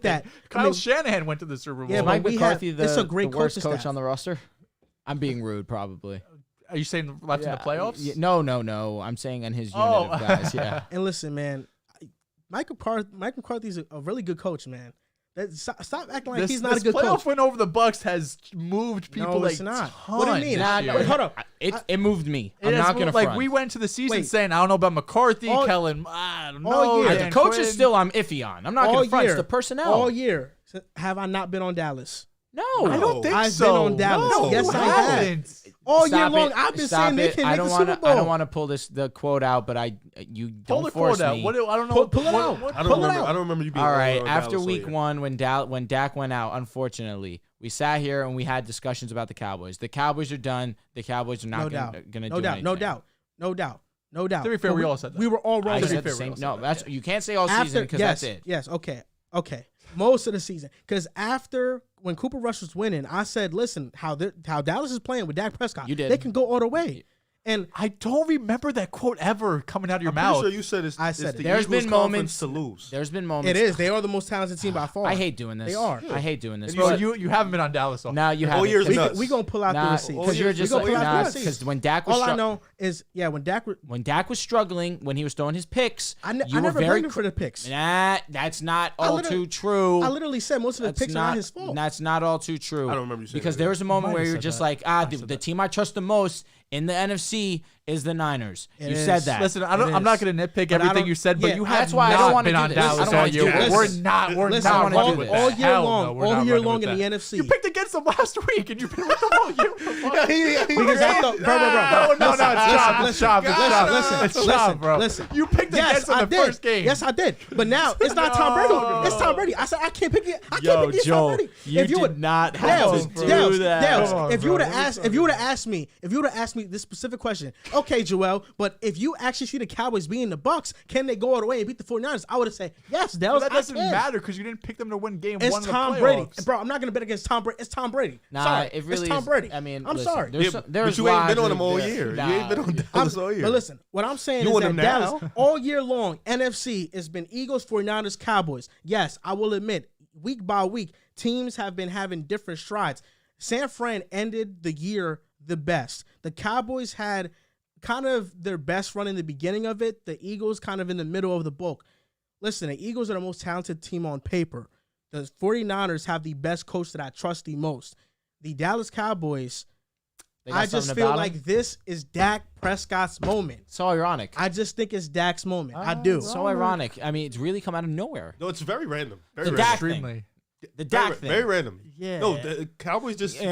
that Kyle I mean, Shanahan went to the Super Bowl. Yeah, Is but Mike we McCarthy have- it's a great the worst coaching coach staff. on the roster? I'm being rude, probably. Are you saying left in the playoffs? Yeah, no. I'm saying on his unit Oh. of guys. Yeah. and listen, man, Mike McCarthy's a really good coach, man. Stop acting like he's not a good playoff coach. win over the Bucks has moved people No, like it's not. ton What do you mean? this Nah, year. wait, hold up. It moved me. It I'm has not moved- gonna like front. we went to the season Wait. saying I don't know about McCarthy, All- Kellen. I don't all know. year. The Dan coach Quinn. is still I'm iffy on. I'm not all gonna front. year, It's the personnel. all year. Have I not been on Dallas? No, I don't think I've so. been on Dallas. No, Yes, you I have. haven't. All Stop year long, it. I've been Stop saying they it. can I make don't the wanna- Super Bowl. I don't want to pull the quote out, but you Pull don't the force quote out. me. What I don't know. Pull it out. I don't Pull it remember. out. I don't remember you being. All right. on After Dallas all week year. one, when Dak went out, unfortunately, we sat here and we had discussions about the Cowboys. The Cowboys are done. The Cowboys are not going to do No doubt. anything. No doubt. To be fair, But we all said that. We were all wrong. I with said it. the same. No, that's you can't say all After- season because yes, that's it. Yes, okay. Most of the season, because after when Cooper Rush was winning, I said, "Listen, how Dallas is playing with Dak Prescott, You did. they can go all the way." And I don't remember that quote ever coming out of your I'm mouth. pretty sure you said it's, I it's said the it. There's Eagles been conference moments to lose. it is. They are the most talented team by far. I hate doing this. They are. I hate doing this. Bro, But you haven't been on Dallas all. now you have All years nuts. We gonna pull out the receipts. because you're just we gonna like, pull out the receipts. because when Dak was All I know is when Dak was struggling, when he was throwing his picks, I you were never very blamed him for the picks. Nah, that's not all too true. I literally said most of the That's picks are not his fault. That's not all too true. I don't remember you saying because that. there was a moment might where have you're said just that. like, the team I trust the most in the NFC is the Niners. It You is. said that. Listen, I'm is. not going to nitpick But I everything don't- you said, but yeah, you have that's why I don't not wanna been do on this. Dallas I don't all wanna year. do this. We're not. We're Listen, not wanna running do with this. all that. year Hell long, no, we're all not year running long with in the that. NFC. You picked against them last week, and you've been with them all year. Because I thought, bro. No, it's Chop. It's Chop. It's Chop. Listen, It's Chop, bro. listen. You picked Yes, against them I the did. first game. Yes, I did. But now it's not Tom Brady. No. It's Tom Brady. I said I can't pick it. I Yo, can't pick against Tom Joe, Brady. you If did would- not have Dehls, to do Dehls, that. Dehls, Come on, if you would bro. have asked me this specific question, okay, Joel, but if you actually see the Cowboys being the Bucks, can they go all the way and beat the 49ers? I would have said yes, Dehls. That I doesn't can. matter because you didn't pick them to win game It's one of the Tom playoffs. Brady, bro. I'm not gonna bet against Tom Brady. It's Tom Brady. Nah, sorry, it really it's Tom is- Brady. I mean, I'm listen, sorry. there's Yeah, some- but there's you ain't been on logic them all there. year. Nah. You ain't been on Dallas all year. But listen, what I'm saying You is want that them Dallas now? all year long, NFC has been Eagles, 49ers, Cowboys. Yes, I will admit, week by week, teams have been having different strides. San Fran ended the year the best. The Cowboys had kind of their best run in the beginning of it. The Eagles kind of in the middle of the bulk. Listen, the Eagles are the most talented team on paper. The 49ers have the best coach that I trust the most. The Dallas Cowboys, They got I just something feel about like him? this is Dak Prescott's moment. So ironic. I just think it's Dak's moment. I do. So ironic. I mean, it's really come out of nowhere. No, it's very random. Very The random. Dak Extremely. The Dak thing. Very random. Yeah. No, the Cowboys just his team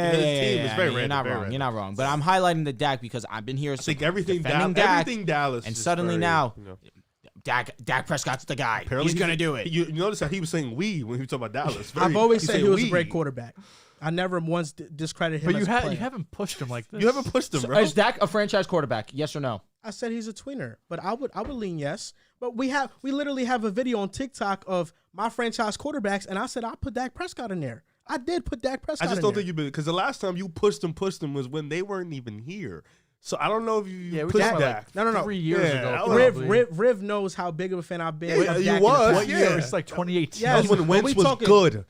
is I very mean, random. You're not very wrong. random. You're not wrong. But I'm highlighting the Dak because I've been here. I think everything defending everything Dallas, and is suddenly very, now, you know. Dak Prescott's the guy. Apparently He's gonna do it. You notice how he was saying "we" when he was talking about Dallas. I've always said he was a "we." great quarterback. I never once discredited him But as a player. you haven't pushed him like this. You haven't pushed him, bro. Is Dak a franchise quarterback? Yes or no? I said he's a tweener, but I would lean yes. But we literally have a video on TikTok of my franchise quarterbacks, and I said I put Dak Prescott in there. I did put Dak Prescott I just in don't there. think you've been because the last time you pushed them was when they weren't even here. So I don't know if you we pushed talking about, Dak. No. 3 years Yeah, ago. I was- probably. Riv knows how big of a fan I've been. Yeah, of you Dak in the was. past. What Yeah. year? It's like 2018. Yeah. That was when When Wentz we was talking- good.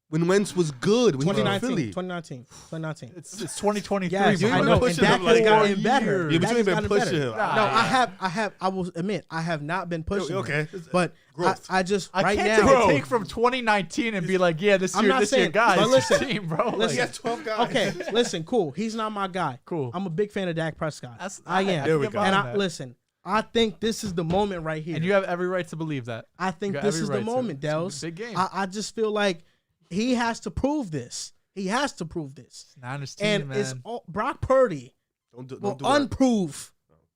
When Wentz was good. When he was in 2019. Philly. It's 2023. Yes, You I ain't know, been and pushing Dak him has like gotten that. better. Yeah, but Dak you has ain't been gotten pushing better. him. No, I have. I will admit, I have not been pushing. Okay. him. But Growth. I just I right can't now. take from 2019 and be like, yeah, this I'm year, not this year, saying- guys, but listen, team, bro. listen. He got 12 guys. Okay, listen, cool. He's not my guy. Cool. I'm a big fan of Dak Prescott. I I am. There we get go. behind And that. listen, I think this is the moment right here. And you have every right to believe that. I think you got this every is the right to. moment, It's a Dehls. big game. I just feel like he has to prove this. He has to prove this. Niners team, And man. it's all, Brock Purdy will Don't do that. unprove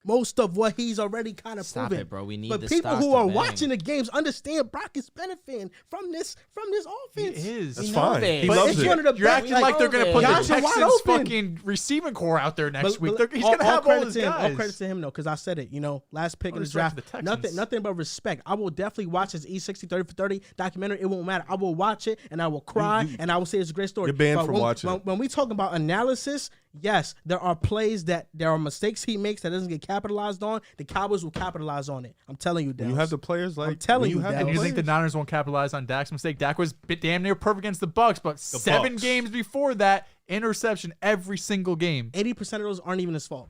most of what he's already kind of Stop proven. it, bro. We need But this people stock who to are bang. watching the games understand Brock is benefiting from this offense. He is. That's know fine. this. He But loves it's it. one of the You're best. acting like they're going to put the guys are wide Texans open. fucking receiving core out there next week. But He's going to have all credit his to him. All guys. credit to him though, because I said it. Last pick All in the respect draft. to the Texans. Nothing but respect. I will definitely watch his E60 30 for 30 documentary. It won't matter. I will watch it and I will cry and I will say it's a great story. You're banned But from when, watching when, it. when we talk about analysis, yes, there are plays that there are mistakes he makes that doesn't get capitalized on. The Cowboys will capitalize on it. I'm telling you, When you Dehls. have the players like I'm telling when you, have Dehls. And the you think the players- Niners won't capitalize on Dak's mistake? Dak was damn near perfect against the Bucks, but 7 Bucks. games before that, interception every single game. 80% of those aren't even his fault.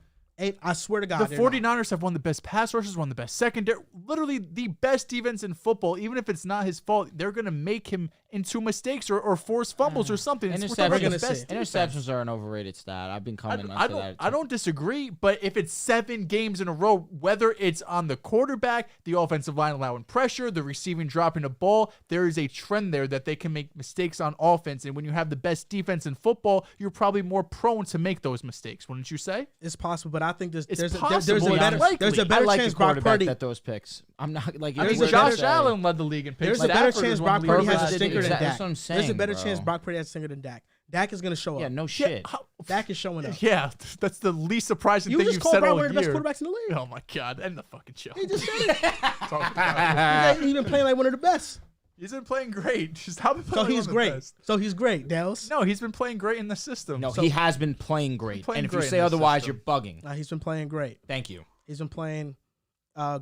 I swear to God. The they're not. 49ers have won the best pass rushers, won the best secondary, literally the best defense in football. Even if it's not his fault, they're going to make him into mistakes or force fumbles or something. We're talking about the Interceptions- best defense. Interceptions are an overrated stat. I've been coming I onto that. I don't disagree, but if it's 7 games in a row, whether it's on the quarterback, the offensive line allowing pressure, the receiving dropping a ball, there is a trend there that they can make mistakes on offense. And when you have the best defense in football, you're probably more prone to make those mistakes, wouldn't you say? It's possible, but I think there's It's a possible, better unlikely. there's a I better like chance the Brock quarterback Purdy. that those picks. I'm not like. I mean, There's a Josh better- Allen led the league in picks. There's a better Stafford chance is one Brock of the Purdy leaders. has a stinker than That's Dak. what I'm There's a saying, better bro. chance Brock Purdy has a stinker than Dak. Dak is going to show up. Yeah, no shit. Dak is showing up. Yeah, that's the least surprising You thing just you've called said Brock all one of the best year. quarterbacks in the league. Oh my God, end the fucking show. He just said it. Talk about it. He's been playing like one of the best. He's been playing great. Stop So he's great. So he's great, Dehls. No, he's been playing great in the system. No, he has been playing great. And if you say otherwise, you're bugging. He's been playing great. Thank you. He's been playing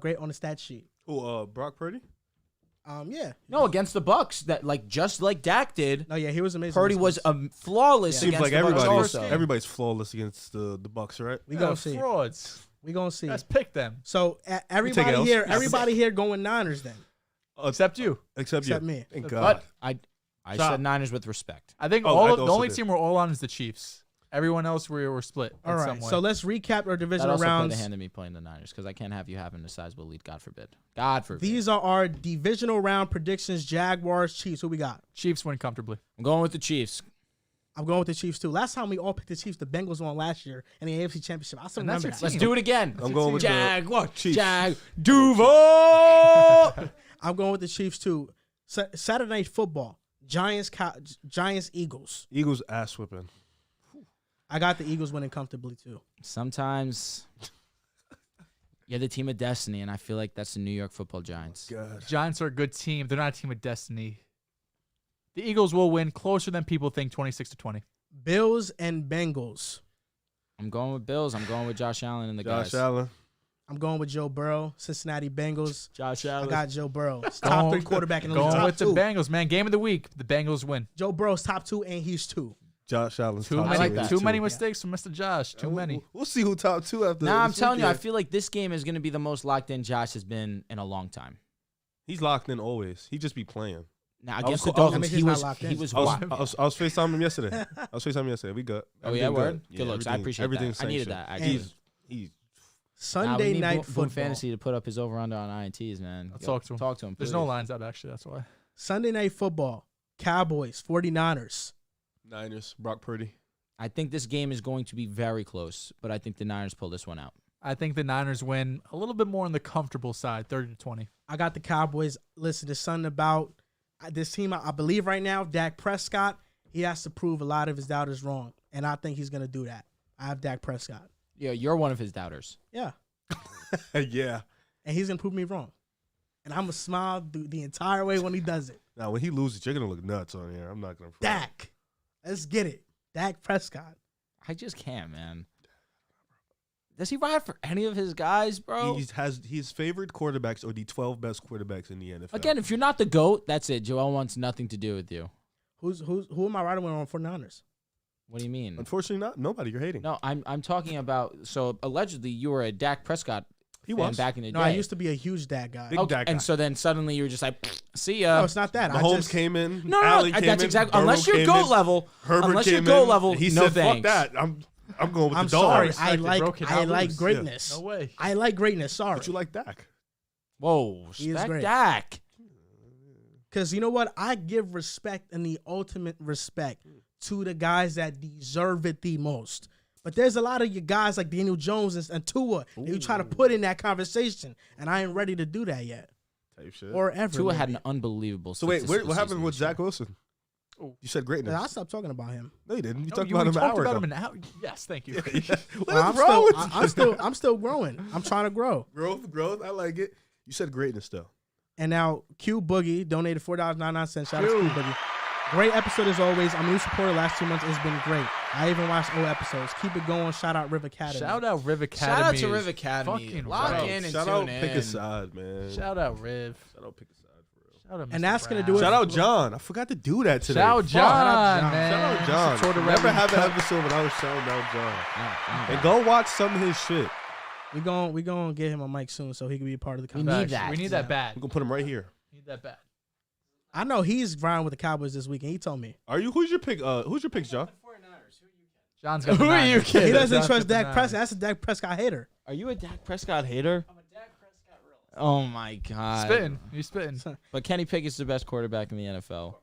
great on the stat sheet. Oh, Brock Purdy? Yeah. No, against the Bucks, just like Dak did. No, yeah, he was amazing. Purdy was flawless Seems against like the Bucks also. everybody's flawless against the Bucks, right? We gonna see. Frauds. We gonna see. Let's pick them. So everybody here going Niners then. Except you. Except me. Thank God. But I said Niners with respect. I think the only team we're all on is the Chiefs. Everyone else we're split. All right, so let's recap our divisional rounds. That also played a hand in me playing the Niners because I can't have you having a sizable lead. God forbid. God forbid. These are our divisional round predictions. Jaguars, Chiefs. Who we got? Chiefs win comfortably. I'm going with the Chiefs. I'm going with the Chiefs too. Last time we all picked the Chiefs, the Bengals won last year in the AFC Championship. I still remember that. Let's do it again. I'm going with Jaguars. the Chiefs. Duval. I'm going with the Chiefs too. Saturday Night Football. Giants, Eagles. Eagles ass whipping. I got the Eagles winning comfortably too. Sometimes you're the team of destiny, and I feel like that's the New York Football Giants. God. Giants are a good team. They're not a team of destiny. The Eagles will win closer than people think, 26-20. Bills and Bengals. I'm going with Bills. I'm going with Josh Allen and the guys. Josh Allen. I'm going with Joe Burrow, Cincinnati Bengals. Josh Allen. I got Joe Burrow. Top 3 quarterback in the league. Going Top with the 2. Bengals, man. Game of the week. The Bengals win. Joe Burrow's top 2, and he's 2. Josh Allen's Too top many, two. too many mistakes from Mr. Josh. Too many. We'll see who top 2 after. Nah, I'm this telling you, I weekend. feel like this game is going to be the most locked in Josh has been in a long time. He's locked in always. He just be playing. Now against was- the Dolphins, I mean, he he's not was locked in. he was I was, wild. I was FaceTiming him yesterday. We good. Oh yeah, Everything word. good. Good looks. I appreciate everything's that. I needed sanctioned. that. Actually. He's Sunday we need Night Boone Football. Fantasy to put up his over under on INTs, man. I'll talk to him. Talk to him. There's please. no lines out, actually. That's why. Sunday Night Football. Cowboys, 49ers. Niners. Brock Purdy. I think this game is going to be very close, but I think the Niners pull this one out. I think the Niners win a little bit more on the comfortable side, 30-20. I got the Cowboys. Listen, there's something about this team. I believe right now, Dak Prescott, he has to prove a lot of his doubters wrong, and I think he's going to do that. I have Dak Prescott. Yeah, you're one of his doubters. Yeah. Yeah. And he's going to prove me wrong. And I'm going to smile the entire way when he does it. Now, when he loses, you're going to look nuts on here. I'm not going to. Dak. Let's get it. Dak Prescott. I just can't, man. Does he ride for any of his guys, bro? He has his favorite quarterbacks are the 12 best quarterbacks in the NFL. Again, if you're not the GOAT, that's it. Joel wants nothing to do with you. Who am I riding with on 49ers? What do you mean? Unfortunately, not. Nobody. You're hating. No, I'm talking about. So allegedly, you were a Dak Prescott fan was. back in the day. No, I used to be a huge Dak guy. Big Dak guy. And so then suddenly you were just like, see ya. No, it's not that. Mahomes came in. No, Allen came that's in, exactly. Burrow Unless you're came GOAT in, level, Herbert unless you're came GOAT in, level, he no said, thanks. "Fuck that. I'm going with I'm the sorry. dogs." I broke it out like loose. greatness. No way. I like greatness. Sorry. But you like Dak. Whoa, He is respect great. Dak. Because you know what? I give respect and the ultimate respect to the guys that deserve it the most. But there's a lot of you guys like Daniel Jones and Tua that you try to put in that conversation, and I ain't ready to do that yet. Type shit. Or ever. Tua had maybe. an unbelievable. So wait, statistical what happened season with this year. Zach Wilson? You said greatness. I stopped talking about him. No, you didn't. You No, talked you about him an talked hour about ago. him an hour. Yes, thank you. Well, I'm still growing. I'm trying to grow. Growth. I like it. You said greatness though. And now Q Boogie donated $4.99. Shout out to Q Boogie. Great episode as always. I'm a new supporter. Last 2 months it's been great. I even watched old episodes. Keep it going. Shout out Riv Academy. Shout out Riv Academy. Shout out to is Riv Academy. fucking Lock right. in and Shout tune out in. Pick a Side, man. Shout out Riv. Shout out Pick a Side for real. Shout out And Mr. that's gonna Brown. do it. Shout out John. I forgot to do that today. Shout out Fuck. John, man. Shout out John. Support the Never Reverend have an Cut. episode without shouting out John. Oh, And go watch some of his shit. We gonna get him a mic soon so he can be a part of the We conversation. need that. We need that bad. I'm gonna put him right here. Need that bad. I know he's riding with the Cowboys this weekend. He told me. Are you? Who's your pick? Who's your picks, John? John's got the Who are you Niners. kidding? He doesn't John's trust got the Dak Niners. Prescott. That's a Dak Prescott hater. Are you a Dak Prescott hater? I'm a Dak Prescott realist. Oh my god. Spitting. He's spitting. But Kenny Pickett's the best quarterback in the NFL.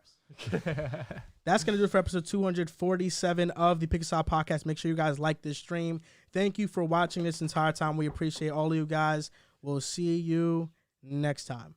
That's going to do it for episode 247 of the Pick a Side podcast. Make sure you guys like this stream. Thank you for watching this entire time. We appreciate all of you guys. We'll see you next time.